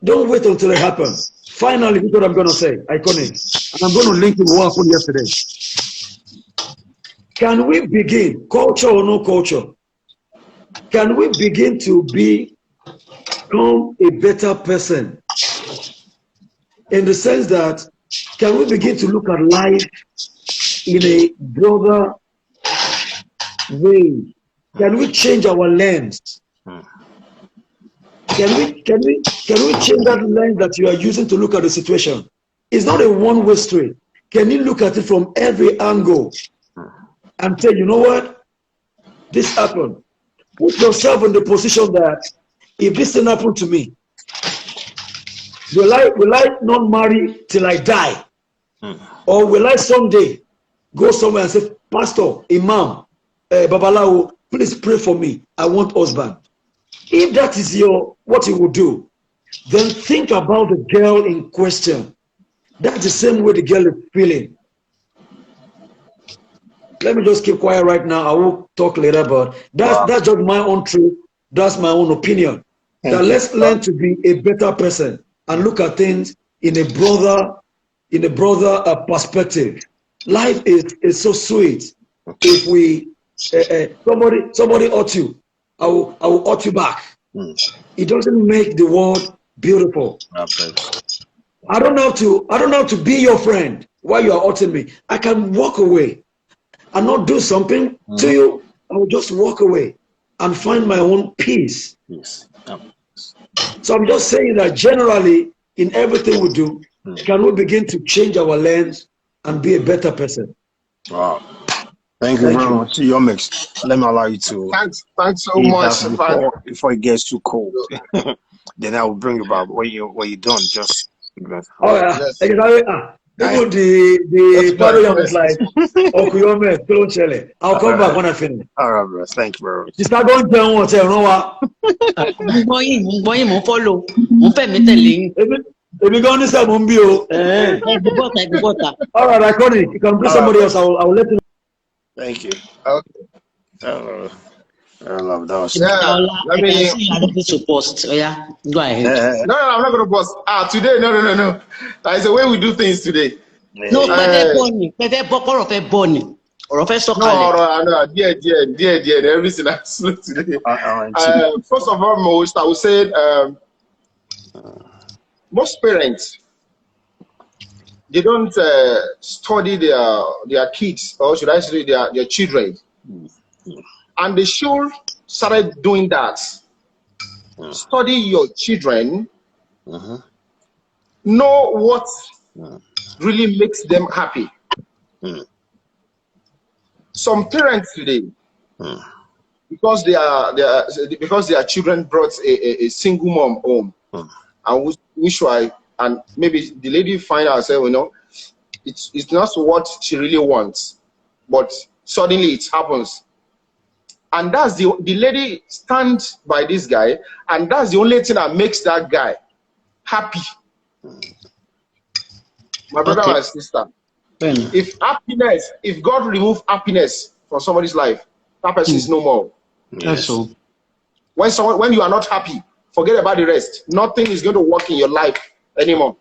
Don't wait until it happens. Finally, this is what I'm going to say. Iconic. And I'm going to link to what happened yesterday. Can we begin, culture or no culture, can we begin to become a better person? In the sense that, can we begin to look at life in a broader way? Can we change our lens? Can we change that lens that you are using to look at the situation? It's not a one-way street. Can you look at it from every angle and say, you know what? This happened. Put yourself in the position that if this thing happened to me, will I not marry till I die? Or will I someday go somewhere and say, Pastor, Imam, Babalawo, please pray for me. I want husband. If that is what you will do, then think about the girl in question. That's the same way the girl is feeling. Let me just keep quiet right now. I will talk later, but that's just my own truth. That's my own opinion. That let's learn to be a better person and look at things in a broader perspective. Life is so sweet. If we somebody hurt you, I will hurt you back. It doesn't make the world beautiful. I don't have to be your friend while you are hurting me. I can walk away and not do something to you. I will just walk away and find my own peace. So I'm just saying that generally in everything we do, can we begin to change our lens and be a better person? Wow. Thank you very much. Your mix. Let me allow you to. Thanks so much. Before it gets too cold, then I will bring you back. When you done, just. Oh yeah. The party is like, I'll come back when I finish. All right, bro. Thank you very much. It's not going to you know what? Follow. If you go on this album, all right, Iconic. You can bring somebody else. I will let you know. Thank you. Okay. I love that. To post. Oh, yeah, go ahead. No, I'm not going to post. Today, no. That's the way we do things today. No, dear, everything I slow today. First of all, most I would say, most parents, they don't study their kids, or should I say their children. And they should start doing that. Study your children. Know what really makes them happy. Some parents today, because their children brought a single mom home, and maybe the lady find herself, it's not what she really wants, but suddenly it happens. And that's the lady stands by this guy, and that's the only thing that makes that guy happy. My brother and sister, if God remove happiness from somebody's life, that person is no more. Yes. So when you are not happy, forget about the rest. Nothing is going to work in your life anymore.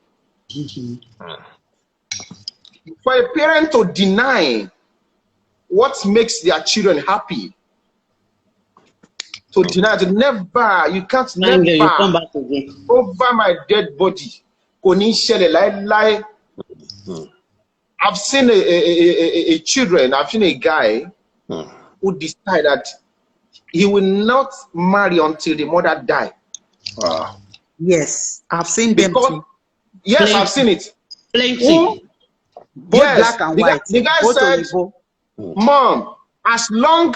For a parent to deny what makes their children happy, to deny, to never, you can't never, you come back again. Over my dead body. I've seen a children, I've seen a guy who decided that he will not marry until the mother die. Yes, I've seen them too. Yes, I've seen it. Plenty. Both black and white. The guy said, Mom, as long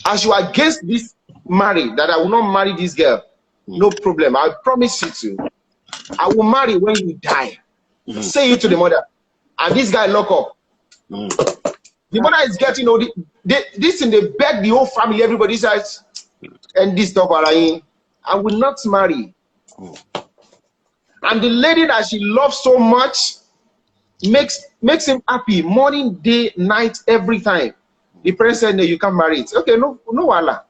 as you are against this marriage, that I will not marry this girl, no problem. I promise you to. I will marry when you die. Say it to the mother. And this guy lock up. The mother is getting this in the bed, the whole family, everybody says, and this stuff, I will not marry. And the lady that she loves so much makes him happy morning, day, night, every time. The parents said, no, you can't marry it. Okay, no, Allah.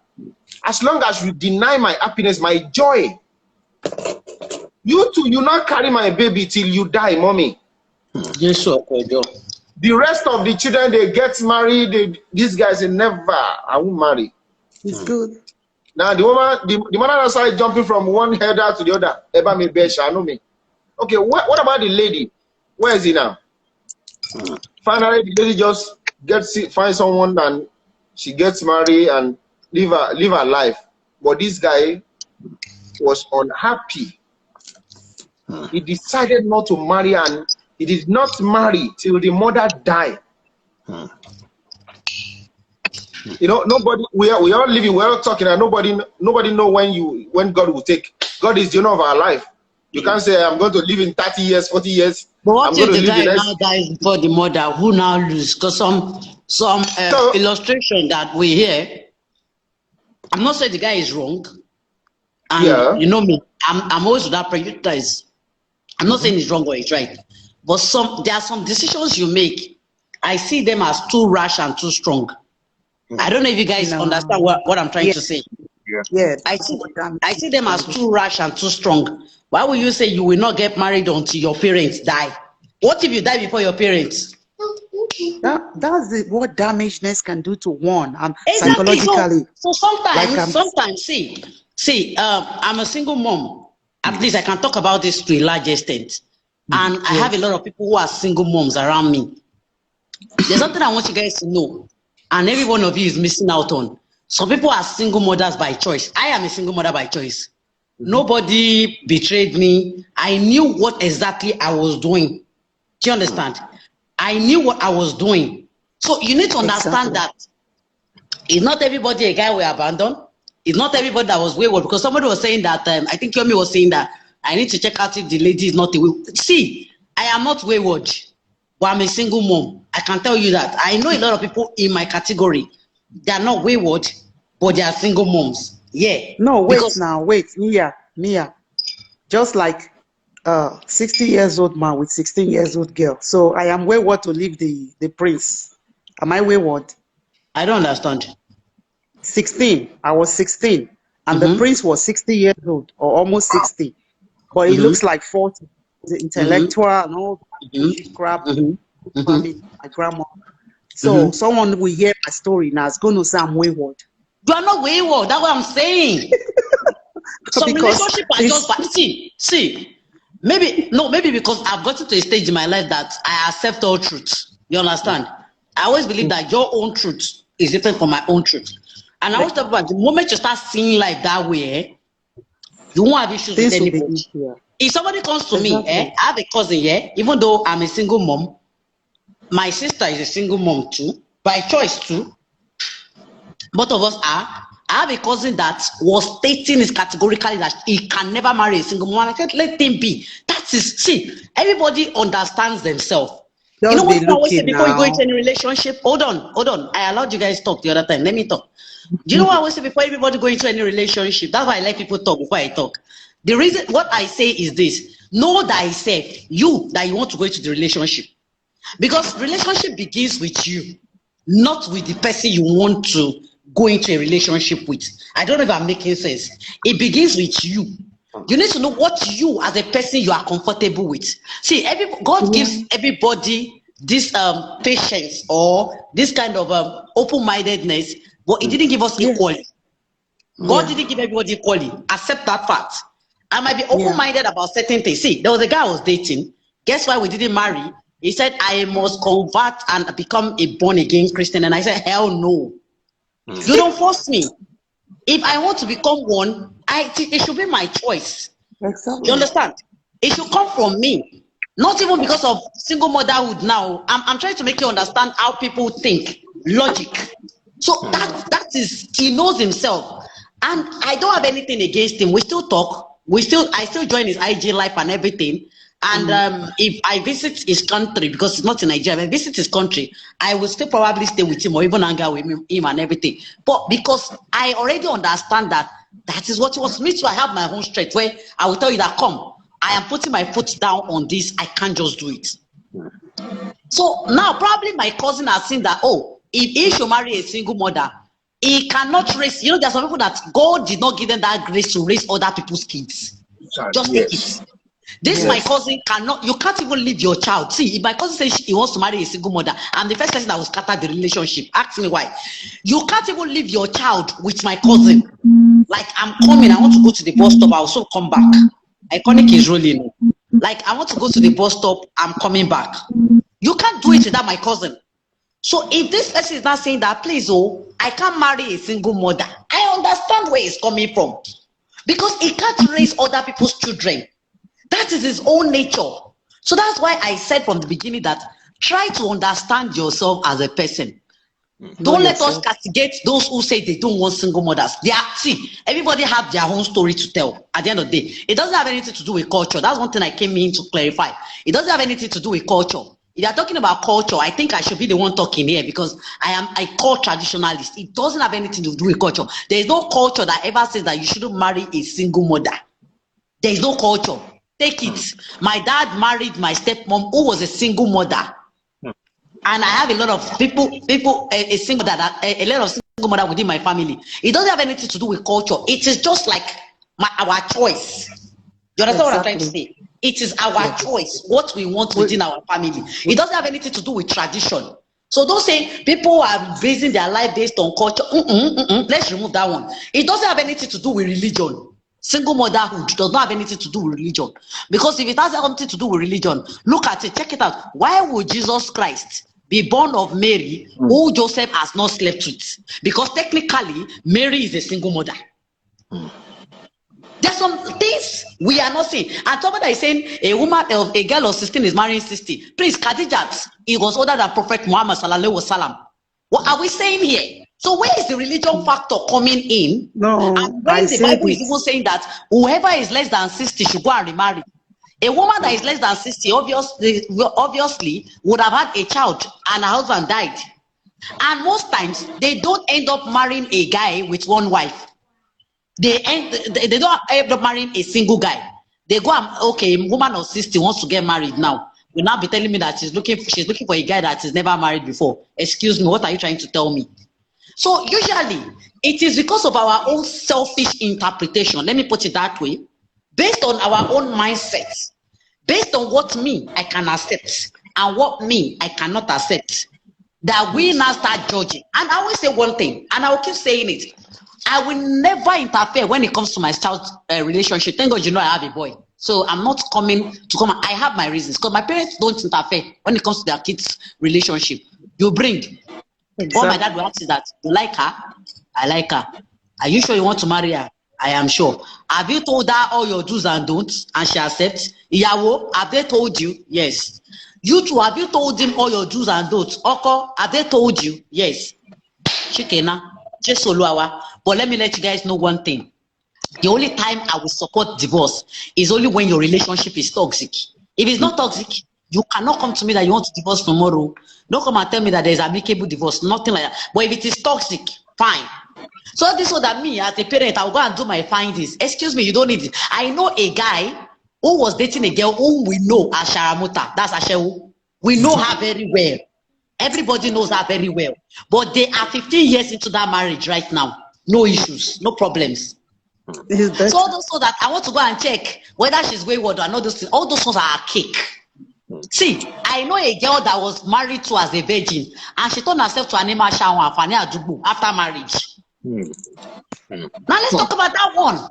As long as you deny my happiness, my joy, you too, you not carry my baby till you die, mommy. Yes, sir. The rest of the children, they get married. These guys say, never, I won't marry. It's good. Now the mother started jumping from one header to the other. Eba me besha, know me. Okay, what about the lady? Where is he now? Finally, the lady just find someone and she gets married and live her life. But this guy was unhappy. He decided not to marry, and he did not marry till the mother died. You know, nobody. We are living. We are talking, and nobody know when God will take. God is the owner of our life. You can't say I'm going to live in 30 years, 40 years. But what if the guy now dies before the mother? Who now lose? Because some illustration that we hear. I'm not saying the guy is wrong. And you know me, I'm always with that prejudice. I'm not saying it's wrong or it's right. But there are some decisions you make. I see them as too rash and too strong. I don't know if you guys understand what I'm trying to say. Yes. I see them as too rash and too strong. Why would you say you will not get married until your parents die? What if you die before your parents? That's what damageness can do to one. Exactly. Psychologically. So sometimes, see, I'm a single mom. At least I can talk about this to a large extent. And I have a lot of people who are single moms around me. There's something I want you guys to know, and every one of you is missing out on. Some people are single mothers by choice. I am a single mother by choice. Nobody betrayed me. I knew what exactly I was doing. Do you understand? I knew what I was doing. So you need to understand that it's not everybody a guy will abandon. It's not everybody that was wayward, because somebody was saying that, I think Yomi was saying that I need to check out if the lady is not a wayward. See, I am not wayward, but I'm a single mom. I can tell you that. I know a lot of people in my category. They are not wayward, but they are single moms. Yeah. No, wait, Mia. Just like 60 years old man with 16 years old girl. So I am wayward to leave the prince. Am I wayward? I don't understand. 16. I was 16. And the prince was 60 years old, or almost 60. But he looks like 40. The intellectual and all that crap. My grandma. So someone will hear my story now is going to say I'm wayward. You are not wayward. That's what I'm saying. Some relationship are just see. Maybe because I've gotten to a stage in my life that I accept all truths. You understand? I always believe that your own truth is different from my own truth. And I always talk about the moment you start seeing life that way, you won't have issues with anybody. If somebody comes to me, I have a cousin here, even though I'm a single mom, my sister is a single mom too, by choice too. Both of us are. I have a cousin that was stating is categorically that he can never marry a single mom. I said, let him be. That is, see, everybody understands themselves. You know what I always say before you go into any relationship? Hold on. I allowed you guys to talk the other time. Let me talk. Do you know what I always say before everybody go into any relationship? That's why I let people talk before I talk. The reason, what I say is this: know thyself, you that you want to go into the relationship. Because relationship begins with you, not with the person you want to go into a relationship with. I don't know if I'm making sense. It begins with you. You need to know what you as a person you are comfortable with. See, God gives everybody this patience or this kind of open-mindedness, but He didn't give us equally. God didn't give everybody equally. Accept that fact. I might be open-minded about certain things. See, there was a guy I was dating. Guess why we didn't marry? He said, I must convert and become a born-again Christian. And I said, hell no. You don't force me. If I want to become one, it should be my choice. Exactly. You understand? It should come from me. Not even because of single motherhood now. I'm trying to make you understand how people think. Logic. So that is, he knows himself. And I don't have anything against him. We still talk. I still join his IG life and everything. And if I visit his country, because it's not in Nigeria, if I visit his country, I will still probably stay with him or even hang out with him and everything. But because I already understand that is what he wants me to, I have my own strength where I will tell you that, come, I am putting my foot down on this. I can't just do it. So now probably my cousin has seen that, oh, if he should marry a single mother, he cannot raise, there are some people that God did not give them that grace to raise other people's kids. Just take it. This my cousin cannot, you can't even leave your child. See, if my cousin says he wants to marry a single mother, I'm the first person that will scatter the relationship. Ask me why. You can't even leave your child with my cousin. Like, I'm coming, I want to go to the bus stop, I'll soon come back. Iconic is rolling. Like, I want to go to the bus stop, I'm coming back. You can't do it without my cousin. So if this person is not saying that, please, I can't marry a single mother, I understand where it's coming from. Because he can't raise other people's children. That is his own nature. So that's why I said from the beginning that try to understand yourself as a person. Don't let us castigate those who say they don't want single mothers. Everybody have their own story to tell at the end of the day. It doesn't have anything to do with culture. That's one thing I came in to clarify. It doesn't have anything to do with culture. If you're talking about culture, I think I should be the one talking here because I am a culture traditionalist. It doesn't have anything to do with culture. There is no culture that ever says that you shouldn't marry a single mother. There is no culture. Take it. My dad married my stepmom, who was a single mother, and I have a lot of people, a lot of single mother within my family. It doesn't have anything to do with culture. It is just like our choice. You understand what I'm trying to say? It is our choice, what we want within our family. It doesn't have anything to do with tradition. So don't say people are basing their life based on culture. Let's remove that one. It doesn't have anything to do with religion. Single motherhood does not have anything to do with religion. Because if it has something to do with religion, look at it, check it out. Why would Jesus Christ be born of Mary, who Joseph has not slept with? Because technically, Mary is a single mother. There's some things we are not seeing. And somebody is saying a girl of 16 is marrying 60. Please, Khadijat, he was older than Prophet Muhammad sallallahu alaihi wasallam. What are we saying here? So where is the religion factor coming in? No, and when the Bible is even saying that whoever is less than 60 should go and remarry. A woman that is less than 60 obviously would have had a child and her husband died. And most times they don't end up marrying a guy with one wife. They don't end up marrying a single guy. They go and, okay, a woman of 60 wants to get married now. Will now be telling me that she's looking for a guy that is never married before. Excuse me, what are you trying to tell me? So usually, it is because of our own selfish interpretation, let me put it that way, based on our own mindset, based on what me, I can accept, and what me, I cannot accept, that we now start judging. And I always say one thing, and I will keep saying it, I will never interfere when it comes to my child's relationship. Thank God I have a boy. So I'm not coming to come, I have my reasons, because my parents don't interfere when it comes to their kids' relationship. You bring. Exactly. All my dad will ask is that, you like her? I like her. Are you sure you want to marry her? I am sure. Have you told her all your do's and don'ts and she accepts? Iyawo, have they told you? Yes. You too, have you told him all your do's and don'ts? Oko, have they told you? Yes. Chikena, Jesoluawa. But let me let you guys know one thing. The only time I will support divorce is only when your relationship is toxic. If it's not toxic, you cannot come to me that you want to divorce tomorrow. Don't come and tell me that there's amicable divorce, nothing like that. But if it is toxic, fine. So this is what that me as a parent, I'll go and do my findings. Excuse me, you don't need it. I know a guy who was dating a girl whom we know as Sharamuta. That's Ashewu. We know her very well. Everybody knows her very well. But they are 15 years into that marriage right now. No issues, no problems. So all those so that I want to go and check whether she's wayward or not. All those ones are a cake. See, I know a girl that was married to as a virgin, and she turned herself to Anima Shawan after marriage. Now let's talk about that one.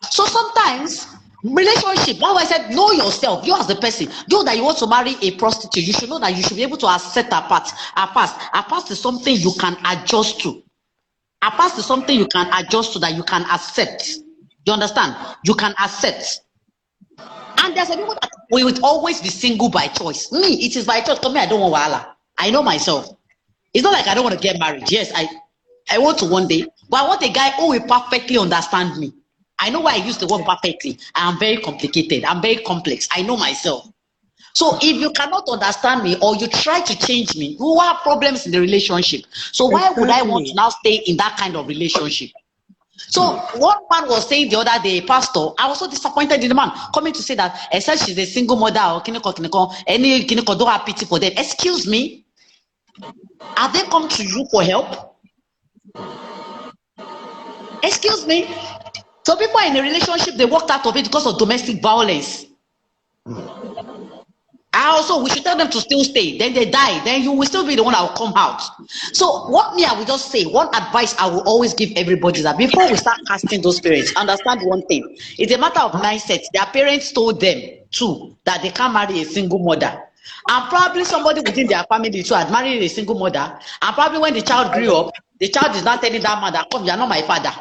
So sometimes relationship, why I said know yourself, you as the person, you that you want to marry a prostitute, you should know that you should be able to accept her past. Her past is something you can adjust to. Her past is something you can adjust to, that you can accept. You understand? You can accept. And there's a people that we would always be single by choice. Me, it is by choice. Come here, I don't want wahala. I know myself. It's not like I don't want to get married. Yes, I want to one day, but I want a guy who will perfectly understand me. I know why I use the word perfectly. I am very complicated. I'm very complex. I know myself. So if you cannot understand me or you try to change me, you have problems in the relationship. So why would I want to now stay in that kind of relationship? So one man was saying the other day, Pastor, I was so disappointed in the man coming to say that except she's a single mother or any don't have pity for them. Excuse me, have they come to you for help? Excuse me. So people in a relationship, they walked out of it because of domestic violence. We should tell them to still stay. Then they die. Then you will still be the one that will come out. So what I will just say, one advice I will always give everybody is that before we start casting those parents, understand one thing. It's a matter of mindset. Their parents told them too that they can't marry a single mother. And probably somebody within their family too had married a single mother. And probably when the child grew up, the child is not telling that mother, come, you're not my father.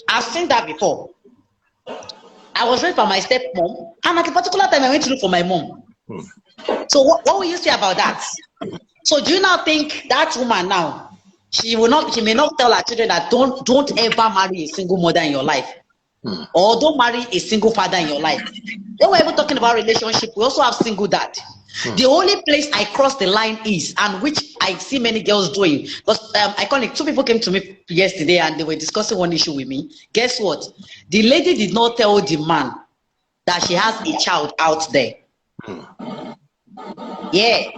I've seen that before. I was raised by my stepmom, and at a particular time I went to look for my mom. So what will you say about that? So do you now think that woman now, she may not tell her children that don't ever marry a single mother in your life, or don't marry a single father in your life? When we're even talking about relationship, we also have single dad. The only place I cross the line is, and which I see many girls doing, because two people came to me yesterday and they were discussing one issue with me. Guess what? The lady did not tell the man that she has a child out there. Yeah,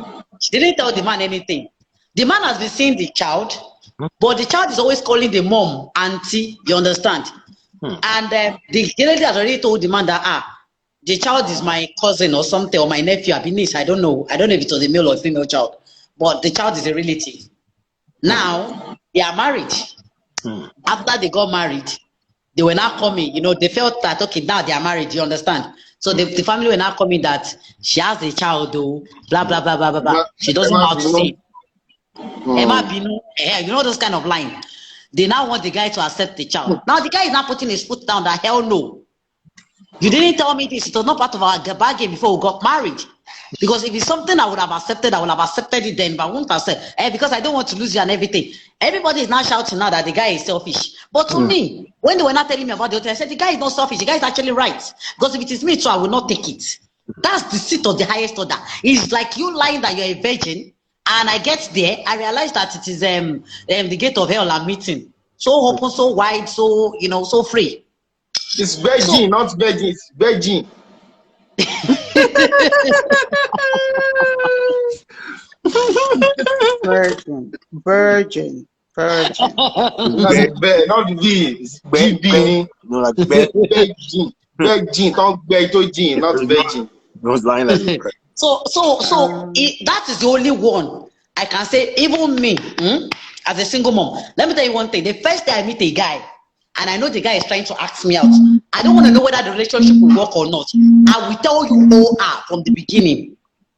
she didn't tell the man anything. The man has been seeing the child, but the child is always calling the mom auntie. You understand? And the lady has already told the man that the child is my cousin or something, or my nephew, niece. I don't know if it was a male or a female child, but the child is a relative. Now they are married. After they got married, they were now coming. They felt that okay, now they are married. You understand? So the family were now coming that she has a child, though, blah blah blah blah blah blah. She doesn't know how to say. You know those kind of line. They now want the guy to accept the child. Now the guy is now putting his foot down. That hell no. You didn't tell me this. It was not part of our bargain before we got married. Because if it's something I would have accepted, I would have accepted it then. But I won't accept because I don't want to lose you and everything. Everybody is now shouting now that the guy is selfish. But to me, when they were not telling me about the hotel, I said the guy is not selfish. The guy is actually right. Because if it is me too, I will not take it. That's the seat of the highest order. It's like you lying that you're a virgin, and I get there, I realize that it is the gate of hell I'm meeting. So open, so wide, so so free. It's virgin, not virgin. It's virgin. Virgin. Not V. It's virgin. No, like virgin. Virgin. Don't virgin, not virgin. Those lines like So that is the only one I can say. Even me, as a single mom, let me tell you one thing. The first day I meet a guy, and I know the guy is trying to ask me out, I don't want to know whether the relationship will work or not. I will tell you from the beginning,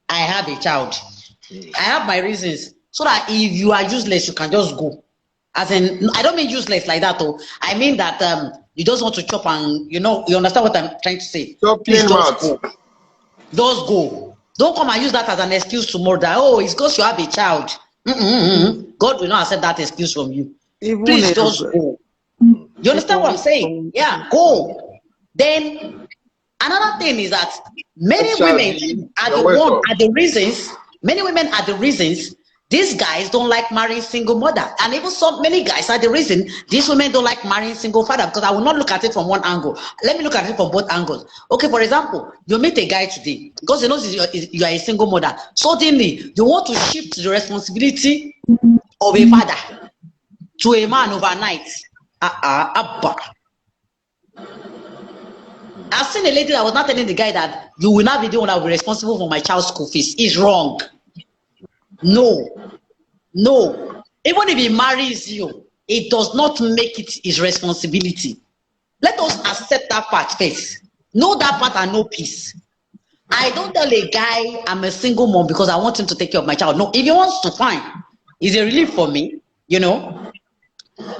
I have a child. I have my reasons. So that if you are useless, you can just go. As in, I don't mean useless like that, though. I mean that you just want to chop and, you understand what I'm trying to say. Please just go. Just go. Don't come and use that as an excuse to murder. Oh, it's because you have a child. God will not accept that excuse from you. Please just go. You understand what I'm saying? Yeah, go. Then another thing is that many women are the reasons These guys don't like marrying single mother. And even many guys are the reason these women don't like marrying single father, because I will not look at it from one angle. Let me look at it from both angles. Okay, for example, you meet a guy today, because you know you are a single mother. Suddenly, you want to shift the responsibility of a father to a man overnight. Abba. I've seen a lady that was not telling the guy that you will not be the one that will be responsible for my child's school fees. It's wrong. No. Even if he marries you, it does not make it his responsibility. Let us accept that part first. Know that part and know peace. I don't tell a guy I'm a single mom because I want him to take care of my child. No, if he wants to, fine. It's a relief for me, you know.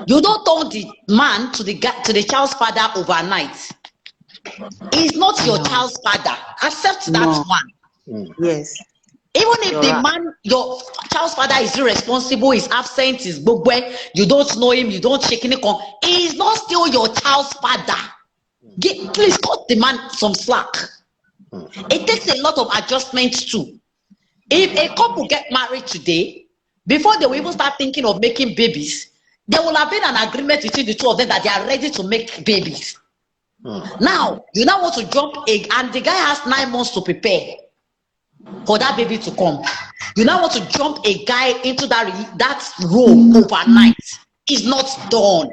You don't turn the man to the child's father overnight. He's not your child's father. Accept that one. Yes. Even if the man, your child's father is irresponsible, is absent, is bogwe, you don't know him, you don't check in, he is not still your child's father. Please cut the man some slack. It takes a lot of adjustments too. If a couple get married today, before they will even start thinking of making babies, there will have been an agreement between the two of them that they are ready to make babies. Now, you now want to jump and the guy has 9 months to prepare for that baby to come. You now want to jump a guy into that role overnight. It's not done.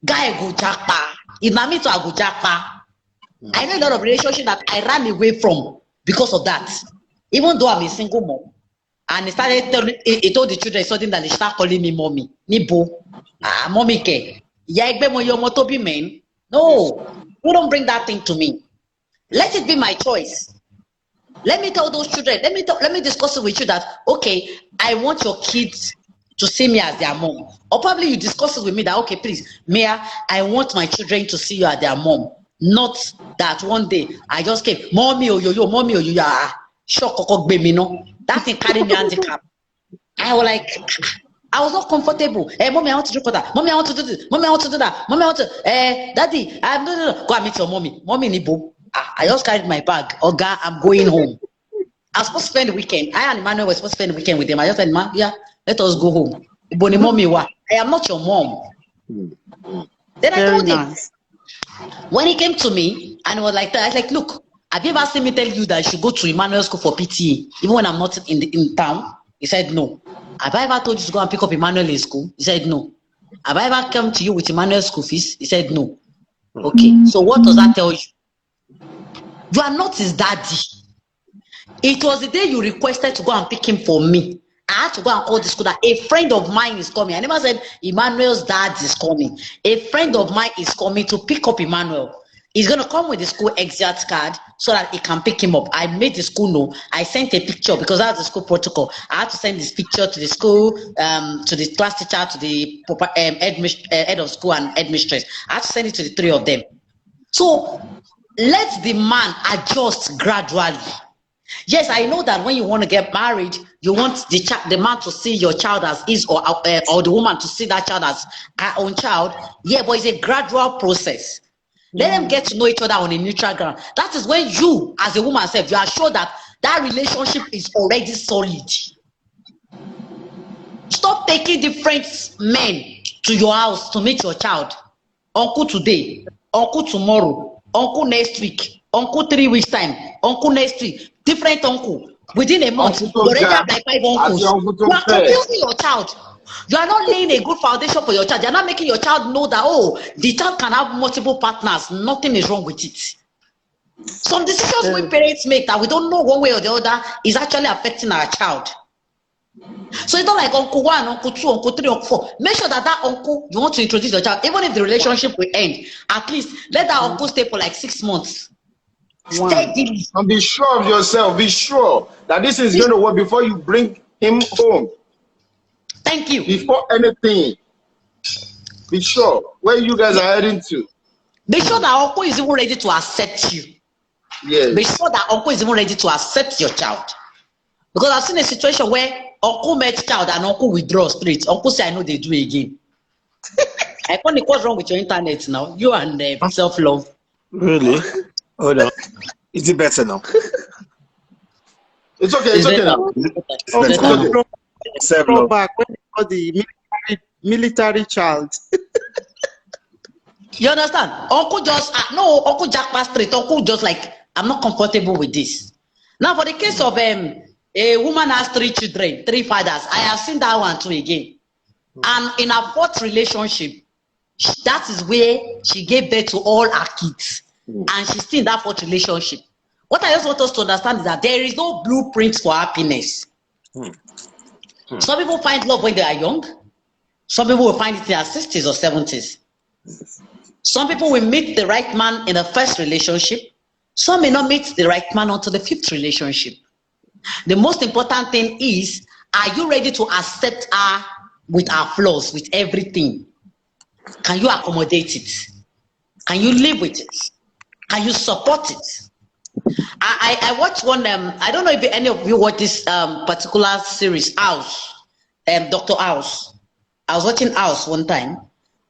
Guy go japa. It's not me to go japa. I know a lot of relationships that I ran away from because of that. Even though I'm a single mom. And he told the children something that they start calling me mommy. Nibo. Mommy ke. No. You don't bring that thing to me. Let it be my choice. Let me tell those children, let me discuss it with you that, okay, I want your kids to see me as their mom. Or probably you discuss it with me that, okay, please, Mia, I want my children to see you as their mom. Not that one day I just came, mommy or yo, mommy or you are shock baby, no. That thing carry me handicap. I was like, I was not comfortable. Hey, mommy, I want to do that. Mommy, I want to do this. Mommy, I want to do that. Mommy, I want to. Daddy, I'm no. Go and meet your mommy. Mommy, nibo. I just carried my bag. Oga, I'm going home. I was supposed to spend the weekend. I and Emmanuel were supposed to spend the weekend with him. I just said, man, yeah, let us go home. Bonnie, mommy, what? I am not your mom. Then I told him. When he came to me and was like that, I was like, look, have you ever seen me tell you that I should go to Emmanuel school for PTA, even when I'm not in town? He said, no. Have I ever told you to go and pick up Emmanuel in school? He said, no. Have I ever come to you with Emmanuel school fees? He said, no. Okay, so what does that tell you? You are not his daddy. It was the day you requested to go and pick him for me. I had to go and call the school that a friend of mine is coming. I never said Emmanuel's dad is coming. A friend of mine is coming to pick up Emmanuel. He's going to come with the school exit card so that he can pick him up. I made the school know. I sent a picture because that's the school protocol. I had to send this picture to the school, to the class teacher, to the head of school and headmistress. I had to send it to the three of them. So let the man adjust gradually. Yes, I know that when you want to get married, you want the man to see your child as his or the woman to see that child as her own child. Yeah, but it's a gradual process. Let them get to know each other on a neutral ground. That is when you, as a woman, you are sure that that relationship is already solid. Stop taking different men to your house to meet your child. Uncle today, uncle tomorrow, uncle next week, uncle 3 weeks time, uncle next week, different uncle. Within a month, you already have like 5 uncles. You are confusing your child. You are not laying a good foundation for your child. You are not making your child know that, oh, the child can have multiple partners. Nothing is wrong with it. Some decisions we parents make that we don't know one way or the other is actually affecting our child. So it's not like uncle 1, uncle 2, uncle 3, uncle 4. Make sure that that uncle you want to introduce your child, even if the relationship will end, at least let that uncle stay for like 6 months. Steadily. And be sure of yourself. Be sure that this is going to work before you bring him home. Thank you. Before anything, be sure where you guys are heading to. Be sure that uncle is even ready to accept you. Yes. Be sure that uncle is even ready to accept your child. Because I've seen a situation where uncle met child and uncle withdraw straight. Uncle say, I know they do again. I think what's wrong with your internet now? You and self-love. Really? Oh no. Is it better now? It's okay. It's okay now. It's better now. Go back when they got the military child. You understand? Uncle just no, Uncle Jack passed straight. Uncle just like, I'm not comfortable with this. Now, for the case of a woman has 3 children, 3 fathers, I have seen that one too again. And in her 4th relationship, that is where she gave birth to all her kids. And she's still in that 4th relationship. What I just want us to understand is that there is no blueprint for happiness. Some people find love when they are young. Some people will find it in their 60s or 70s. Some people will meet the right man in the 1st relationship. Some may not meet the right man until the 5th relationship. The most important thing is, are you ready to accept her with her flaws, with everything? Can you accommodate it? Can you live with it? Can you support it? I watched one, I don't know if any of you watch this particular series, House, Dr. House. I was watching House one time,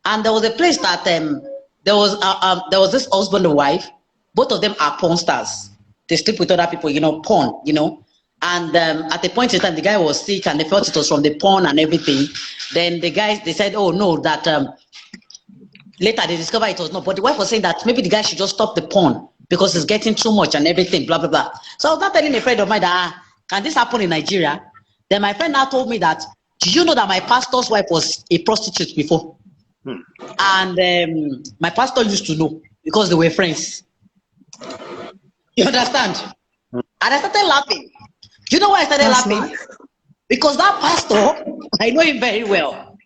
and there was a place that there was this husband and wife. Both of them are porn stars. They sleep with other people, you know, porn, you know. And at the point in time, the guy was sick and they felt it was from the porn and everything. Then the guys, they said, oh no, that later they discovered it was not. But the wife was saying that maybe the guy should just stop the porn because it's getting too much and everything, blah, blah, blah. So I was not telling a friend of mine that, can this happen in Nigeria? Then my friend now told me that, did you know that my pastor's wife was a prostitute before? And my pastor used to know because they were friends. You understand? And I started laughing. Do you know why I started laughing? Because that pastor, I know him very well.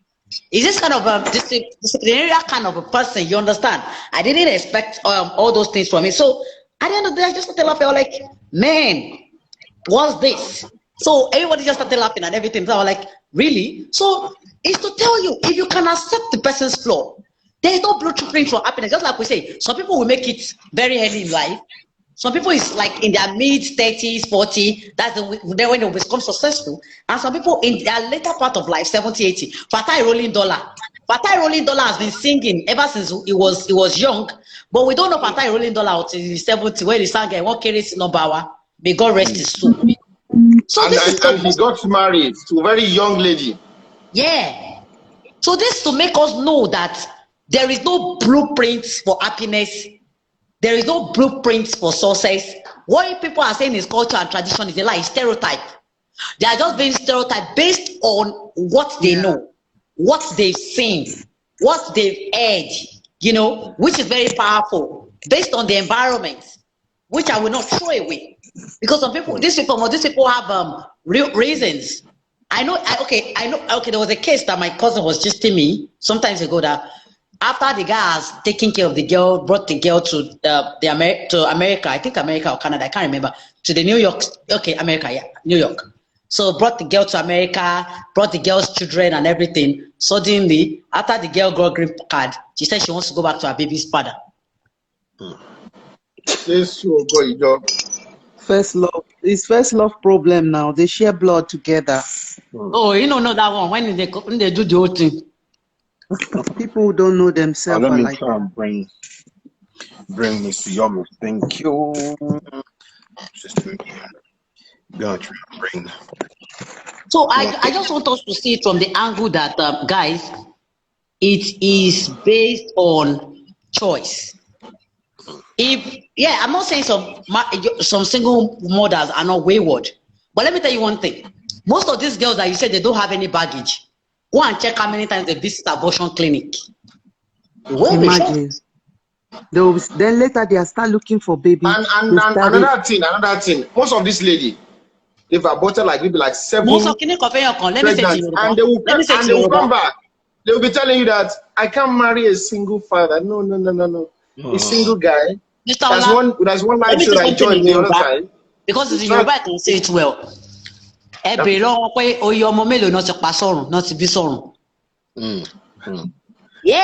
He's this kind of a disciplinary kind of a person, you understand? I didn't expect all those things from him. So at the end of the day, I just started laughing. I was like, man, what's this? So everybody just started laughing and everything. So I was like, really? So it's to tell you, if you can accept the person's flaw, there is no blueprint for happiness. Just like we say, some people will make it very early in life. Some people is like in their mid-30s, 40, that's when they will become successful. And some people in their later part of life, 70, 80. Fatai Rolling Dollar. Fatai Rolling Dollar has been singing ever since he was young, but we don't know Fatai Rolling Dollar until he's 70, where he sang "One Carries Number." May God rest his soul. So and he got married to a very young lady. Yeah. So this is to make us know that there is no blueprint for happiness. There is no blueprint for success. What people are saying is culture and tradition is a lie, stereotype. They are just being stereotyped based on what they know, what they've seen, what they've heard, you know, which is very powerful, based on the environment, which I will not throw away. Because some people, these people have real reasons. I know, okay, there was a case that my cousin was just telling me sometimes ago that after the guy has taken care of the girl, brought the girl to America, I think America or Canada, I can't remember, to the New York, okay, America, yeah, New York. So brought the girl to America, brought the girl's children and everything. Suddenly, after the girl got green card, she said she wants to go back to her baby's father. First love. It's first love problem now. They share blood together. Oh, you don't know that one. When they do the whole thing. People who don't know themselves. Let me like try and bring Mr. Yomo. Thank you. Gonna try and bring. So I just want us to see it from the angle that guys, it is based on choice. I'm not saying some single mothers are not wayward, but let me tell you one thing. Most of these girls that you said they don't have any baggage, go and check how many times they visit abortion clinic. Imagine. Then later they start looking for baby. And another thing. Most of these ladies, they've aborted like maybe like 7 pregnant, and they will come back. They will be telling you that I can't marry a single father. No. A single guy. There's one live show I joined the other time. Because it's in Yoruba, I can say it well. Yeah.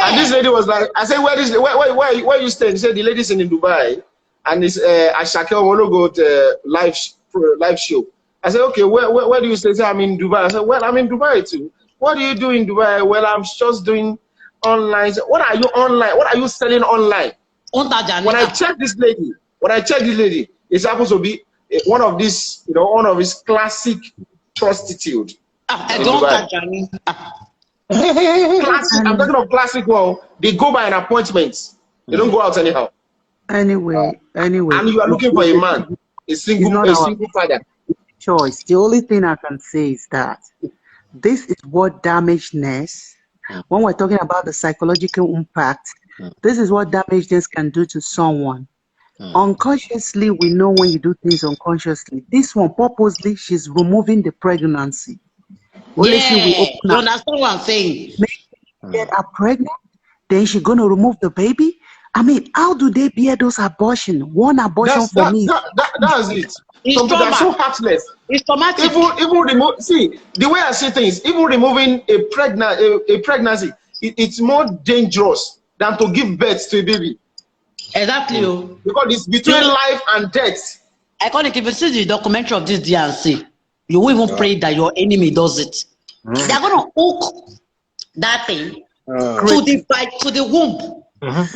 And this lady was like, I said, where you staying? She said the lady's in Dubai, and it's Ashake Owolo go to live show. I said, okay, where do you stay? She said, I'm in Dubai. I said, well, I'm in Dubai too. What do you do in Dubai? Well, I'm just doing online. What are you online? What are you selling online? When I check this lady, it happens to be one of these classic prostitute. I don't catch Johnny. Classic, I'm talking of classic one. They go by an appointment. They don't go out anyhow. Anyway. And you are looking for a man, a single father. Choice. The only thing I can say is that this is what damagedness, when we're talking about the psychological impact, this is what damagedness can do to someone. Unconsciously, we know when you do things unconsciously. This one, purposely, she's removing the pregnancy. You understand what I'm saying? Get her pregnant, then she's going to remove the baby. I mean, how do they bear those abortions? One abortion for me. That's it. Some people are so heartless. It's traumatic. Even remove. See, the way I see things, even removing a pregnancy, it's more dangerous than to give birth to a baby. Exactly. Because it's between life and death. I call it, if you see the documentary of this DNC, you will even pray that your enemy does it. They are going to hook that thing to the womb,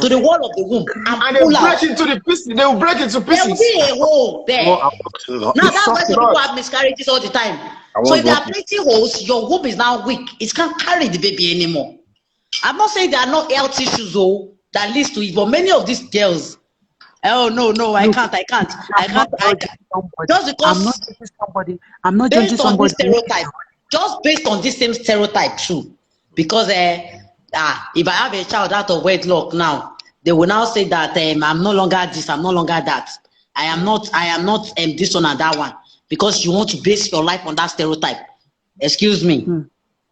to the wall of the womb, and they will break into the pieces. They will break into pieces. There will be a hole there. Now that's why some people have miscarriages all the time. So if there are plenty holes, your womb is now weak. It can't carry the baby anymore. I'm not saying there are no health issues that leads to it, but many of these girls, no, I can't. Just because I'm not judging somebody. Stereotype, just based on this same stereotype too. Because if I have a child out of wedlock now, they will now say that I'm no longer this, I'm no longer that. I am not this one and that one. Because you want to base your life on that stereotype. Excuse me.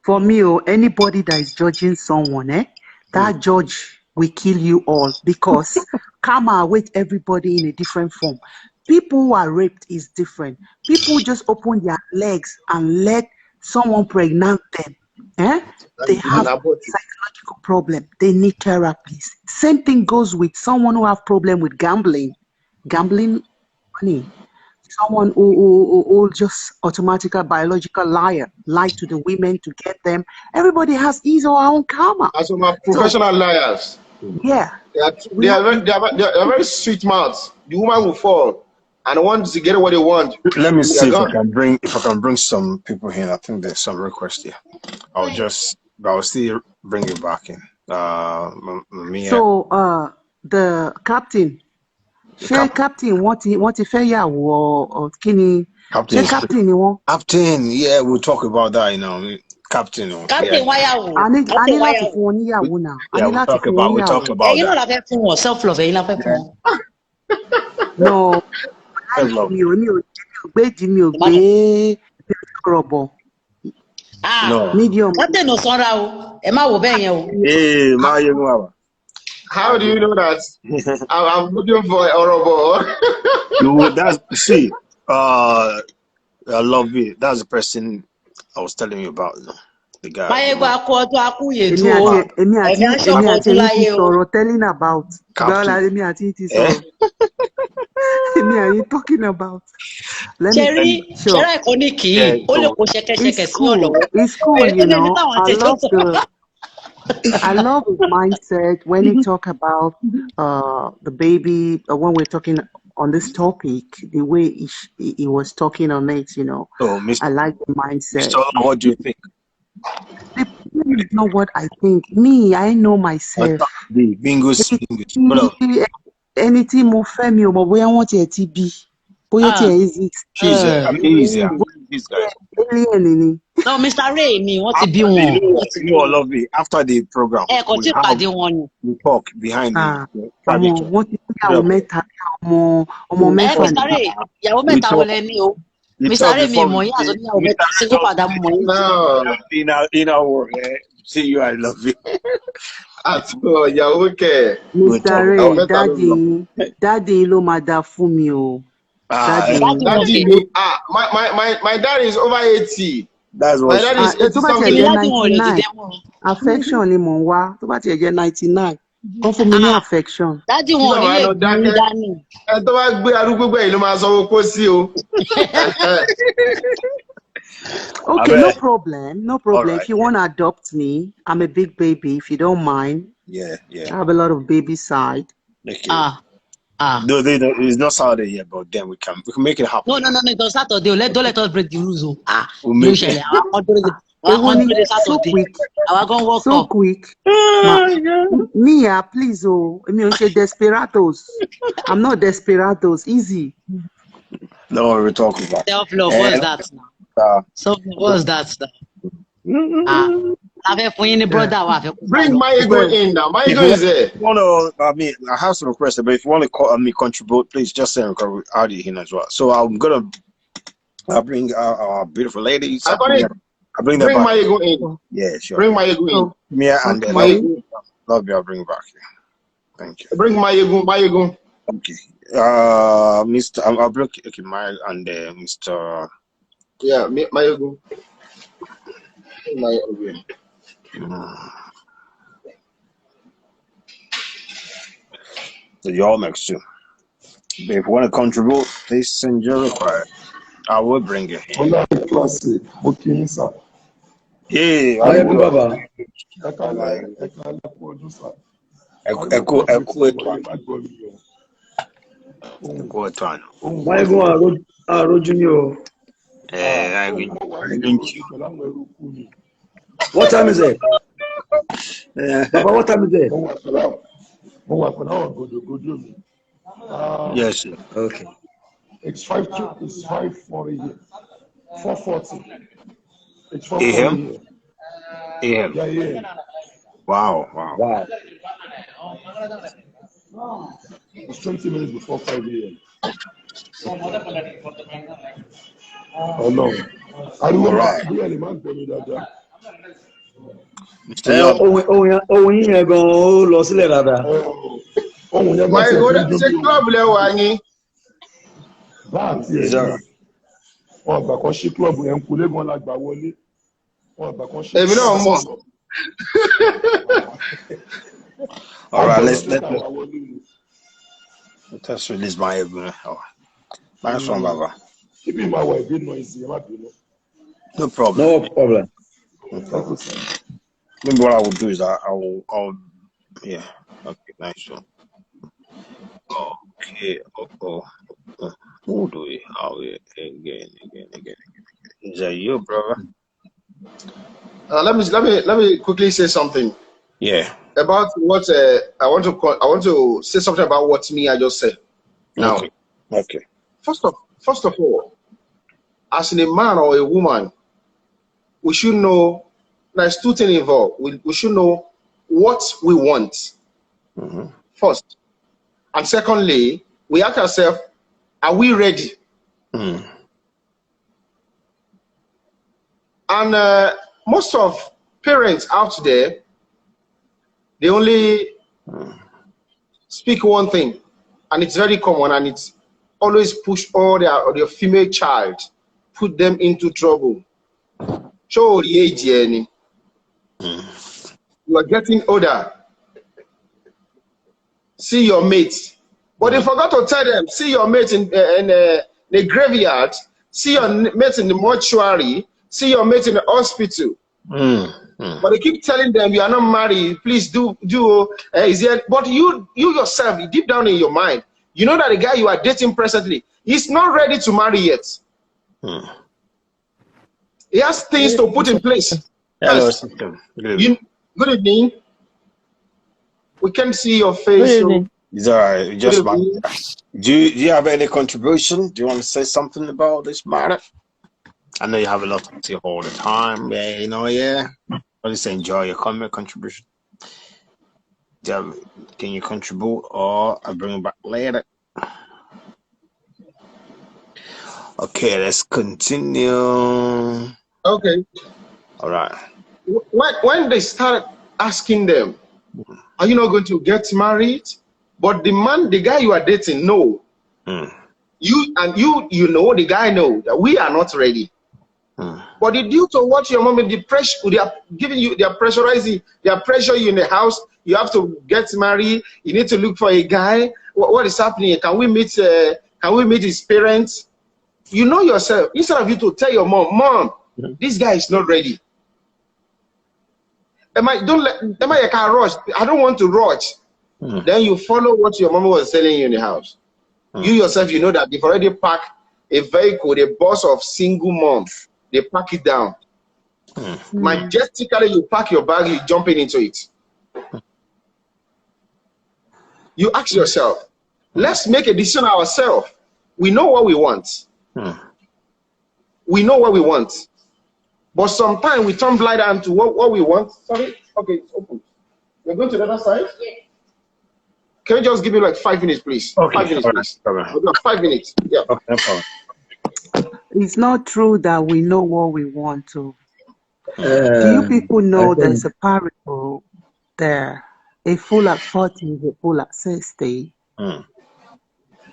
For me, anybody that is judging someone, that judge will kill you all, because karma awaits everybody in a different form. People who are raped is different. People just open their legs and let someone pregnant them. They have a psychological problem. They need therapies. Same thing goes with someone who have problem with gambling money. Someone who just automatically biological lie to the women to get them. Everybody has his or her own karma. As professional liars. Yeah. They are very sweet mouths. The woman will fall and want to get what they want. Let me see if I can bring some people here. I think there's some requests here. I'll still bring you back in. So the captain. Captain, what if or Kenny? Captain, yeah, we'll talk about that, Captain. Captain, why are we? I need to phone you now. We talk about you know that for self-love, No. Medium. Captain no sorrow. Emma will be Hey, how do you know that? I'm looking for a robot. No, I love it. That's the person I was telling you about. The guy. Telling about. Girl, are you talking about? It's cool, I love his mindset when he talk about the baby, when we're talking on this topic, the way he was talking on it, I like the mindset. So what do you think? You know what I think? I know myself. Anything more family, but we want your TB. Easy. No, Mr. Ray, what to be one? You all love me after the program. We talk behind the See you, I love you. Okay. Mr. Ray, daddy, lo mada fumi. My dad is over 80. That's what my dad is 80 something. 99. Affection ni mo wá. Tó bá ti jẹ́ 99. Come for me affection. Daddy won ni le Dani. Ẹ tó bá gbé arúgbó gbé yìí ló máa sanwó kó sí o. Okay, no problem. Right. If you want to adopt me, I'm a big baby. If you don't mind, yeah. I have a lot of baby side. No, it's not Saturday yet, but then we can make it happen. No, it was Saturday. Don't let us break the rules. We'll make it. So quick. Mia, please, desperados. I'm not desperados. Easy. No, we're talking about self-love. What's that now? Self-love. What's that now? Bring Maego in now. Maego is there. I mean, I have some requests, but if you want to contribute, please just send Audi in as well. So I'll bring our beautiful ladies. I'll bring them back. Maego in. Yeah, sure. Bring Maego in. Mia and love you. I'll bring back here. Thank you. Bring Maego. Okay. Mr. I'll bring Maya and Mr. Yeah, Maego. Maego. So y'all next too. If you want to contribute, please send your request. I will bring it here. Classic. Booking, sir. Yeah, I am Baba. What time is it? Papa, what time is it? Yes. Okay. It's 5:40 here. 4:40. It's 4:40 here. Yeah. Wow. It's 20 minutes before 5 a.m. Oh no. I remember ohun yẹn gan ó lọ sílẹ̀ dáadáa. Ṣé club lẹ wà yín? Báàtì ẹ̀ wọ́n àgbà kan ṣí club yẹn ń kulé gan lágbà wọlé. Wọ́n àgbà kan ṣí. Èmi náà mọ̀. All right, let's release my evening. Nice one, Baba. Keep in my way, a bit noisy. No problem. Maybe what I will do is I'll yeah. Okay, nice one. Okay. Who do we? Again. Is that you, brother? Let me quickly say something. Yeah. About what I want to say something about what I just said. Now. Okay. First of all, as a man or a woman, we should know there's two things involved. We should know what we want first, and secondly, we ask ourselves, are we ready? And most of parents out there, they only speak one thing, and it's very common, and it's always push all their female child, put them into trouble. Show the age, you are getting older. See your mate, but they forgot to tell them. See your mate in the graveyard. See your mate in the mortuary. See your mate in the hospital. But they keep telling them you are not married. Please do. But you yourself, deep down in your mind, you know that the guy you are dating presently, he's not ready to marry yet. He has things to put in place. Hello, good evening. We can see your face. It's all right. Do you have any contribution? Do you want to say something about this matter? I know you have a lot to say all the time. Yeah. Just enjoy your comment contribution. Can you contribute, or I'll bring it back later? Okay, let's continue. Okay. All right. When they start asking them, are you not going to get married? But the guy you are dating, no. You know, the guy know that we are not ready. But due to what your mom, they are giving you, they are pressurizing, they are pressure you in the house. You have to get married. You need to look for a guy. What is happening? Can we meet his parents? You know yourself. Instead of you to tell your mom, this guy is not ready. Am I can't rush. I don't want to rush. Then you follow what your mama was telling you in the house. You yourself, you know that they've already packed a vehicle, the bus of single mom. They pack it down. Majestically, you pack your bag, you jumping into it. You ask yourself, let's make a decision ourselves. We know what we want. We know what we want. But sometimes we turn blind eye to what we want. Sorry? Okay, it's open. You're going to the other side? Yeah. Can you just give me like 5 minutes, please? Okay. 5 minutes, please. Right. 5 minutes. Yeah. Okay, no problem. It's not true that we know what we want to. Do you people know there's a parable there? A fool at 40 is a fool at 60.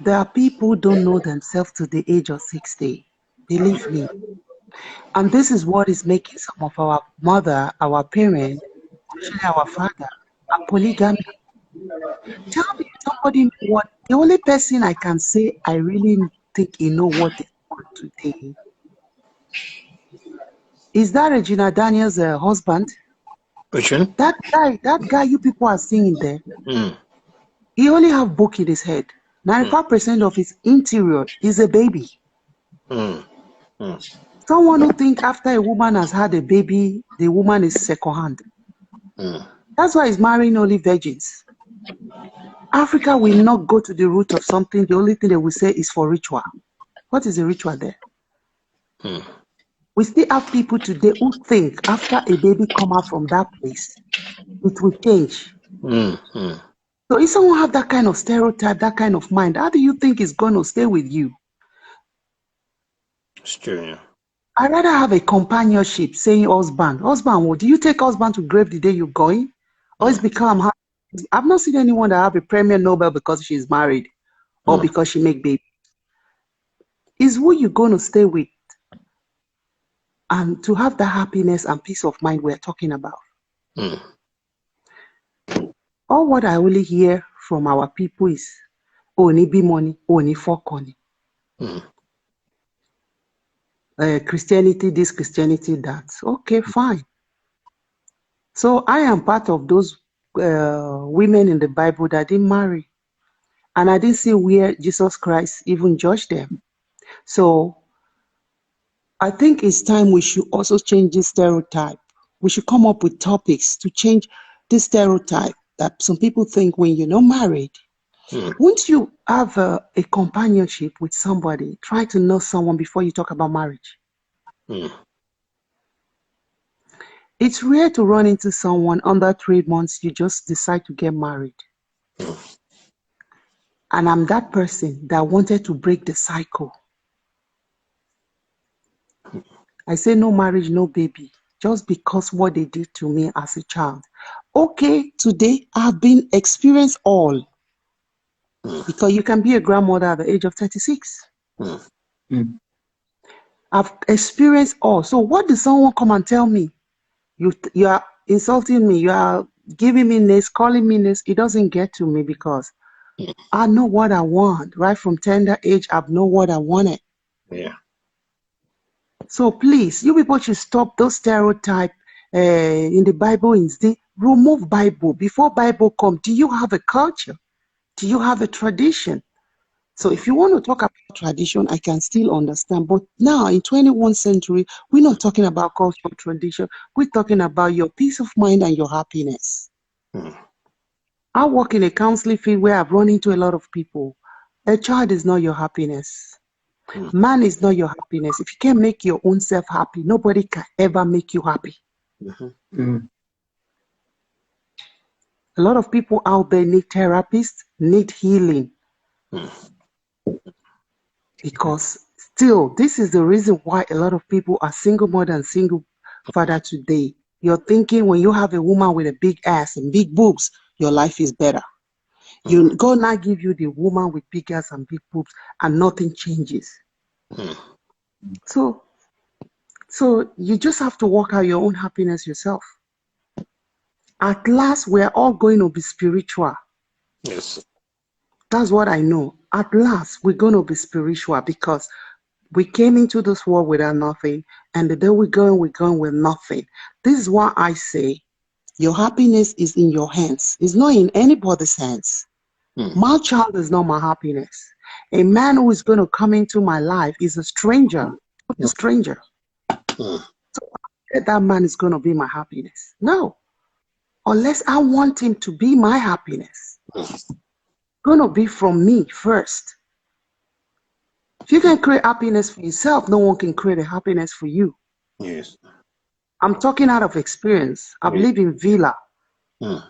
There are people who don't know themselves to the age of 60. Believe me. And this is what is making some of our mother, our parents, especially our father, are polygamy. Tell me, somebody what the only person I can say I really think you know what they want today. Is that Regina Daniels' husband? Which one? That guy you people are seeing there. He only have book in his head. 95% of his interior is a baby. Someone who think after a woman has had a baby, the woman is second hand. That's why he's marrying only virgins. Africa will not go to the root of something. The only thing they will say is for ritual. What is the ritual there? We still have people today who think after a baby come out from that place, it will change. So if someone have that kind of stereotype, that kind of mind, how do you think it's going to stay with you? It's true, yeah. I'd rather have a companionship saying husband. Husband, well, do you take husband to grave the day you're going? Or it's because I've not seen anyone that have a Premier Nobel because she's married or because she make baby. Is who you're going to stay with and to have the happiness and peace of mind we're talking about. All what I only hear from our people is, only be money, only for money. Christianity this, Christianity that. Okay, fine. So I am part of those women in the Bible that didn't marry. And I didn't see where Jesus Christ even judged them. So I think it's time we should also change this stereotype. We should come up with topics to change this stereotype that some people think when you're not married, once you have a companionship with somebody, try to know someone before you talk about marriage. It's rare to run into someone under 3 months, you just decide to get married. And I'm that person that wanted to break the cycle. I say no marriage, no baby, just because what they did to me as a child. Okay, today I've been experienced all. Because you can be a grandmother at the age of 36. I've experienced all. So what does someone come and tell me? You are insulting me. You are giving me names, calling me names. It doesn't get to me because I know what I want. Right from tender age, I've known what I wanted. Yeah. So please, you people should stop those stereotypes in the Bible. Instead, remove Bible. Before Bible come, do you have a culture? Do you have a tradition? So if you want to talk about tradition, I can still understand. But now in 21st century, we're not talking about cultural tradition. We're talking about your peace of mind and your happiness. I work in a counseling field where I've run into a lot of people. A child is not your happiness. Man is not your happiness. If you can't make your own self happy, nobody can ever make you happy. A lot of people out there need therapists, need healing. Because still, this is the reason why a lot of people are single mother and single father today. You're thinking when you have a woman with a big ass and big boobs, your life is better. You God now give you the woman with big ass and big boobs and nothing changes. So you just have to work out your own happiness yourself. At last, we're all going to be spiritual. Yes. That's what I know. At last, we're going to be spiritual because we came into this world without nothing. And the day we're going with nothing. This is why I say, Your happiness is in your hands. It's not in anybody's hands. My child is not my happiness. A man who is going to come into my life is a stranger. A stranger. So that man is going to be my happiness. No. Unless I want him to be my happiness. It's going to be from me first. If you can create happiness for yourself, no one can create a happiness for you. Yes. I'm talking out of experience. I've lived in villa. And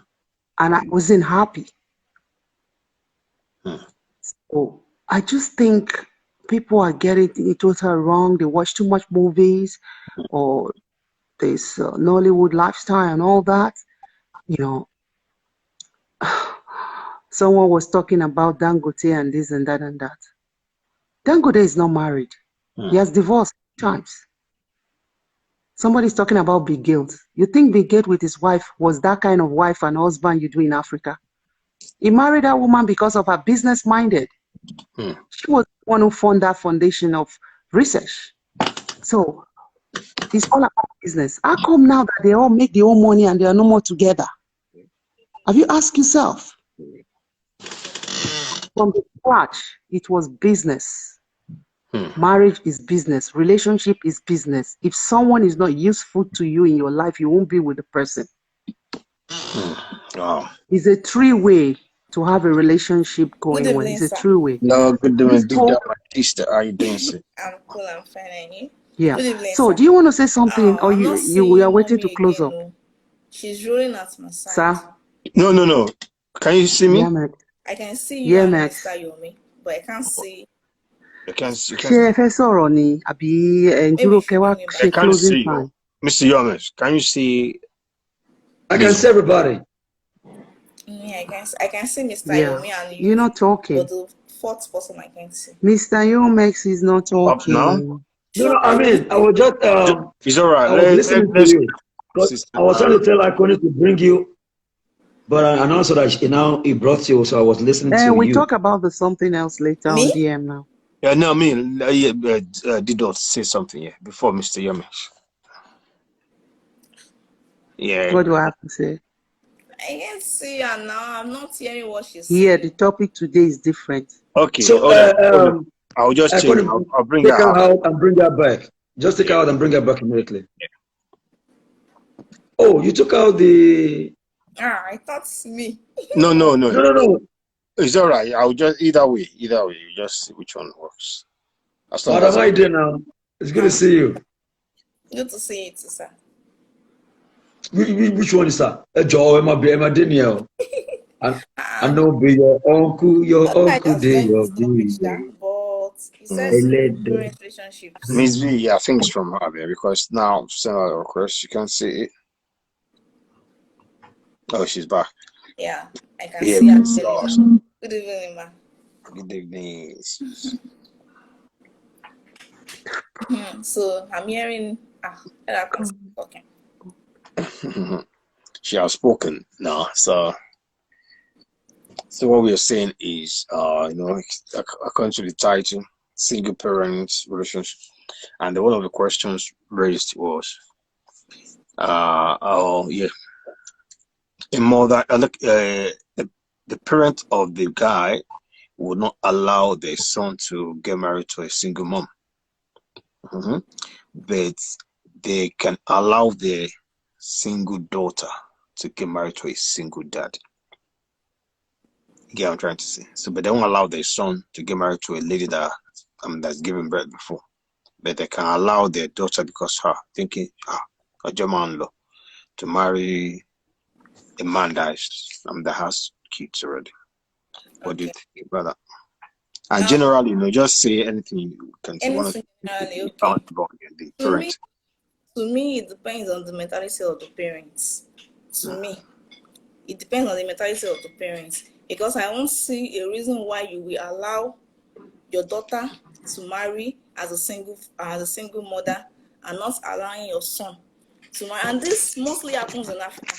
I wasn't happy. So I just think people are getting it totally wrong. They watch too much movies or this Nollywood lifestyle and all that. You know, someone was talking about Dangote and this and that and that. Dangote is not married. He has divorced times. Somebody's talking about Big Gilt. You think Big Gilt with his wife was that kind of wife and husband you do in Africa? He married that woman because of her business minded. She was the one who funded that foundation of research. So it's all about business. How come now that they all make their own money and they are no more together? Have you asked yourself? From the scratch, it was business. Marriage is business. Relationship is business. If someone is not useful to you in your life, you won't be with the person. Wow. It's a three-way to have a relationship going Good well. evening, It's a sir. three-way. No, good This evening, whole- Sister. How you doing, sir? I'm cool, I'm fine, and you? Yeah. Good evening, So sir. do you want to say something or I'm not you are seeing waiting to mommy close again, up? no. She's rolling at my side. Sir? No. Can you see me? Yeah, Max. I can see you Yeah, and Max. Mr. Yomi, but I can't see. You can Ṣé ẹ fẹ́ sọ̀rọ̀ ni àbí ẹ ń Maybe dúró you kẹ́ should wá bring him I ṣe back. can't closing see you. time? Mr. Yomes, can you see I can Miss? see everybody. I can see Mr. Yeah. Yomi and You're you, not talking. but the fourth person I can't see. Mr. Yomex is not Up now? talking. No, I mean, I was just, It's all right. I was listening to you. But Sister, I was trying to tell Iconic to bring you, but I announced that he brought you, so I was listening to We you. talk about the something else later on Me? DM now. Yeah, no, I mean, did not say something here before Mr. Yomes. Yeah. What do I have to say? I can't see her now. I'm not hearing what she's Yeah, saying. the topic today is different. Okay. So, Hold on. I'll just change. Iconic, I'll bring take her her out. out and bring her back. Just take her out and bring her back immediately. Oh, you took out the... I thought it's me. No. No. It's all right. I'll just either way. You just see which one works. As long What as am I doing now? It's good to see you. Good to see you too, sir. Which one is that? Joe, Emma Daniel. I know be your uncle I day, just your joined this topic, sha, baby. but it says parent relationships. Miss V, yeah, I think it's from her there because now send out a request. You can see it. Oh, she's back. Yeah, I can Yeah, see her. Miss awesome. Good evening, ma. Good evening. So I'm hearing okay. She has spoken now. So what we are saying is, according to the title, single parents relationship, and one of the questions raised was, a mother, the parent of the guy would not allow their son to get married to a single mom, but they can allow their single daughter to get married to a single dad. You get what I'm trying to say? So, but they won't allow their son to get married to a lady that's given birth before. But they can allow their daughter because a German law to marry a man that has kids already. What do you think about that? And generally, just say anything you can say. Anything generally, okay. To me, it depends on the mentality of the parents. To me, it depends on the mentality of the parents. Because I won't see a reason why you will allow your daughter to marry as a single mother and not allowing your son to marry. And this mostly happens in Africa.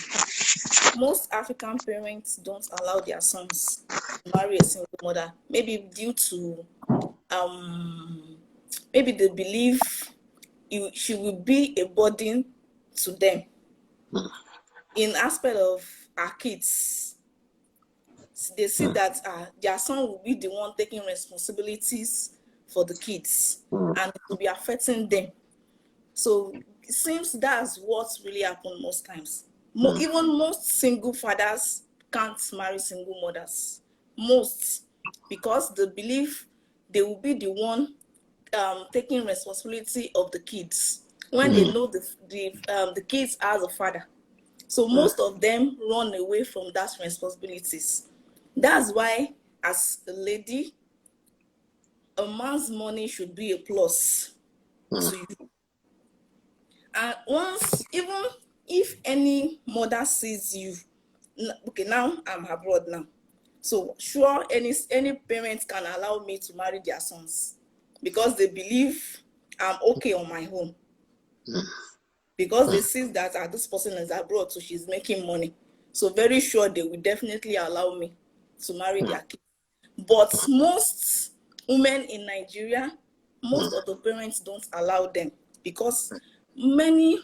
Most African parents don't allow their sons to marry a single mother. Maybe due to maybe they believe she will be a burden to them. in aspect of our kids, they see that their son will be the one taking responsibilities for the kids, and it will be affecting them. So it seems that's what really happened most times. Even most single fathers can't marry single mothers. Most, because they believe they will be the one taking responsibility of the kids when they know the kids as a father. So most of them run away from that responsibilities. That's why, as a lady, a man's money should be a plus to you. And once, even if any mother sees you, okay, now I'm abroad now, so sure, any parents can allow me to marry their sons because they believe I'm okay on my own. Because they see that this person is abroad, so she's making money. So very sure they will definitely allow me to marry their kids. But most women in Nigeria, most of the parents don't allow them, because many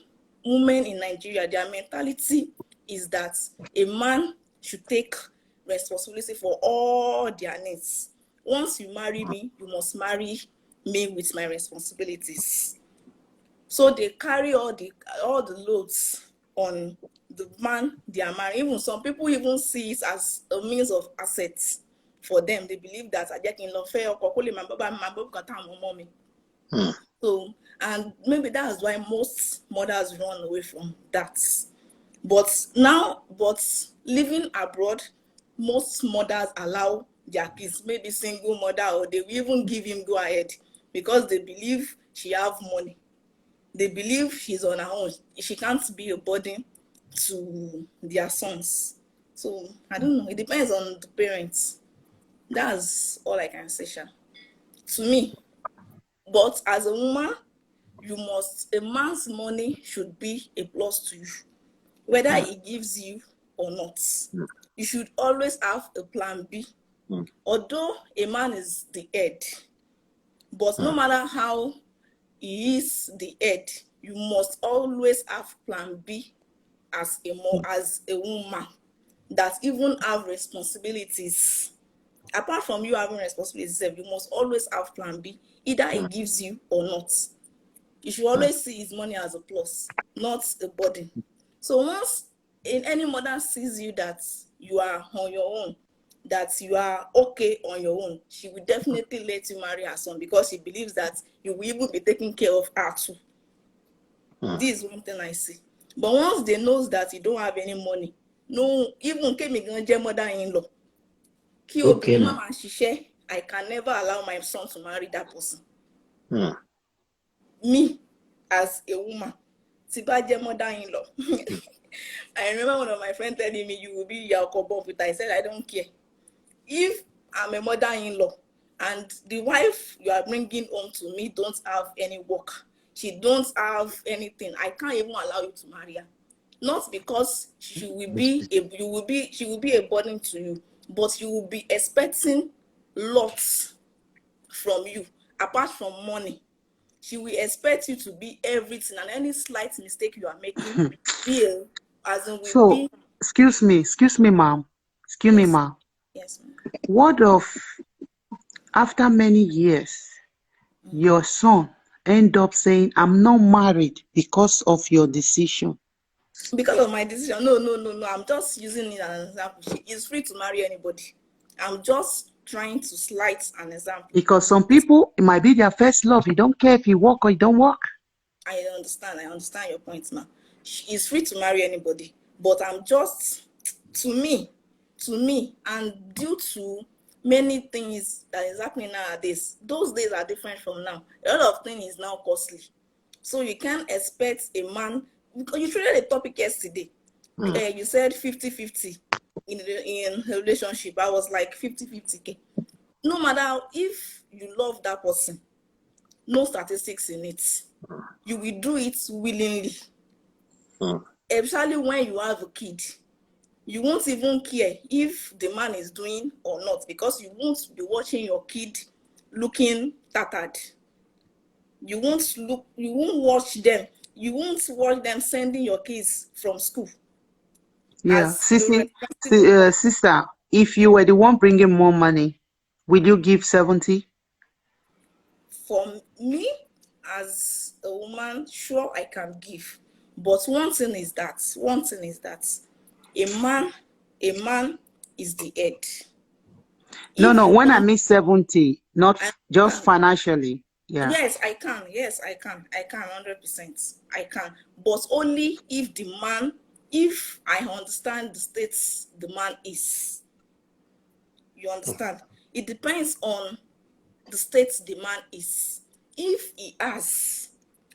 women in Nigeria, their mentality is that a man should take responsibility for all their needs. Once you marry me, you must marry me with my responsibilities. So they carry all the loads on the man they are marrying. Even some people even see it as a means of assets for them. They believe that I get in love mommy. So, and maybe that's why most mothers run away from that. But living abroad, most mothers allow their kids, maybe single mother, or they will even give him go ahead because they believe she have money. They believe she's on her own. She can't be a burden to their sons. So I don't know. It depends on the parents. That's all I can say, Sha. To me. But as a woman, a man's money should be a plus to you. Whether he gives you or not. You should always have a plan B. Although a man is the head, but no matter how he is the head, you must always have plan B as a woman that even have responsibilities. Apart from you having responsibilities, you must always have plan B. Either he gives you or not. You should always see his money as a plus, not a burden. So once any mother sees you that you are on your own, that you are okay on your own, she will definitely let you marry her son, because she believes that you will even be taking care of her too. This is one thing I see. But once they know that you don't have any money, no, even mother-in-law, okay, mama, I can never allow my son to marry that person. Me, as a woman, mother-in-law. I remember one of my friends telling me, you will be Yakobo, but I said, I don't care. If I'm a mother-in-law and the wife you are bringing home to me don't have any work, she don't have anything, I can't even allow you to marry her. Not because she will be a burden to you, but you will be expecting lots from you. Apart from money, she will expect you to be everything, and any slight mistake you are making, excuse me, ma'am. Excuse me, ma'am. Yes, ma'am. What of after many years, your son end up saying, I'm not married because of your decision? Because of my decision? No. I'm just using it as an example. She is free to marry anybody. I'm just trying to cite an example. Because some people, it might be their first love. You don't care if you work or you don't work. I understand your point, ma'am. She is free to marry anybody. But I'm just, to me, and due to many things that is happening nowadays, those days are different from now. A lot of things is now costly. So you can't expect a man, because you treated a topic yesterday. You said 50-50 in a relationship. I was like 50-50. No matter if you love that person, no statistics in it. You will do it willingly. Especially when you have a kid. You won't even care if the man is doing or not, because you won't be watching your kid looking tattered. You won't watch them sending your kids from school. Yeah, as a Sissy, responsible sister, if you were the one bringing more money, will you give 70? for me as a woman, sure I can give. But one thing is that a man is the head. No, If no, you when I don't, mean 70, not I just can. financially. Yeah. Yes, I can. Yes, I can. 100%. I can. But only if I understand the states the man is. You understand? It depends on the state the man is. If he has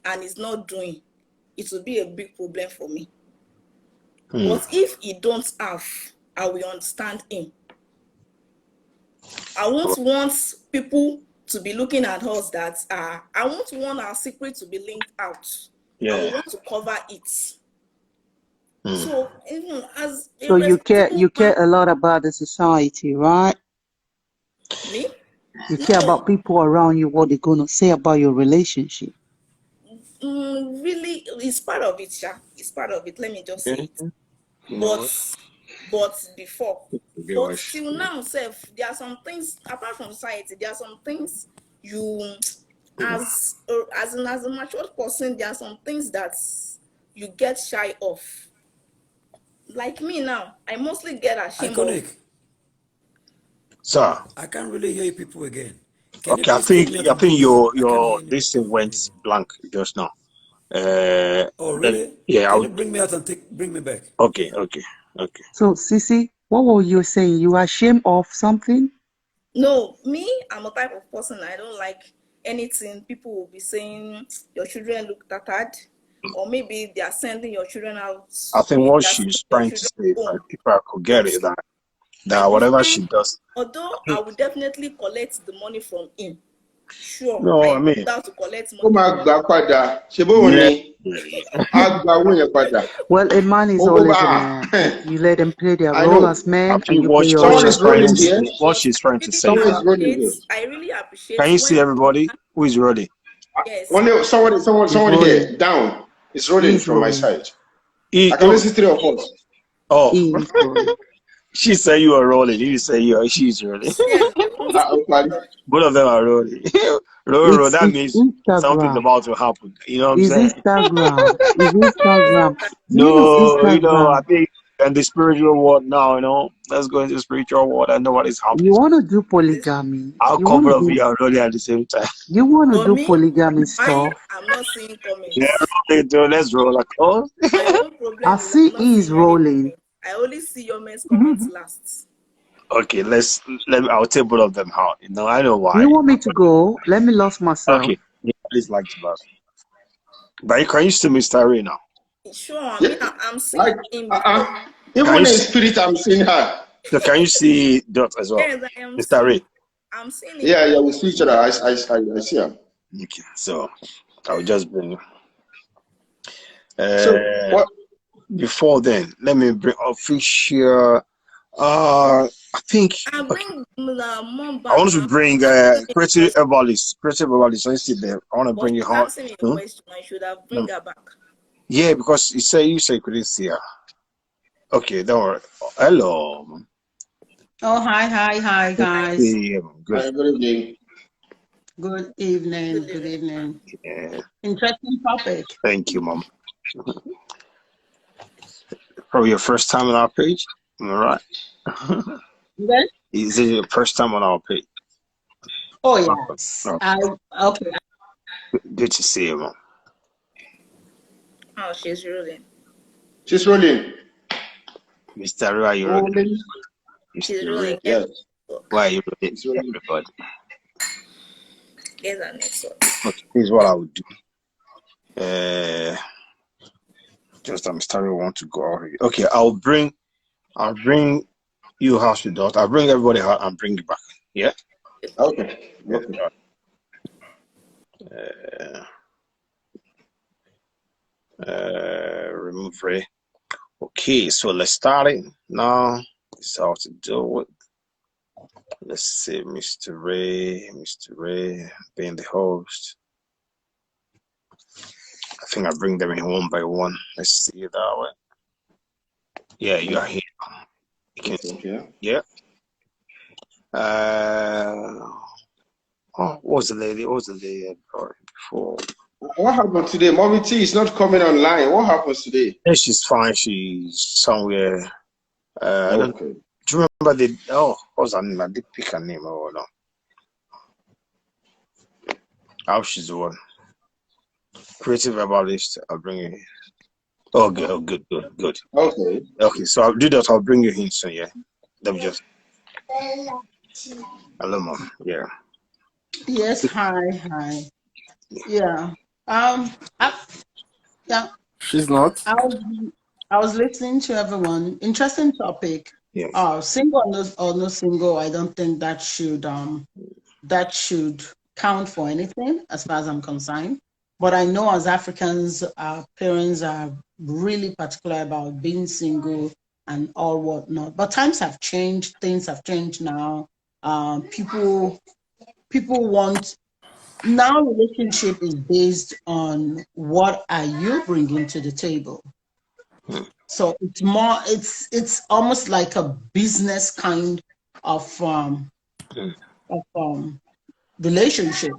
and is not doing, it will be a big problem for me. But if he don't have, I will understand him. I won't want people to be looking at us that I won't want our secret to be linked out. I will want to cover it. So even as a So you care responsible a lot about the society, right? me? You care about people around you, what they're gonna say about your relationship. Really, it's part of it, Sha. It's part of it. Let me just say it. But before, but till now, self, there are some things apart from society. There are some things you, as a mature person, there are some things that you get shy of. Like me now, I mostly get ashamed Iconic. of. Sir. I can't really hear people again. Can you Okay, please take me out I and think take me? I can't hear your anybody this thing went anymore. blank just now. Oh, really? Yeah, Can you bring me out and bring me back? Okay. So Sissy, what were you saying? You are ashamed of something? No, me, I'm a type of person, I don't like anything people will be saying your children look tattered, or maybe they are sending your children out. I think Maybe what they are she's sending your trying to children say, home. if I could get it, I that whatever prefer, she does. although I would definitely collect the money from him. Sure, No, I I mean, know how to collect Ó money máa from gbà padà. Ṣé bóun yeah. ni á gba owó yẹn padà? Well, a man is Ó always a bá man. You let them play their I role know. as I men, and think you play your Someone role is as rolling woman. here. what she's trying to say. Someone is rolling here. I really appreciate Can you when see everybody who is rolling? yes. He's Someone rolling. here down. It's rolling He's from my rolling. side. I can only see 3 of us. Oh, He's rolling. she said you are rolling. You say she's rolling. Yes, Both of them are rolling. roll. That It's means something Instagram. about to happen. You know what I'm It's saying? Instagram. It's Instagram. Do you know No, I Instagram? think in the spiritual world now, let's go into the spiritual world. I know what is happening. You want to do polygamy. I'll You want cover to of do. you are rolling at the same time. You want to for do me, polygamy mine, stuff. I'm not seeing Yeah, comments. let's roll across. My own I problem is see I'm not he's seeing any rolling. comments. I only see your men's comments last. Okay, I'll take both of them out. I know Do you why. want me to go? Let me lose myself. Okay, yeah, please like to last. But can you see Mr. Ray now? Sure, I mean, I'm seeing Like, him before. Can even you in see, spirit, I'm seeing her. so can you see Dot as well? Yes, I am Mr. Ray. seeing. I'm seeing him. Yeah, we see each other. I see her. Okay, so I'll just bring So what? before then, let me bring official I think I bring the mom I back want to now. bring Pretty Evalis. So you sit there. I want to But bring you she's home. asking me a question. I should have bring her back. Yeah, because you say you couldn't see her. Okay, don't worry. Hello. Oh, hi, guys. Yeah, good. Good evening. Good evening. Good evening. Yeah. Interesting topic. Thank you, Mom. Probably your first time on our page. All right. Yes? Is it your first time on our page? Oh, yes. Okay. Good to see you, Mom. Oh, she's rolling. She's rolling. Mr. Ray, are you rolling? She's rolling. Yes. Why are you rolling? Everybody. Get her next one. Okay, here's what I would do. Just that Mr. Ray want to go already. Okay, I'll bring you house with Dot. I'll bring everybody out and bring you back. Yeah? Okay. Remove Ray. Okay, so let's start it now. This is how to do it. Let's see, Mr. Ray, being the host. I think I bring them in one by one. Let's see it that way. Yeah, you are here. You can see. Yeah. What was the lady? What was the lady before? What happened today? Mommy T is not coming online. What happens today? Yeah, she's fine. She's somewhere. Do you remember the? Oh, what was her name? I did pick her name or no? How she's the one. Creative herbalist. I'll bring you in. Oh, good. Oh, good. Okay. Okay, so I'll do that. I'll bring you in soon. Yeah. Let me just. Hello, Mom. Yeah. Yes. Hi. Yeah. Yeah. She's not. I was listening to everyone. Interesting topic. Yeah. Single or no single, I don't think that should count for anything as far as I'm concerned. But I know as Africans, our parents are really particular about being single and all whatnot. But times have changed. Things have changed now. People want now. Relationship is based on what are you bringing to the table. So it's more. It's almost like a business kind of relationship.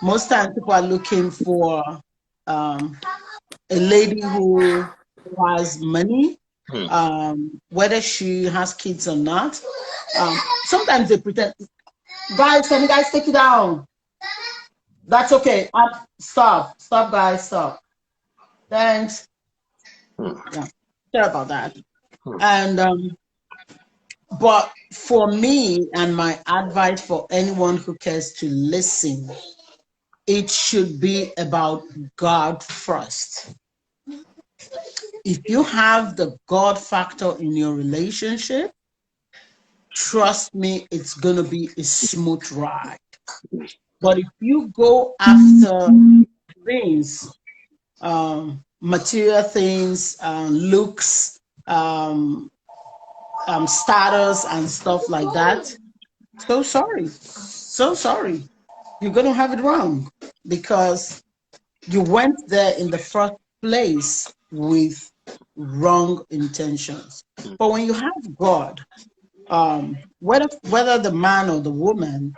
Most times people are looking for a lady who has money, whether she has kids or not. Sometimes they pretend. Guys, can you guys take it down? That's okay. Stop, guys, stop. Thanks. Yeah, sorry about that. And but for me and my advice for anyone who cares to listen, it should be about God first. If you have the God factor in your relationship, trust me, it's going to be a smooth ride. But if you go after things, material things, looks, status and stuff like that, so sorry, you're going to have it wrong, because you went there in the first place with wrong intentions. But when you have God, whether the man or the woman,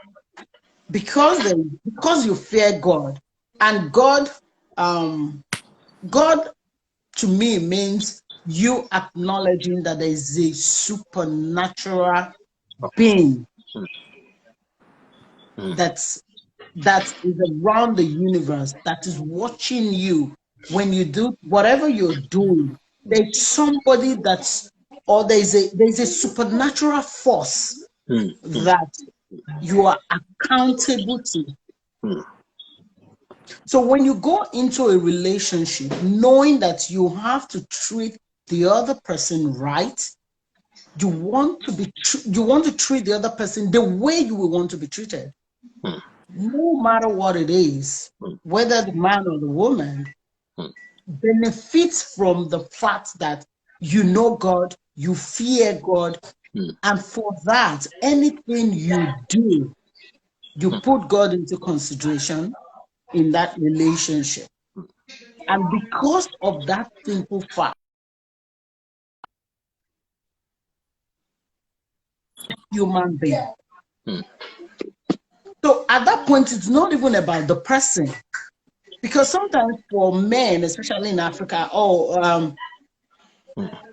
because you fear God, and God to me means you acknowledging that there is a supernatural being that is around the universe, that is watching you when you do whatever you're doing. There's somebody there's a supernatural force that you are accountable to. So when you go into a relationship, knowing that you have to treat the other person right, you want to treat the other person the way you will want to be treated. No matter what it is, whether the man or the woman benefits from the fact that you know God, you fear God, and for that, anything you do, you put God into consideration in that relationship. And because of that simple fact, human being. So at that point, it's not even about the person. Because sometimes for men, especially in Africa,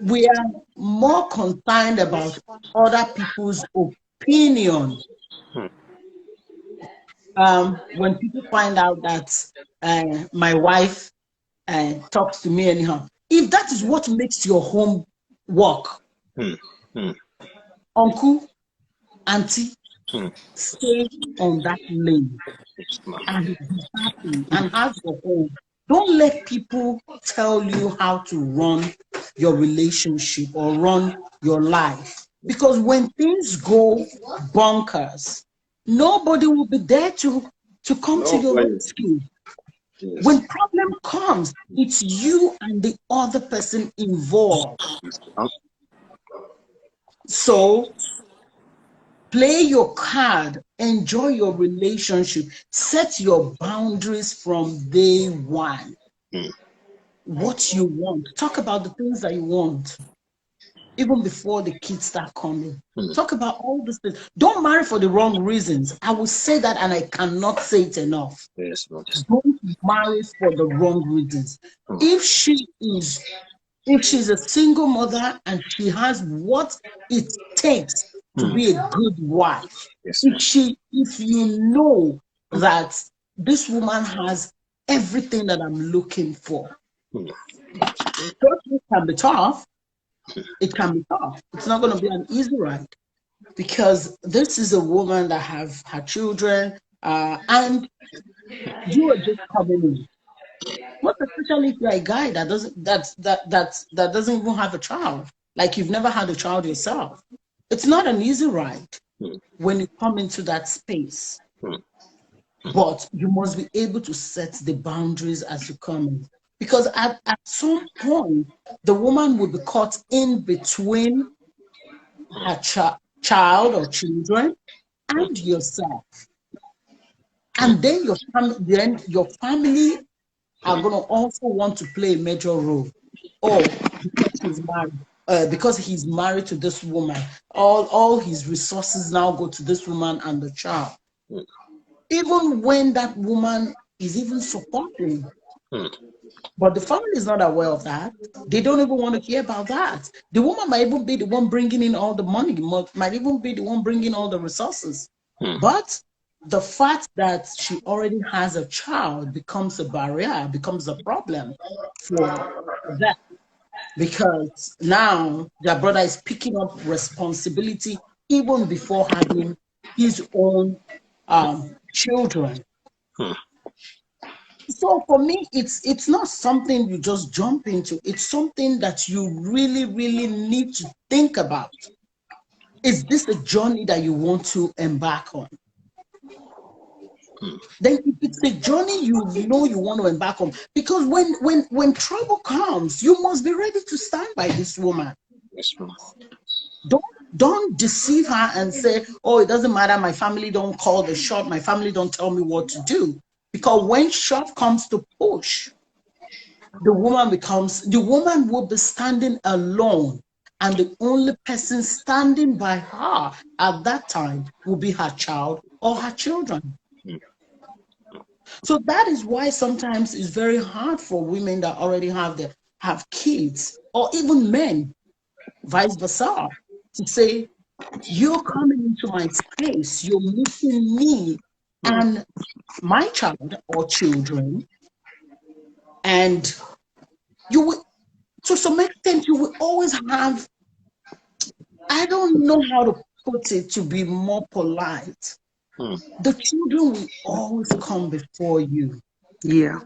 we are more concerned about other people's opinion. When people find out that my wife talks to me anyhow, if that is what makes your home work, uncle, auntie, stay on that lane and be happy and have your home. Don't let people tell you how to run your relationship or run your life. Because when things go bonkers, nobody will be there to come to your rescue. Yes. When problem comes, it's you and the other person involved. So play your card, enjoy your relationship, set your boundaries from day one. What you want. Talk about the things that you want. even before the kids start coming. Talk about all these things. Don't marry for the wrong reasons. I will say that, and I cannot say it enough. Yes, don't marry for the wrong reasons. If she's a single mother and she has what it takes to be a good wife, if you know that this woman has everything that I'm looking for, it can be tough. It can be tough. It's not going to be an easy ride, because this is a woman that have her children, and you are just coming in. What especially if you're a guy that doesn't even have a child, like you've never had a child yourself. It's not an easy ride when you come into that space. But you must be able to set the boundaries as you come in. Because at some point, the woman will be caught in between her child or children and yourself. And then your family are going to also want to play a major role. Oh, because he's married to this woman, all his resources now go to this woman and the child. Even when that woman is even supporting. But the family is not aware of that. They don't even want to hear about that. The woman might even be the one bringing in all the money, might even be the one bringing all the resources. But the fact that she already has a child becomes a barrier, becomes a problem for that. Because now their brother is picking up responsibility even before having his own children. So for me, it's not something you just jump into. It's something that you really, really need to think about. Is this a journey that you want to embark on? Then if it's a journey you know you want to embark on, because when trouble comes, you must be ready to stand by this woman. Don't deceive her and say, oh, it doesn't matter, my family don't call the shot, my family don't tell me what to do. Because when shot comes to push, the woman will be standing alone, and the only person standing by her at that time will be her child or her children. So that is why sometimes it's very hard for women that already have kids, or even men, vice versa, to say, you're coming into my space, you're meeting me and my child or children, and you will, to some extent, you will always have, I don't know how to put it to be more polite. The children will always come before you. Yeah.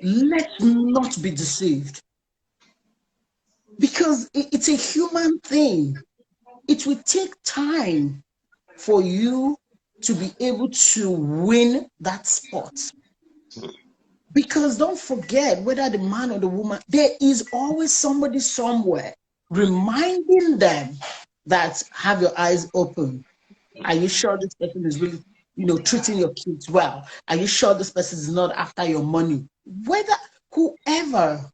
Let's not be deceived. Because it's a human thing. It will take time for you to be able to win that spot. Because don't forget, whether the man or the woman, there is always somebody somewhere reminding them that have your eyes open. Are you sure this person is really, treating your kids well? Are you sure this person is not after your money? Whoever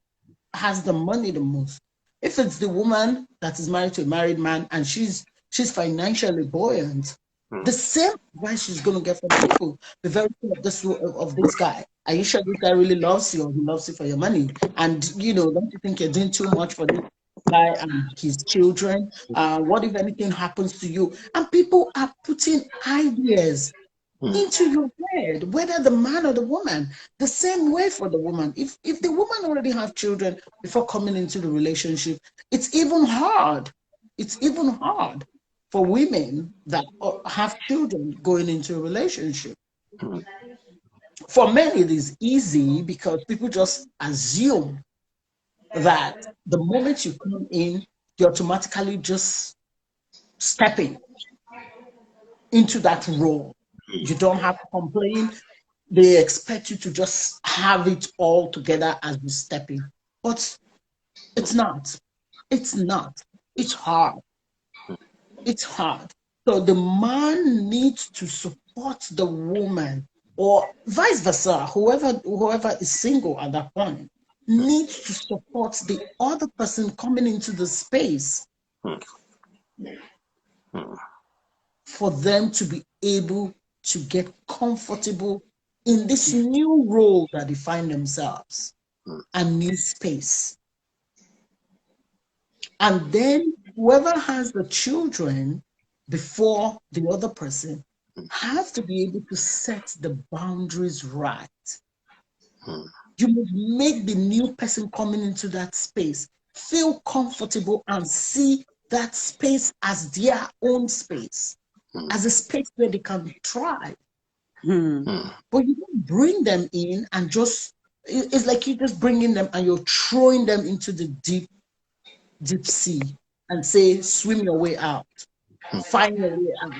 has the money the most, if it's the woman that is married to a married man and she's financially buoyant, the same advice she's going to get from people. Be very sure of this guy. Are you sure this guy really loves you, or he loves you for your money? And don't you think you're doing too much for this guy and his children? What if anything happens to you? And people are putting ideas into your head, whether the man or the woman. The same way for the woman. If the woman already have children before coming into the relationship, it's even hard. It's even hard for women that have children going into a relationship. For men, it is easy because people just assume that the moment you come in, you automatically just stepping into that role. You don't have to complain. They expect you to just have it all together as you step in. But it's not. It's not. It's hard. It's hard. So the man needs to support the woman, or vice versa. Whoever is single at that point needs to support the other person coming into the space for them to be able to get comfortable in this new role that they find themselves and new space. And then whoever has the children before the other person has to be able to set the boundaries right. You must make the new person coming into that space feel comfortable and see that space as their own space, as a space where they can thrive. But you don't bring them in and just, it's like you're just bringing them and you're throwing them into the deep sea and say, swim your way out, find your way out.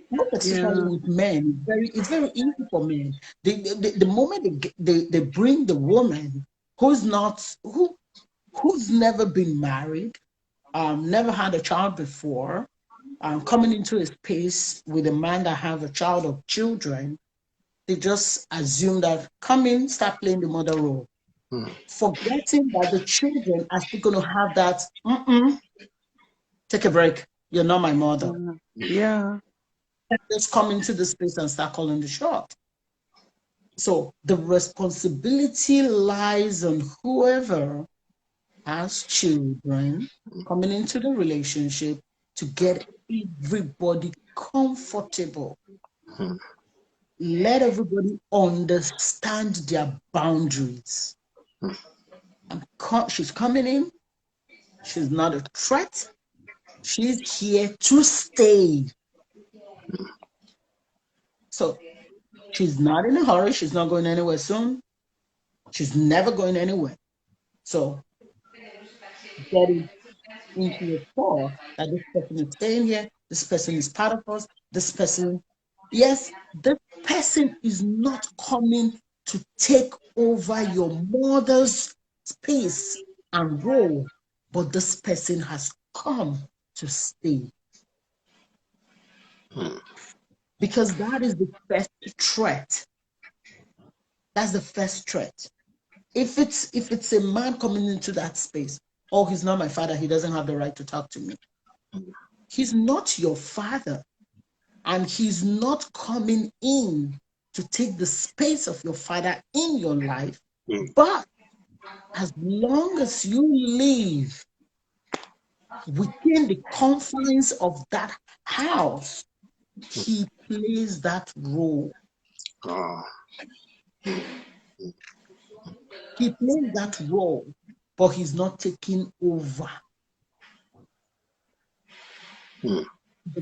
Not especially with men. It's very easy for men. The moment they bring the woman who's never been married, never had a child before, coming into a space with a man that have a child or children, they just assume that come in, start playing the mother role, forgetting that the children are still going to have that. Take a break. You're not my mother. Just come into the space and start calling the shot. So the responsibility lies on whoever has children coming into the relationship to get everybody comfortable. Let everybody understand their boundaries. She's coming in. She's not a threat. She's here to stay. So she's not in a hurry. She's not going anywhere soon. She's never going anywhere. So getting into a thought that this person is staying here, this person is part of us, this person, yes, this person is not coming to take over your mother's space and role, but this person has come to stay. Because that is the first threat. That's the first threat. If it's a man coming into that space, oh, he's not my father, he doesn't have the right to talk to me. He's not your father, and he's not coming in to take the space of your father in your life. But as long as you live within the confines of that house, he plays that role. He plays that role, but he's not taking over the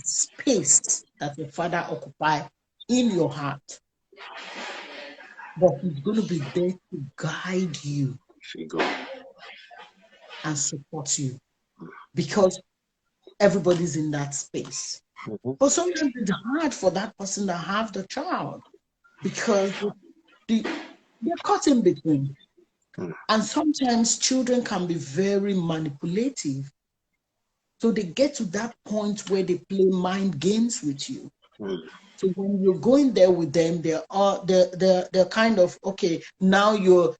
space that your father occupies in your heart. But he's going to be there to guide you and support you, because everybody's in that space. But sometimes it's hard for that person to have the child because they're caught in between. And sometimes children can be very manipulative. So they get to that point where they play mind games with you. So when you're going there with them, they're kind of, okay, now you're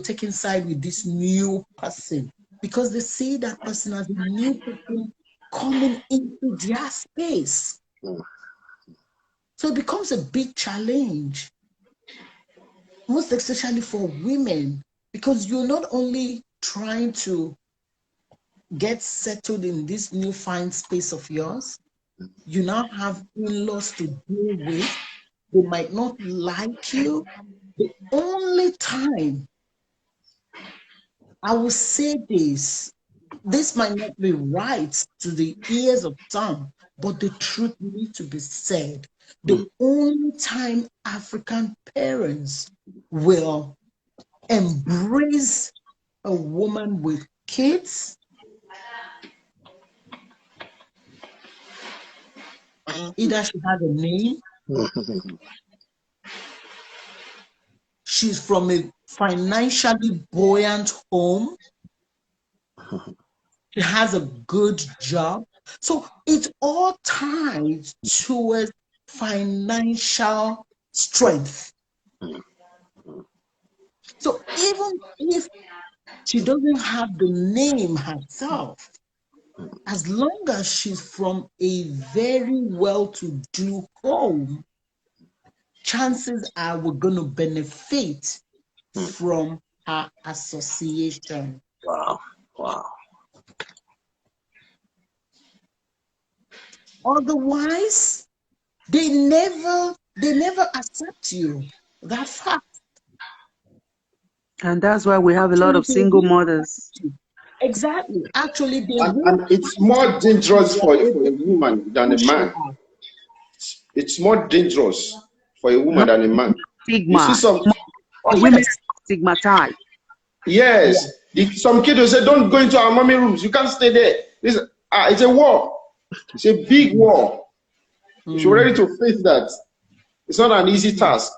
taking side with this new person because they see that person as a new person coming into their space. So it becomes a big challenge, most especially for women, because you're not only trying to get settled in this new fine space of yours, you now have in-laws to deal with. They might not like you. The only time I will say this might not be right to the ears of some, but the truth needs to be said. The only time African parents will embrace a woman with kids either she has a name, she's from a financially buoyant home, she has a good job. So it all ties towards financial strength. So even if she doesn't have the name herself, as long as she's from a very well-to-do home, chances are we're going to benefit from her association. Wow. Wow. Otherwise, they never accept you that fast. And that's why we have a lot of single mothers. Exactly. Actually, and it's more dangerous for a woman than a man. It's more dangerous for a woman than a man. Stigma. You see some women stigmatized. Yes. Some kids will say, "Don't go into our mommy rooms. You can't stay there." It's a war. It's a big war. If you're ready to face that, it's not an easy task.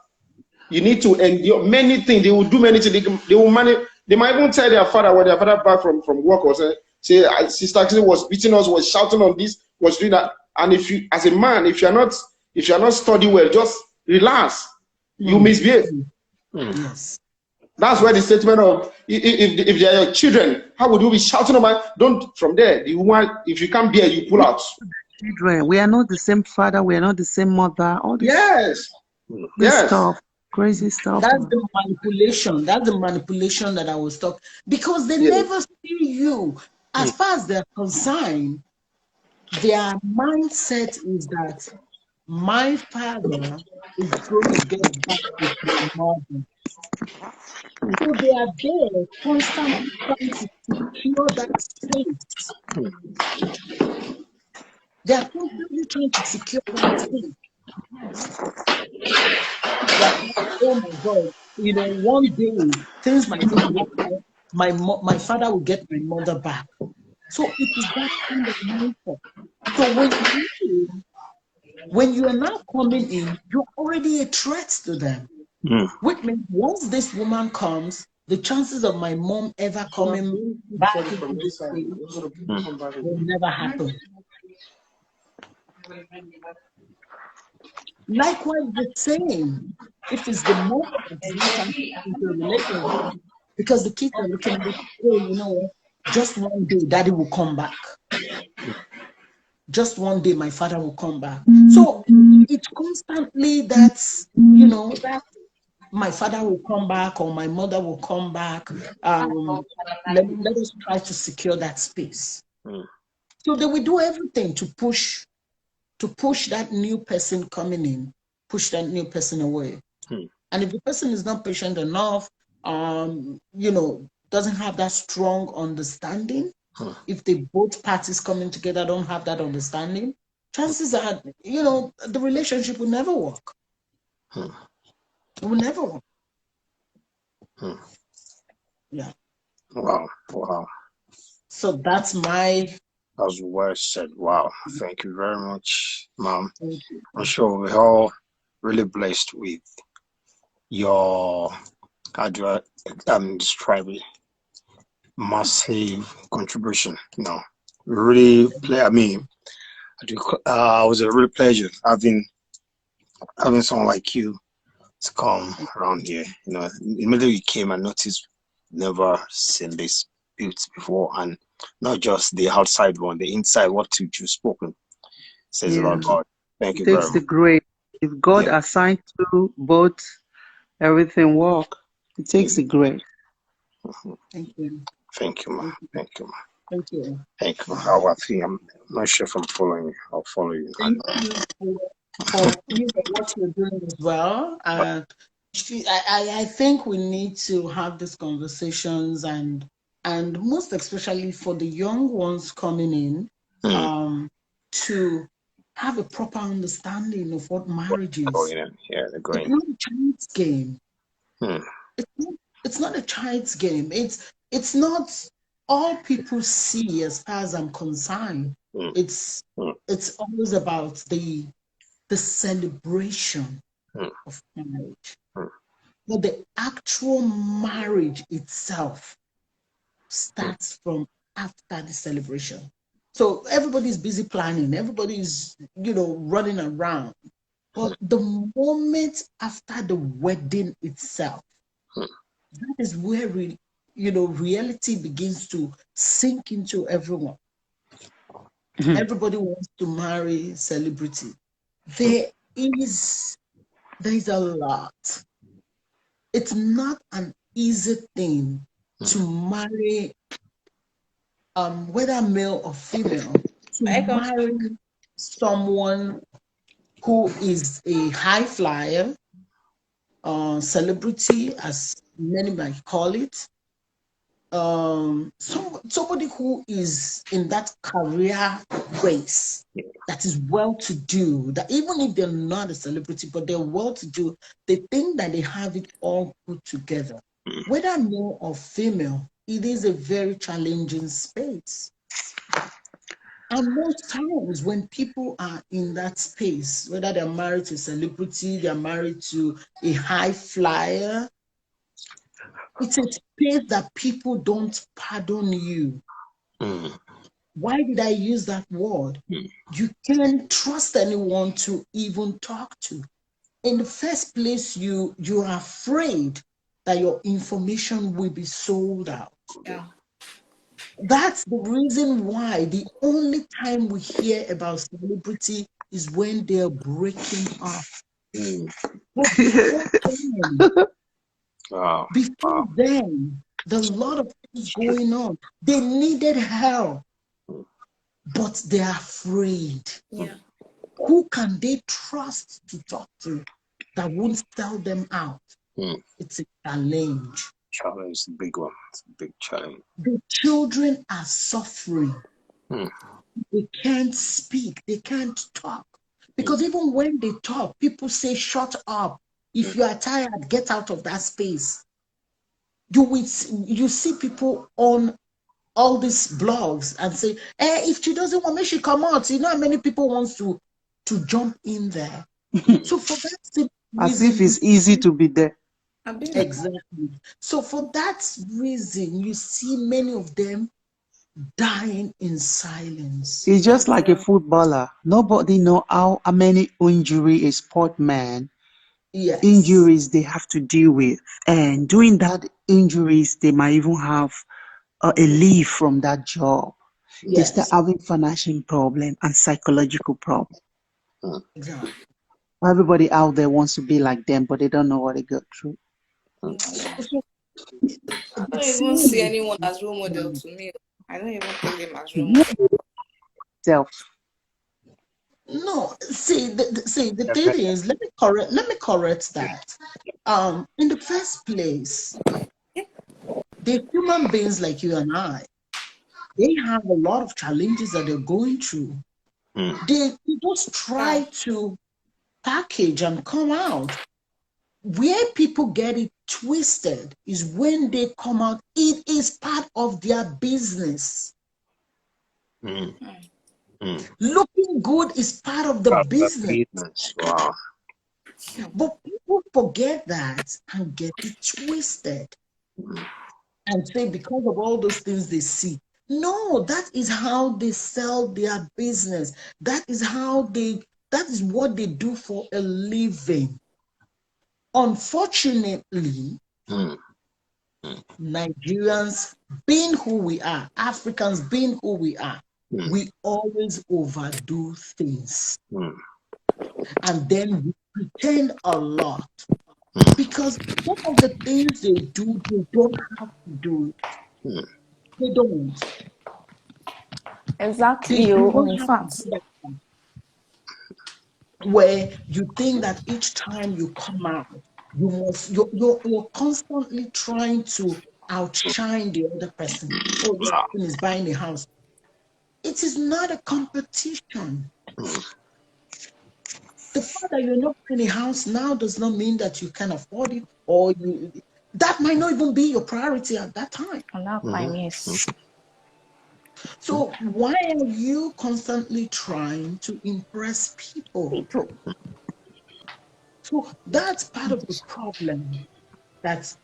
You need to endure many things. They will do many things. They will manage. They might even tell their father when their father back from work or say Sister was beating us, was shouting on this, was doing that. And if you, as a man, if you're not studying well, just relax. You misbehave. Yes. That's where the statement of if they are your children, how would you be shouting about? Don't from there. The woman, if you can't bear, you pull out. Children, we are not the same father. We are not the same mother. All this, stuff, crazy stuff. That's the manipulation. That's the manipulation that I was talking. Because they never see you. As far as they're concerned, their mindset is that my father is going to get back with my mother. So they are there constantly trying to secure that space. They are constantly trying to secure that space. Oh my God, one day things might work out. My father will get my mother back. So it is that kind of mindset. So when you are now coming in, you're already a threat to them. Which means once this woman comes, the chances of my mom ever coming back into this place will never happen. Likewise, the same. If it's the mom that's not into a relationship, because the kids are looking at it, just one day daddy will come back. Just one day my father will come back. So it's constantly that's, that my father will come back or my mother will come back. Let us try to secure that space. So they will do everything to push that new person coming in, push that new person away. And if the person is not patient enough, doesn't have that strong understanding, if the both parties coming together don't have that understanding, chances are, the relationship will never work. It will never work. Yeah. Wow. So that's well said. Wow. Thank you very much, Mom. I'm sure we're all really blessed with your, how do I describe it, massive contribution. Really it was a real pleasure having someone like you to come around here. Immediately you came, I noticed never seen this built before, and not just the outside one, the inside, what you've spoken says about God. Thank you very much. It takes the grace. If God assigned to both everything work, it takes the grace. Thank you. Thank you, ma. Thank you, ma. Thank you. Thank you. How about you? I'm not sure if I'm following you. I'll follow you. Thank you for what you're doing as well. I think we need to have these conversations and most especially for the young ones coming in, to have a proper understanding of what marriage is. They're going. It's not a child's game. It's not a child's game. It's not all people see as far as I'm concerned. It's always about the celebration of marriage. But the actual marriage itself starts from after the celebration. So everybody's busy planning, everybody's, running around. But the moment after the wedding itself, that is where reality begins to sink into everyone. Everybody wants to marry celebrity. There is a lot. It's not an easy thing to marry, whether male or female, to marry someone who is a high flyer, celebrity, as many might call it. Somebody who is in that career race, that is well-to-do, that even if they're not a celebrity, but they're well-to-do, they think that they have it all put together. Whether male or female, it is a very challenging space. And most times when people are in that space, whether they're married to a celebrity, they're married to a high flyer, it's a space that people don't pardon you. Why did I use that word? You can't trust anyone to even talk to. In the first place, you are afraid that your information will be sold out. Yeah. That's the reason why the only time we hear about celebrity is when they're breaking up. But before then, there's a lot of things going on. They needed help, but they're afraid. Yeah. Who can they trust to talk to that won't sell them out? It's a challenge. Challenge, the big one. It's a big challenge. The children are suffering. They can't speak. They can't talk. Because even when they talk, people say, shut up. If you are tired, get out of that space. You see people on all these blogs and say, if she doesn't want me, she come out. You know how many people wants to jump in there. So for that reason, as if it's easy to be there. Exactly. So for that reason, you see many of them dying in silence. It's just like a footballer. Nobody know how many injury a sportman, injuries they have to deal with. And doing that injuries, they might even have a leave from that job. They start having financial problem and psychological problem. Exactly. Everybody out there wants to be like them, but they don't know what they go through. I don't even see anyone as role model to me. I don't even think them as role model. No, see, the thing is, let me correct that. In the first place, the human beings like you and I, they have a lot of challenges that they're going through. They just try to package and come out. Where people get it twisted is when they come out, it is part of their business. Looking good is part of the business. Wow. But people forget that and get it twisted and say because of all those things they see. No, that is how they sell their business. That is what they do for a living. Unfortunately, Nigerians, being who we are, Africans being who we are, we always overdo things. And then we pretend a lot. Because some of the things they do, they don't have to do it. They don't. Exactly. In fact. Where you think that each time you come out, you're constantly trying to outshine the other person. Oh, this person is buying a house. It is not a competition. The fact that you're not buying a house now does not mean that you can afford it, or that might not even be your priority at that time. So why are you constantly trying to impress people? So that's part of the problem that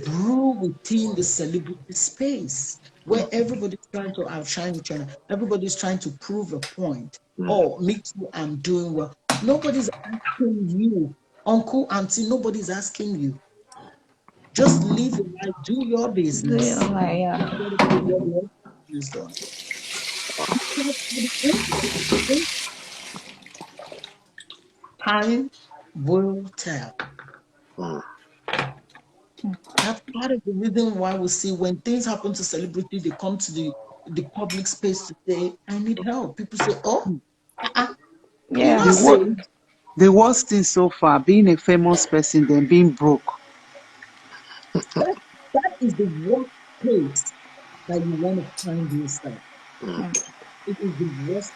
brew within the celebrity space, where everybody's trying to outshine each other. Everybody's trying to prove a point. Oh, me too, I'm doing well. Nobody's asking you, uncle, auntie, nobody's asking you. Just live your life, do your business. Yeah. Time will tell. That's part of the reason why we see when things happen to celebrities, they come to the public space to say, I need help. People say, oh, you're not saying. The worst thing so far, being a famous person, then being broke. That is the worst place that you want to find yourself. It is the worst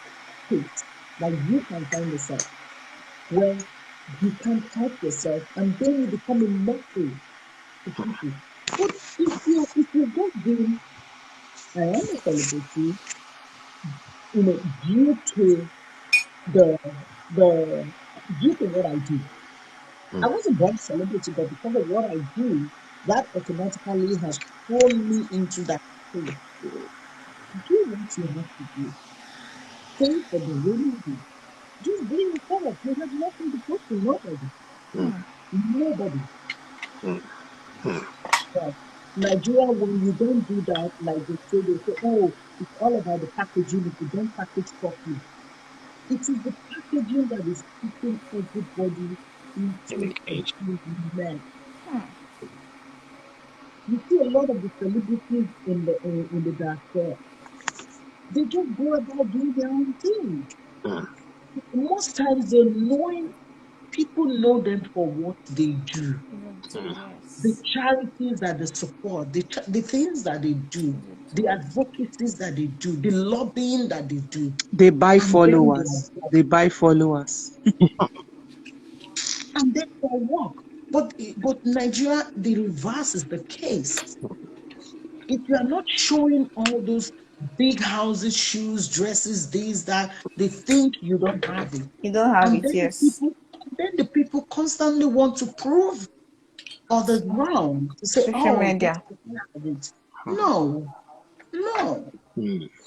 place that you can find yourself, where you can't help yourself, and then you become a mockery to people. But if you just doing, I am a celebrity, due to due to what I do. I wasn't born celebrity, but because of what I do, that automatically has thrown me into that space. Do what you have to do. Think for the real you. Just be yourself. You have nothing to prove to nobody. Nobody. But Nigeria, when you don't do that, like they say, oh, it's all about the packaging. If you don't package properly, it is the packaging that is putting everybody into a mess. You see a lot of the celebrities in the diaspora. They just go about doing their own thing. Most times they're knowing people know them for what they do. The charities that they support, the things that they do, the advocacies that they do, the lobbying that they do. They buy followers. They buy followers. And then they work. But Nigeria, the reverse is the case. If you are not showing all those big houses, shoes, dresses, these, that, they think you don't have it. You don't have and it, yes. Then the people constantly want to prove others wrong. To say, Social media. No.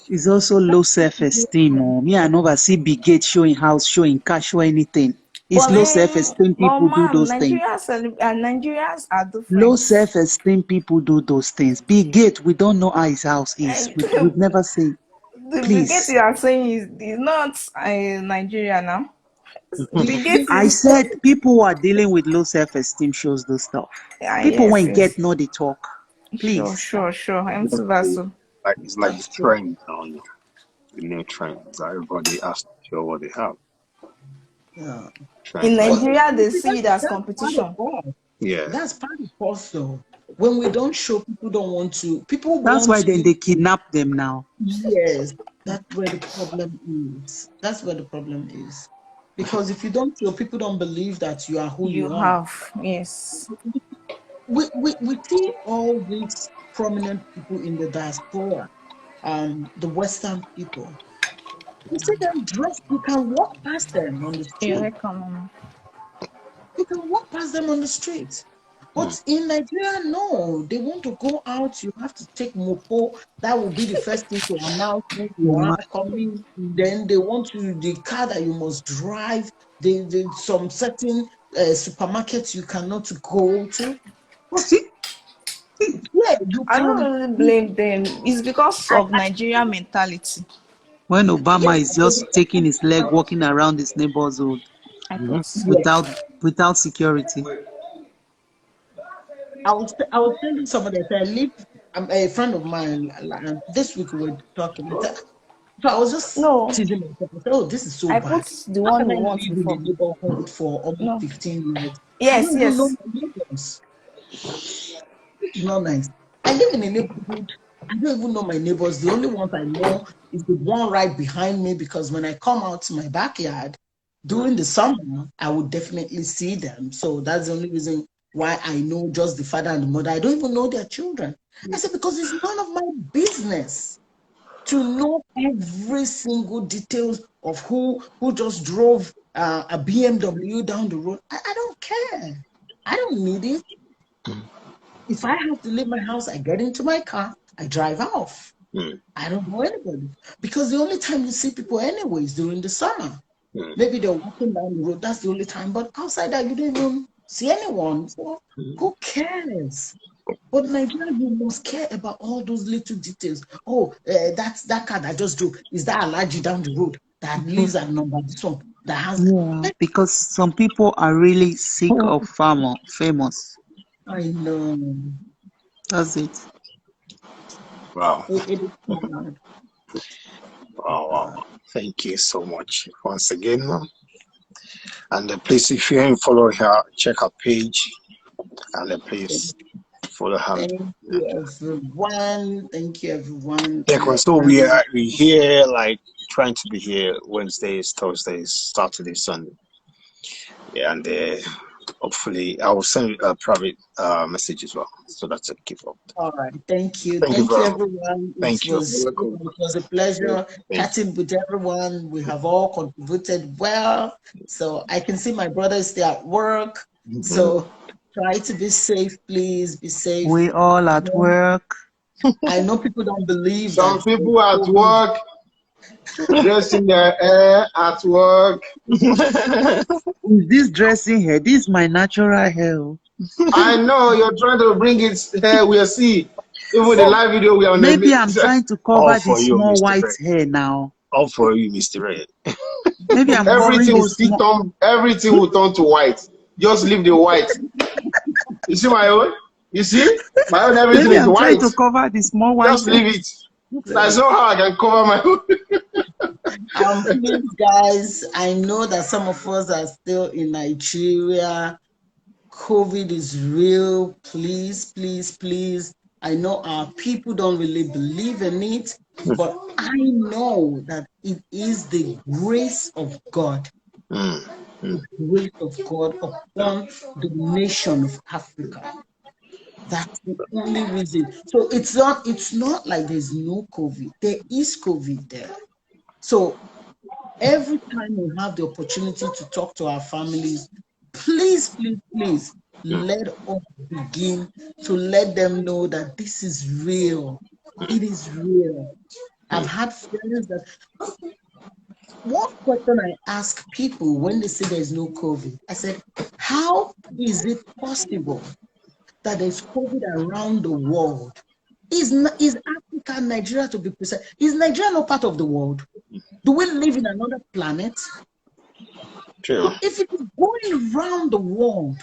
It's also low self-esteem. Me, I never see Big Gate showing house, showing car, show anything. It's low self-esteem people do those things. Nigerians are different. Low self-esteem people do those things. Big Gate, we don't know how his house is. We've never seen. The Please. Big Gate you are saying is not Nigeria now. Big Gate I said people who are dealing with low self-esteem shows those stuff. People when get know they talk. Please. Sure. It's like the trend now, the new trends. Everybody has to show what they have. Yeah. In Nigeria, they see it as competition. Yeah. That's part of us, though. When we don't show, people don't want to. That's why then they kidnap them now. Yes, that's where the problem is. Because if you don't show, people don't believe that you are who you are. Yes. We see all these prominent people in the diaspora, the Western people. You see them dressed, you can walk past them on the street. You can walk past them on the street. But in Nigeria, no. They want to go out, you have to take mopo. That will be the first thing to announce when you are coming. Then they want the car that you must drive. Some certain supermarkets you cannot go to. I don't really blame them. It's because of Nigerian mentality. When Obama is just taking his leg, walking around his neighborhood without security. I was telling somebody that a friend of mine, this week we were talking. So I was just teasing myself. I said, oh, this is so bad. I put the one who wants in the neighborhood for almost 15 years. Yes. I don't know my neighbors. It's not nice. I live in a neighborhood. I don't even know my neighbors. The only ones I know is the one right behind me, because when I come out to my backyard during the summer, I would definitely see them. So that's the only reason why I know just the father and the mother. I don't even know their children. I said, because it's none of my business to know every single details of who just drove a BMW down the road. I don't care. I don't need it. If I have to leave my house, I get into my car, I drive off. I don't know anybody. Because the only time you see people anyway is during the summer. Maybe they're walking down the road, that's the only time. But outside that, you don't even see anyone. So who cares? But Nigeria, you must care about all those little details. Oh, that's that car that just drove. Is that Alaji down the road that lives at number this one that has? Yeah, because some people are really sick of famous. I know. That's it. Wow. It is hard. Wow. Thank you so much once again, ma'am. And please, if you haven't followed her, check her page. And please follow her. Thank you, everyone. Thank you, everyone. Yeah, so we here like trying to be here Wednesdays, Thursdays, Saturday, Sunday. Yeah, and hopefully I will send you a private message as well, so that's a keep up. All right, thank you, everyone. It was a pleasure chatting with everyone. We have all contributed well, so I can see my brother is still at work. So try to be safe, please. Be safe. We all at work. I know people don't believe. Some people at work, dressing their hair at work. This dressing hair, this is my natural hair. I know you're trying to bring it here. We'll see. Even the live video we are on. Maybe I'm trying to cover the small white hair now. All for you, Mr. Red. Maybe I'm everything will turn to white. Just leave the white. You see my own? You see? My own everything Maybe is I'm white. trying to cover the small white. Just leave it. That's not how I can cover my own. Please, guys, I know that some of us are still in Nigeria. COVID is real. Please, please, please. I know our people don't really believe in it, but I know that it is the grace of God. The grace of God upon the nation of Africa. That's the only reason. So it's not like there's no COVID. There is COVID there. So every time we have the opportunity to talk to our families, please, please, please, let us begin to let them know that this is real. It is real. I've had friends that... One question I ask people when they say there's no COVID, I said, how is it possible that there's COVID around the world? Is Africa, Nigeria to be precise, is Nigeria not part of the world? Do we live in another planet? True. If it is going around the world,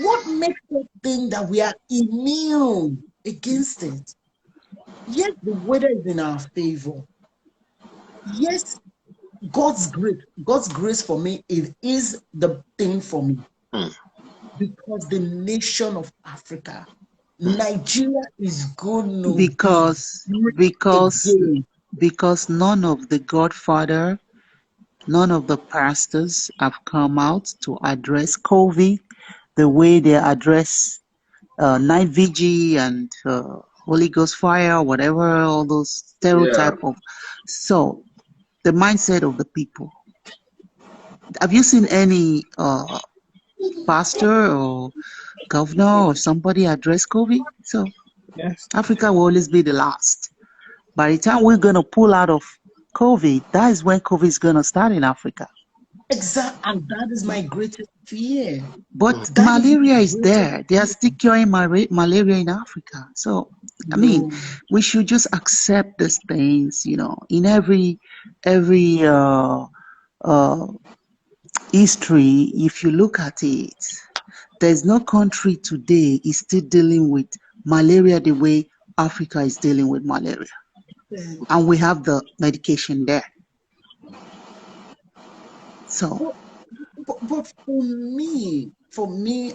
what makes us think that we are immune against it? Yes, the weather is in our favor. Yes, God's grace for me, it is the thing for me. Because the nation of Africa, Nigeria is good. Because none of the Godfather, none of the pastors have come out to address COVID the way they address night vigil and Holy Ghost fire, whatever, all those stereotype of. So the mindset of the people. Have you seen any pastor or governor or somebody address COVID? So Africa will always be the last. By the time we're going to pull out of COVID, that is when COVID is going to start in Africa. Exactly, and that is my greatest fear. But malaria is there. They are still curing malaria in Africa. So, I mean, we should just accept these things, you know. In every history, if you look at it, there's no country today is still dealing with malaria the way Africa is dealing with malaria. And we have the medication there. So, but for me,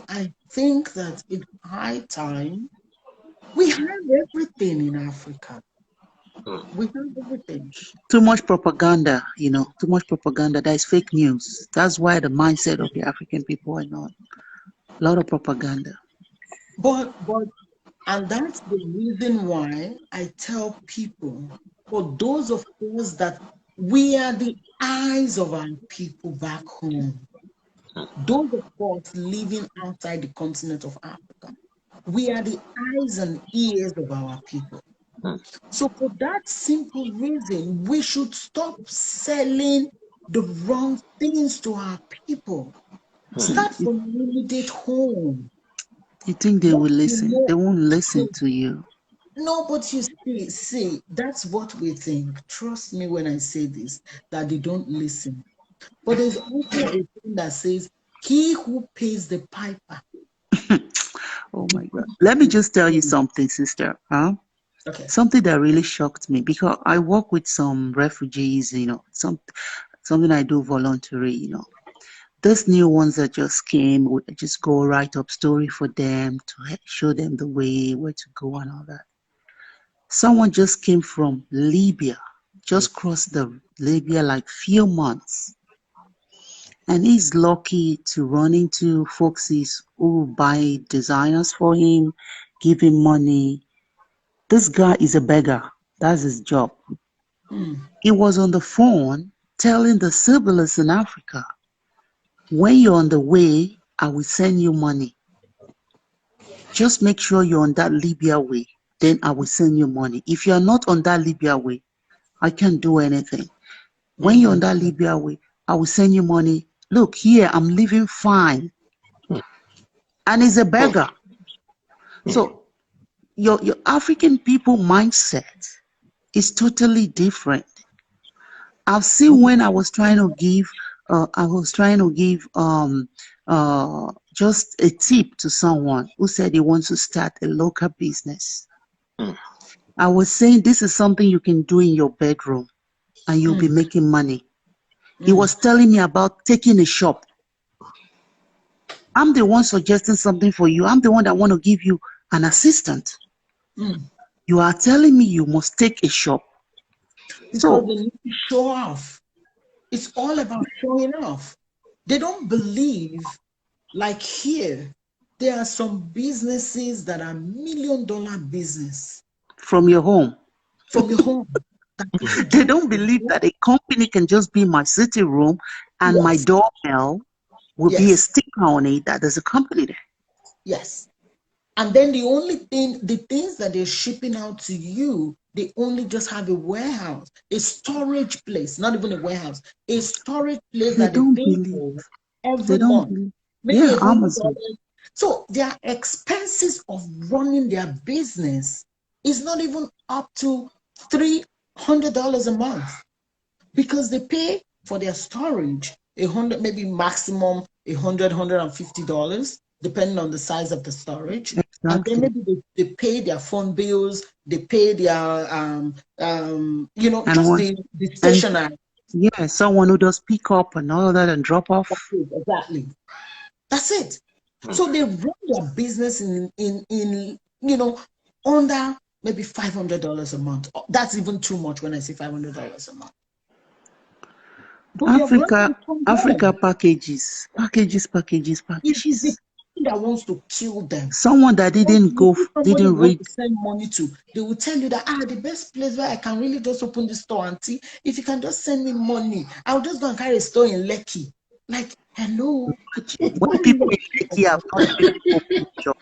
I think that it's high time. We have everything in Africa. We have everything. Too much propaganda, you know, too much propaganda. That is fake news. That's why the mindset of the African people are not. A lot of propaganda. And that's the reason why I tell people, for those of us that we are the eyes of our people back home, those of us living outside the continent of Africa, we are the eyes and ears of our people. So for that simple reason, we should stop selling the wrong things to our people. Start from immediate home. You think they will listen? They won't listen to you. No, but you see, that's what we think. Trust me when I say this, that they don't listen. But there's also a thing that says, he who pays the piper. Oh my God. Let me just tell you something, sister. Okay. Something that really shocked me, because I work with some refugees, something I do voluntary, Those new ones that just came, we just go write up story for them to show them the way, where to go and all that. Someone just came from Libya, just crossed the Libya like few months. And he's lucky to run into folks who buy designers for him, give him money. This guy is a beggar. That's his job. He was on the phone telling the civilians in Africa, when you're on the way, I will send you money. Just make sure you're on that Libya way. Then I will send you money. If you're not on that Libya way, I can't do anything. When you're on that Libya way, I will send you money. Look, here, I'm living fine. And he's a beggar. So your African people mindset is totally different. I've seen when I was trying to give, just a tip to someone who said he wants to start a local business. I was saying this is something you can do in your bedroom and you'll be making money. He was telling me about taking a shop. I'm the one suggesting something for you. I'm the one that want to give you an assistant. You are telling me you must take a shop. Because they need to show off. It's all about showing off. They don't believe, like here, there are some businesses that are $1 million business. From your home. From your home. They don't believe that a company can just be my sitting room and my doorbell will be a sticker on it that there's a company there. Yes. And then the things that they're shipping out to you, they only just have a warehouse, a storage place, not even a warehouse, a storage place that they pay for every month. Maybe Amazon. So their expenses of running their business is not even up to $300 a month, because they pay for their storage maybe maximum $150, depending on the size of the storage. Exactly. And then maybe they pay their phone bills, they pay their the stationery. Yeah, someone who does pick up and all of that and drop off. Exactly. That's it. So they run their business in under maybe $500 a month. That's even too much when I say $500 a month. Africa packages. It's the that wants to kill them. Someone that didn't read. To send money to, they will tell you that the best place where I can really just open the store, auntie, if you can just send me money, I'll just go and carry a store in Lekki. Like, hello. When people in Lekki have not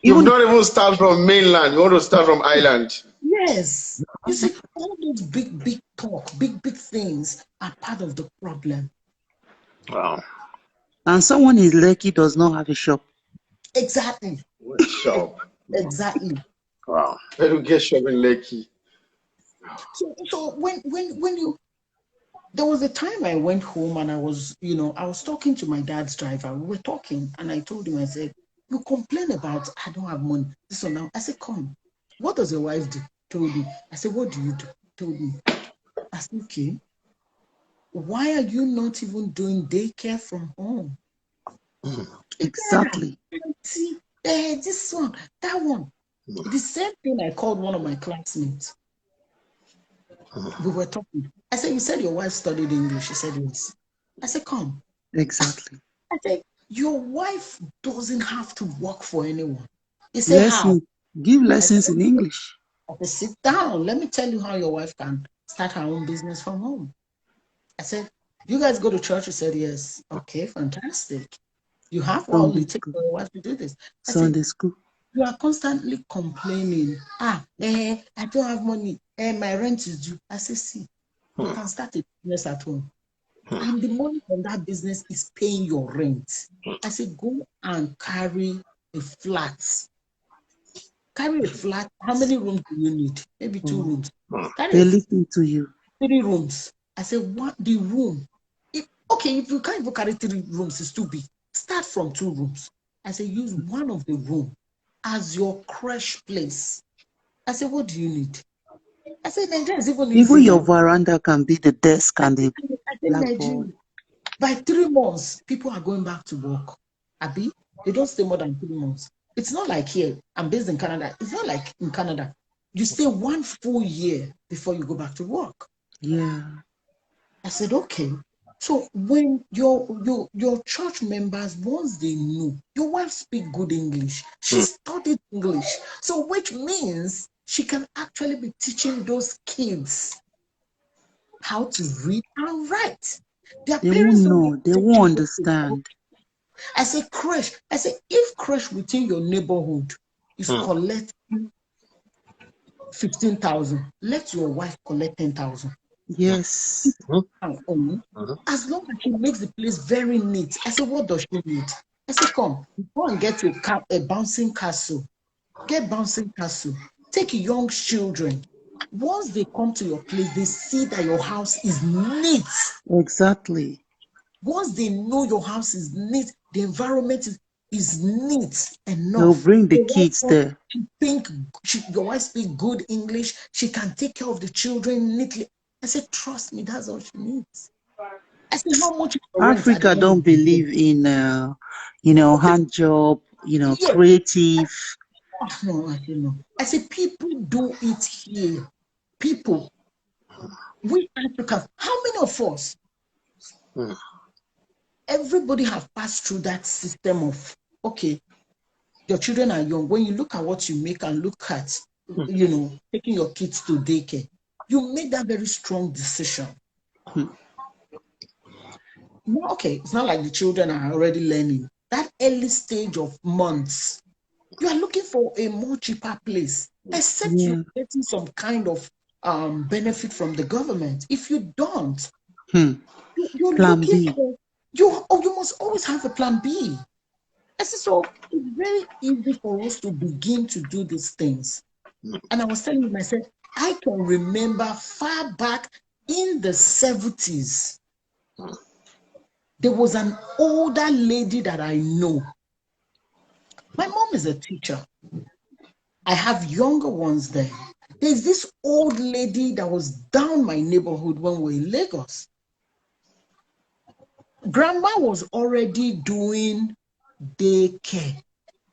you don't even start from mainland, you want to start from island. Yes. You see, all those big talk, big things are part of the problem. Wow. And someone in Lekki does not have a shop. Exactly. Shop. Exactly. Wow. Where do you get shop in Lekki? So when you, there was a time I went home and I was talking to my dad's driver. We were talking and I told him, I said, you complain about I don't have money. So now I said, come. What does your wife do? Told me. I said, what do you do? Told me. I said, okay. Why are you not even doing daycare from home? Exactly. See, this one, that one. The same thing I called one of my classmates. We were talking. I said, you said your wife studied English. She said, yes. I said, come. Exactly. I said, your wife doesn't have to work for anyone. He said, how? Give lessons in English. I said, sit down. Let me tell you how your wife can start her own business from home. I said, you guys go to church? He said, yes. Okay, fantastic. You have all it takes for your wife to do this. Sunday school. You are constantly complaining. I don't have money. My rent is due. I said, see, you can start a business at home. And the money from that business is paying your rent. I said, go and carry a flat. Carry a flat. How many rooms do you need? Maybe 2 rooms. They listen to you. 3 rooms. I said, what the room? Okay, if you can't even carry 3 rooms, it's too big. Start from 2 rooms. I said, use one of the room as your crash place. I said, what do you need? I said, Nigeria is even your veranda can be the desk and the blackboard. By 3 months, people are going back to work. Abi, they don't stay more than 3 months. It's not like here. I'm based in Canada. It's not like in Canada. You stay 1 full year before you go back to work. Yeah. I said, okay. So when your church members, once they know, your wife speaks good English, she studied English. So which means she can actually be teaching those kids how to read and write. Their They parents won't know. They won't understand. I say crash. I say if crash within your neighborhood is collecting 15,000, let your wife collect 10,000. Yes. As long as she makes the place very neat. I said, what does she need? I said, come, go and get a bouncing castle. Get bouncing castle. Take young children. Once they come to your place, they see that your house is neat. Exactly. Once they know your house is neat, the environment is neat enough. They'll bring the kids there. Your wife speaks good English. She can take care of the children neatly. I said, trust me, that's all she needs. I said, how much? Africa don't believe in, hand job, creative. No, I don't know. I said, people do it here. People, we Africans, how many of us? Everybody have passed through that system of, okay, your children are young. When you look at what you make and look at, taking your kids to daycare, you make that very strong decision. Okay, it's not like the children are already learning. That early stage of months, you are looking for a more cheaper place, except you're getting some kind of benefit from the government. If you don't, you're plan looking B. for, you must always have a plan B. I said, so it's very easy for us to begin to do these things. And I was telling myself, I can remember far back in the 70s, there was an older lady that I know. My mom is a teacher. I have younger ones there. There's this old lady that was down my neighborhood when we were in Lagos. Grandma was already doing daycare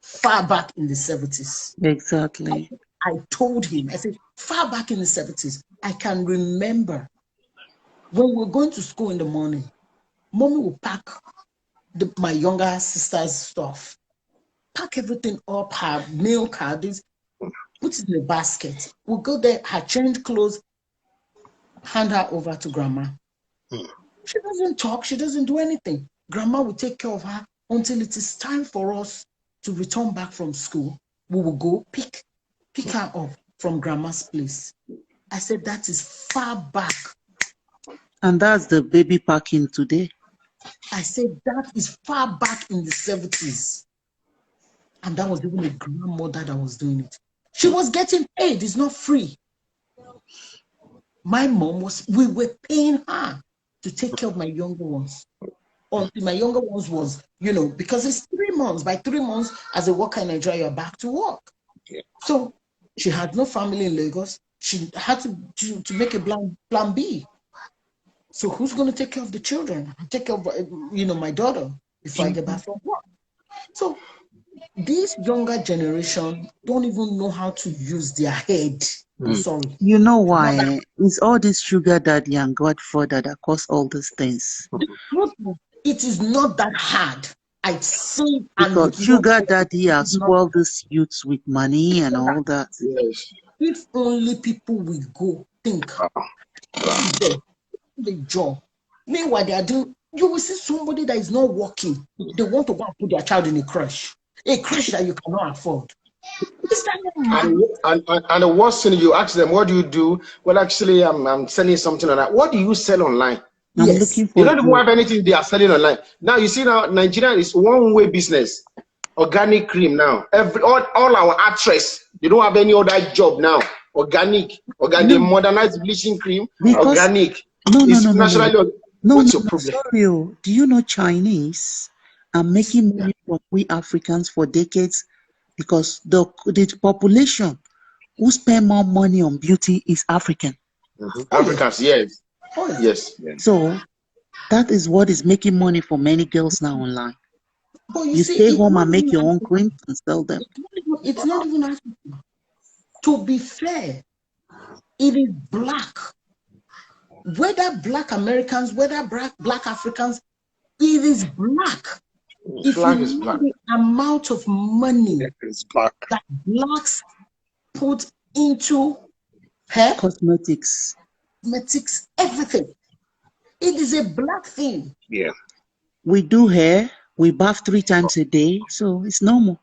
far back in the 70s. Exactly. I told him, I said, far back in the 70s, I can remember when we were going to school in the morning, Mommy would pack my younger sister's stuff, pack everything up, her milk, put it in a basket. We'll go there, her change clothes, hand her over to Grandma. She doesn't talk, she doesn't do anything. Grandma will take care of her until it is time for us to return back from school. We will go pick her up from Grandma's place. I said, that is far back. And that's the baby packing today. I said, that is far back in the 70s. And that was even a grandmother that was doing it. She was getting paid, it's not free. My mom we were paying her to take care of my younger ones. Until my younger ones was, because it's 3 months. By 3 months, as a worker in Nigeria, you're back to work. So she had no family in Lagos. She had to make a plan B. So who's going to take care of the children? Take care of, my daughter before I get back from work. So this younger generation don't even know how to use their head. I'm sorry. You know why? It's all this sugar daddy and godfather that cause all these things. It is not that hard. I see. Because sugar daddy has spoiled these youths with money and all that. Yes. If only people will go think the job. Meanwhile, they are doing. You will see somebody that is not working. They want to go and put their child in a crash that you cannot afford. And the worst thing, you ask them, what do you do? Well, actually, I'm selling something on that. What do you sell online? I'm looking for. They don't even have anything they are selling online. Now you see now Nigeria is one-way business. Organic cream now. All our actresses, they don't have any other job now. Organic, no. Modernized bleaching cream, because, organic. No. What's your problem? Sorry, do you know Chinese are making money from we Africans for decades? Because the population who spend more money on beauty is African. Africans, yes. Yes. So that is what is making money for many girls now online. You stay home and make your own cream and sell them. It's not even African. To be fair, it is black. Whether black Americans, whether black Africans, it is black. If you know the amount of money that blacks put into hair, cosmetics, everything, it is a black thing. Yeah. We do hair, we bath 3 times a day, so it's normal.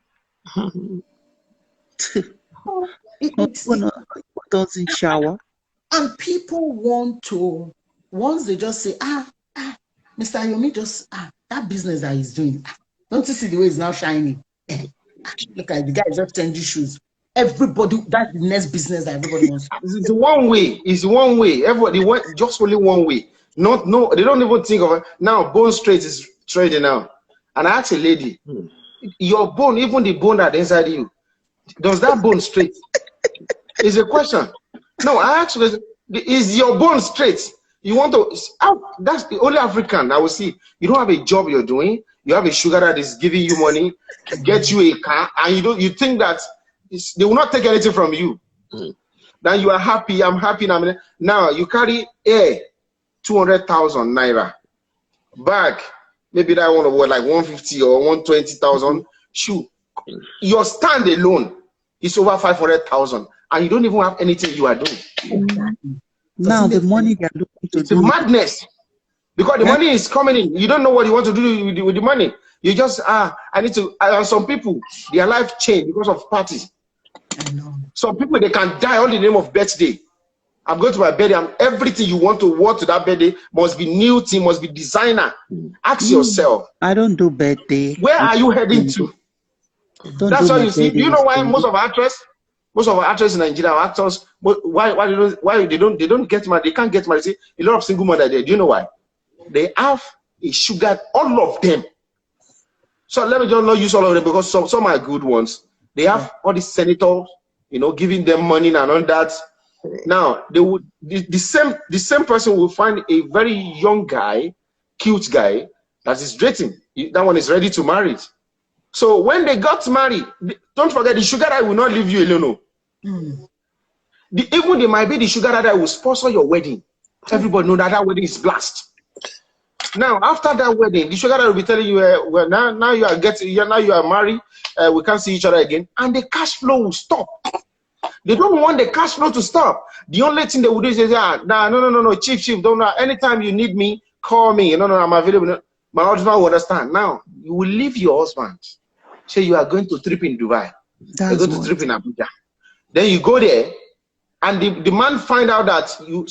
Doesn't shower. And people want to, once they just say, Mr. Yomi, just that business that he's doing. Don't you see the way it's now shining? Look at the guy just changing shoes. Everybody, that's the next business that everybody wants. It's one way. It's one way. Everybody wants just only one way. No, they don't even think of it. Now, Bone Straight is trading now. And I asked a lady, your bone, even the bone that's inside you, does that bone straight? Is a question. No, I actually, is your bone straight? You want to, that's the only African I will see. You don't have a job you're doing. You have a sugar that is giving you money, get you a car, and you think that they will not take anything from you. Then you are happy, I'm happy. Now you carry 200,000 naira. Back, maybe that one was like 150 or 120,000. Shoot, your stand alone is over 500,000. And you don't even have anything you are doing. Now the money they are looking to do. It's madness. Because the money is coming in. You don't know what you want to do with the money. You just, I need to, some people, their life changed because of parties. Some people, they can die on the name of birthday. I'm going to my birthday, and everything you want to wear to that birthday must be new thing, must be designer. Ask yourself. I don't do birthday. Where are you heading to? That's why you see. Do you know why most of our actors in Nigeria, actors, why they don't get married? They can't get married. See, a lot of single mothers there. Do you know why? They have a sugar, all of them. So let me just not use all of them because some are good ones. They have all these senators, giving them money and all that. Now they would the same person will find a very young guy, cute guy that is dating. That one is ready to marry. So when they got married, don't forget the sugar daddy will not leave you alone. Even there might be the sugar daddy will sponsor your wedding. Everybody know that wedding is blast. Now after that wedding, the sugar daddy will be telling you, well now you are married, we can't see each other again, and the cash flow will stop. They don't want the cash flow to stop. The only thing they would do is say, no, chief, don't know. Anytime you need me, call me. No, I'm available. My husband will understand. Now you will leave your husband. Say you are going to trip in Dubai. You're going to trip in Abuja. Then you go there, and the man find out that you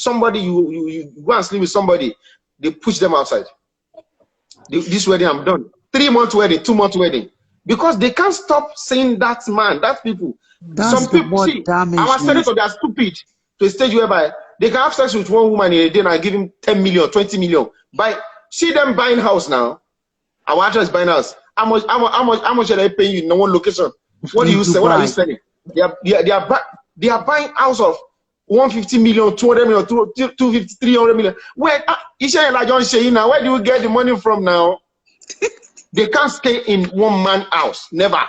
go and sleep with somebody. They push them outside. This wedding I'm done. 3-month wedding, 2-month wedding, because they can't stop saying that man, that people. Some people see our senators, they are stupid to a stage whereby they can have sex with one woman in a day and give him 10 million, 20 million. See them buying house now. Our actors buying house. How much are they paying you in one location? What do you say? What are you selling? They are buying house of 150 million, 200 million, 250, 300 million. Where where do you get the money from now? They can't stay in one man house. Never.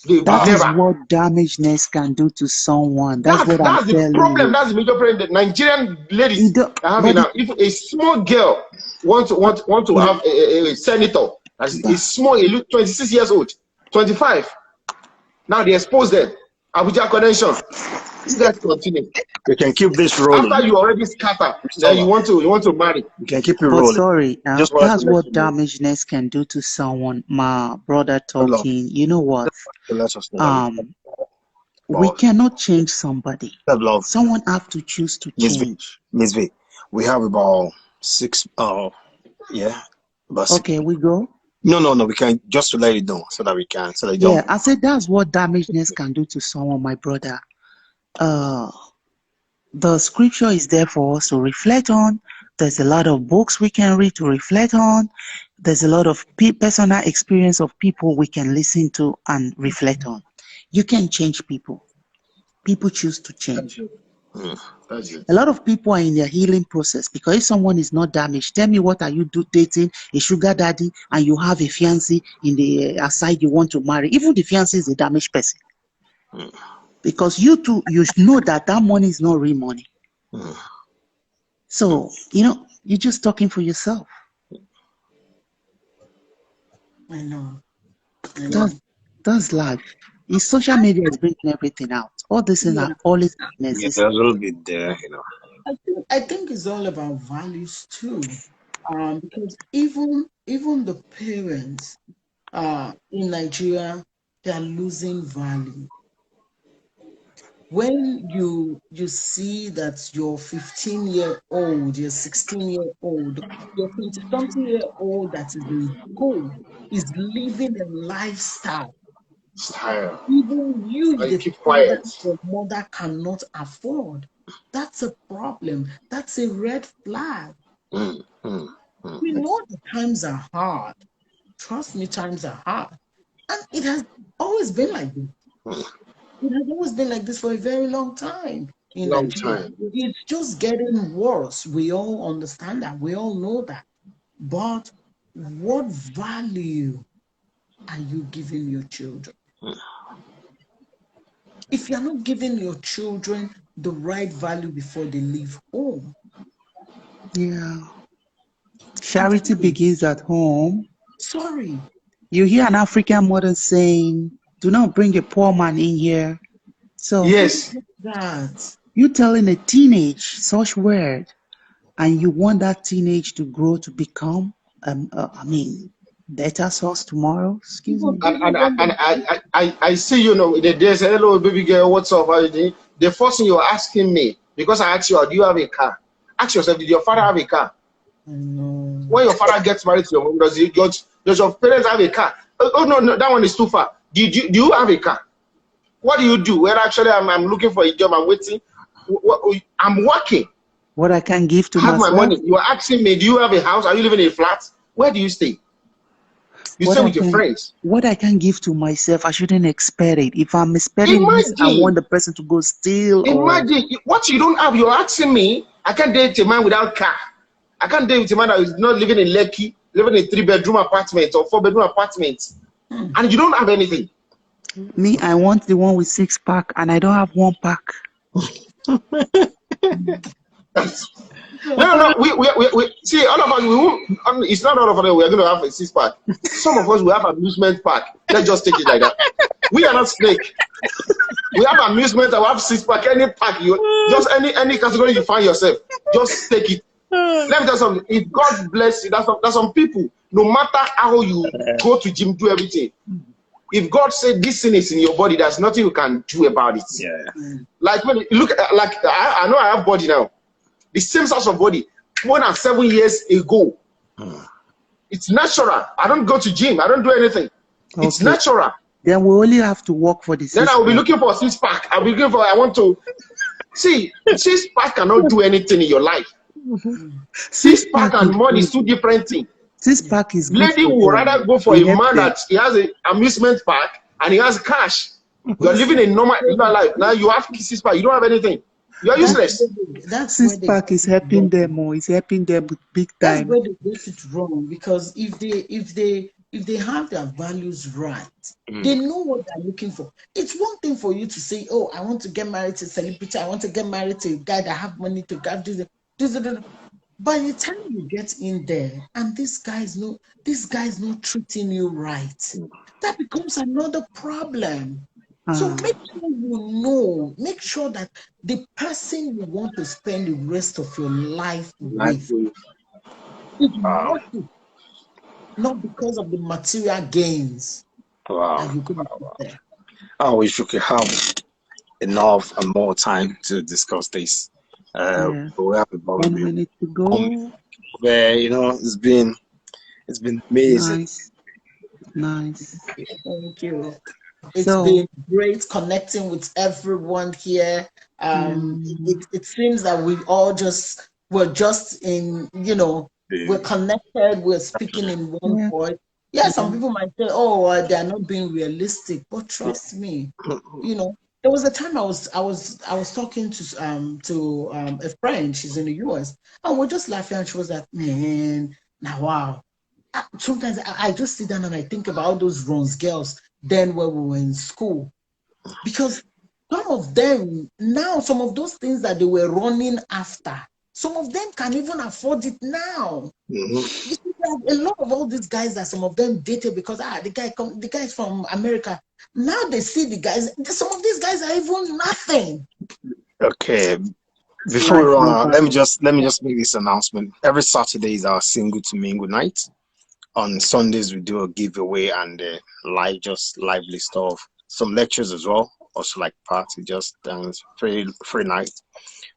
That is what damageness can do to someone. That's what I'm telling you. That's the problem. That's the major problem. The Nigerian ladies are having now. If a small girl want to have a senator, a small, 26 years old, 25. Now they expose them. Abuja connection. Let's continue. We can keep this rolling. After you already scatter, then you want to marry. We can keep it rolling. Sorry, that's what damageness can do to someone. My brother talking. You know what? We cannot change somebody. Someone have to choose to change. Miss V, we have about 6. Oh, yeah. But Okay, we go. No. We can just to let it know so that we can so that you Yeah, don't. I said that's what damageness can do to someone, my brother. The scripture is there for us to reflect on. There's a lot of books we can read to reflect on. There's a lot of personal experience of people we can listen to and reflect on. You can change people. People choose to change. That's it. A lot of people are in their healing process because if someone is not damaged, tell me what are you dating a sugar daddy and you have a fiancé in the aside you want to marry. Even the fiancé is a damaged person. Because you know that money is not real money. So, you're just talking for yourself. I know. That's life. Social media is bringing everything out. All this things are always Yeah, there's a little bit there, I think it's all about values too. Because even the parents in Nigeria, they are losing value. When you see that your 15-year-old, your 16-year-old, your 20-something-year-old that is in school is living a lifestyle, even you, the keep father quiet. or mother, cannot afford. That's a problem. That's a red flag. We know the times are hard. Trust me, times are hard. And it has always been like this. It has always been like this for a very long time in Nigeria. It's just getting worse. We all understand that. We all know that. But what value are you giving your children? If you're not giving your children the right value before they leave home. Yeah. Charity begins at home. Sorry. You hear an African mother saying, do not bring a poor man in here. So yes, that you telling a teenage such word, and you want that teenage to grow to become, better source tomorrow. Excuse me. and I see they say, hello baby girl, what's up? How you doing? The first thing you're asking me, because I asked you, do you have a car? Ask yourself, did your father have a car? When your father gets married to your mom, does your parents have a car? Oh no, that one is too far. Do you have a car? What do you do? Well, actually, I'm looking for a job. I'm waiting. I'm working. What I can give to I have myself. my money. You are asking me, do you have a house? Are you living in a flat? Where do you stay? You stay with your friends. What I can give to myself, I shouldn't expect it. If I'm expecting this, I want the person to go steal. Imagine what you don't have. You're asking me. I can't date a man without car. I can't date with a man that is not living in Lekki, living in a 3-bedroom apartment or 4-bedroom apartment, and you don't have anything. Me, I want the one with 6-pack, and I don't have 1-pack. No. We see, all of us. It's not all of us. We're going to have a 6-pack. Some of us will have amusement park. Let's just take it like that. We are not snake. We have amusement. I have 6-pack. Any pack, just any category you find yourself, just take it. Let me tell you something. If God bless you, that's some people. No matter how you go to gym, do everything. If God said this sin is in your body, there's nothing you can do about it. Yeah. Like when you look, like I know I have body now. The same size of body, more than 7 years ago. It's natural. I don't go to gym. I don't do anything. Okay. It's natural. Then we only have to work for this. Then I will be looking for a 6-pack. I'll be looking for. I want to see 6-pack cannot do anything in your life. 6-pack and money is two different things. 6-pack is good. Lady would rather go for a man that he has an amusement park and he has cash. You're living a normal life. Now you have 6-pack. You don't have anything. You're useless. That's 6-pack is helping them, or it's helping them with big time. That's where they get it wrong, because if they have their values right, they know what they're looking for. It's one thing for you to say, oh, I want to get married to a celebrity, I want to get married to a guy that have money to get this. By the time you get in there and this guy's not treating you right, that becomes another problem. So make sure you know, make sure that the person you want to spend the rest of your life with is worth it, not because of the material gains. Wow. We should have enough and more time to discuss this. Yeah. But we have about 1 minute to go. Where it's been amazing. Nice. Thank you. It's been great connecting with everyone here. It seems that we're just in, we're connected, we're speaking in one voice. Yeah, some people might say, oh, they're not being realistic, but trust me, there was a time I was talking to a friend, she's in the US, and we're just laughing, and she was like, man, now wow. Sometimes I just sit down and I think about all those runs girls then when we were in school, because some of them now, some of those things that they were running after, some of them can even afford it now. You see, a lot of all these guys that some of them dated because the guys from America, now they see the guys, some of these guys are even nothing. Okay, before we run out, let me just make this announcement. Every Saturday is our Single to Mingle night. On Sundays we do a giveaway and lively stuff, some lectures as well, also like party, just free night.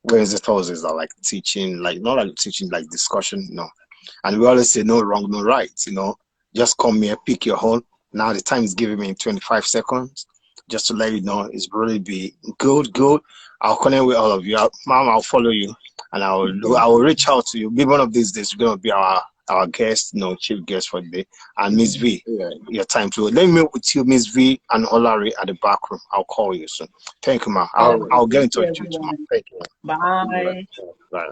Wednesday, Thursdays are like teaching, like not like teaching, like discussion, and we always say no wrong, no right, just come here, pick your hole. Now the time is giving me 25 seconds just to let you know it's really be good. I'll connect with all of you. Mom, I'll follow you and I will reach out to you. Maybe one of these days you're gonna be our guest, chief guest for the day. And Miss V, your time to let me meet with you, Miss V and Olari at the back room. I'll call you soon. Thank you, ma. I'll get in touch with you tomorrow. Thank you. Bye. Bye.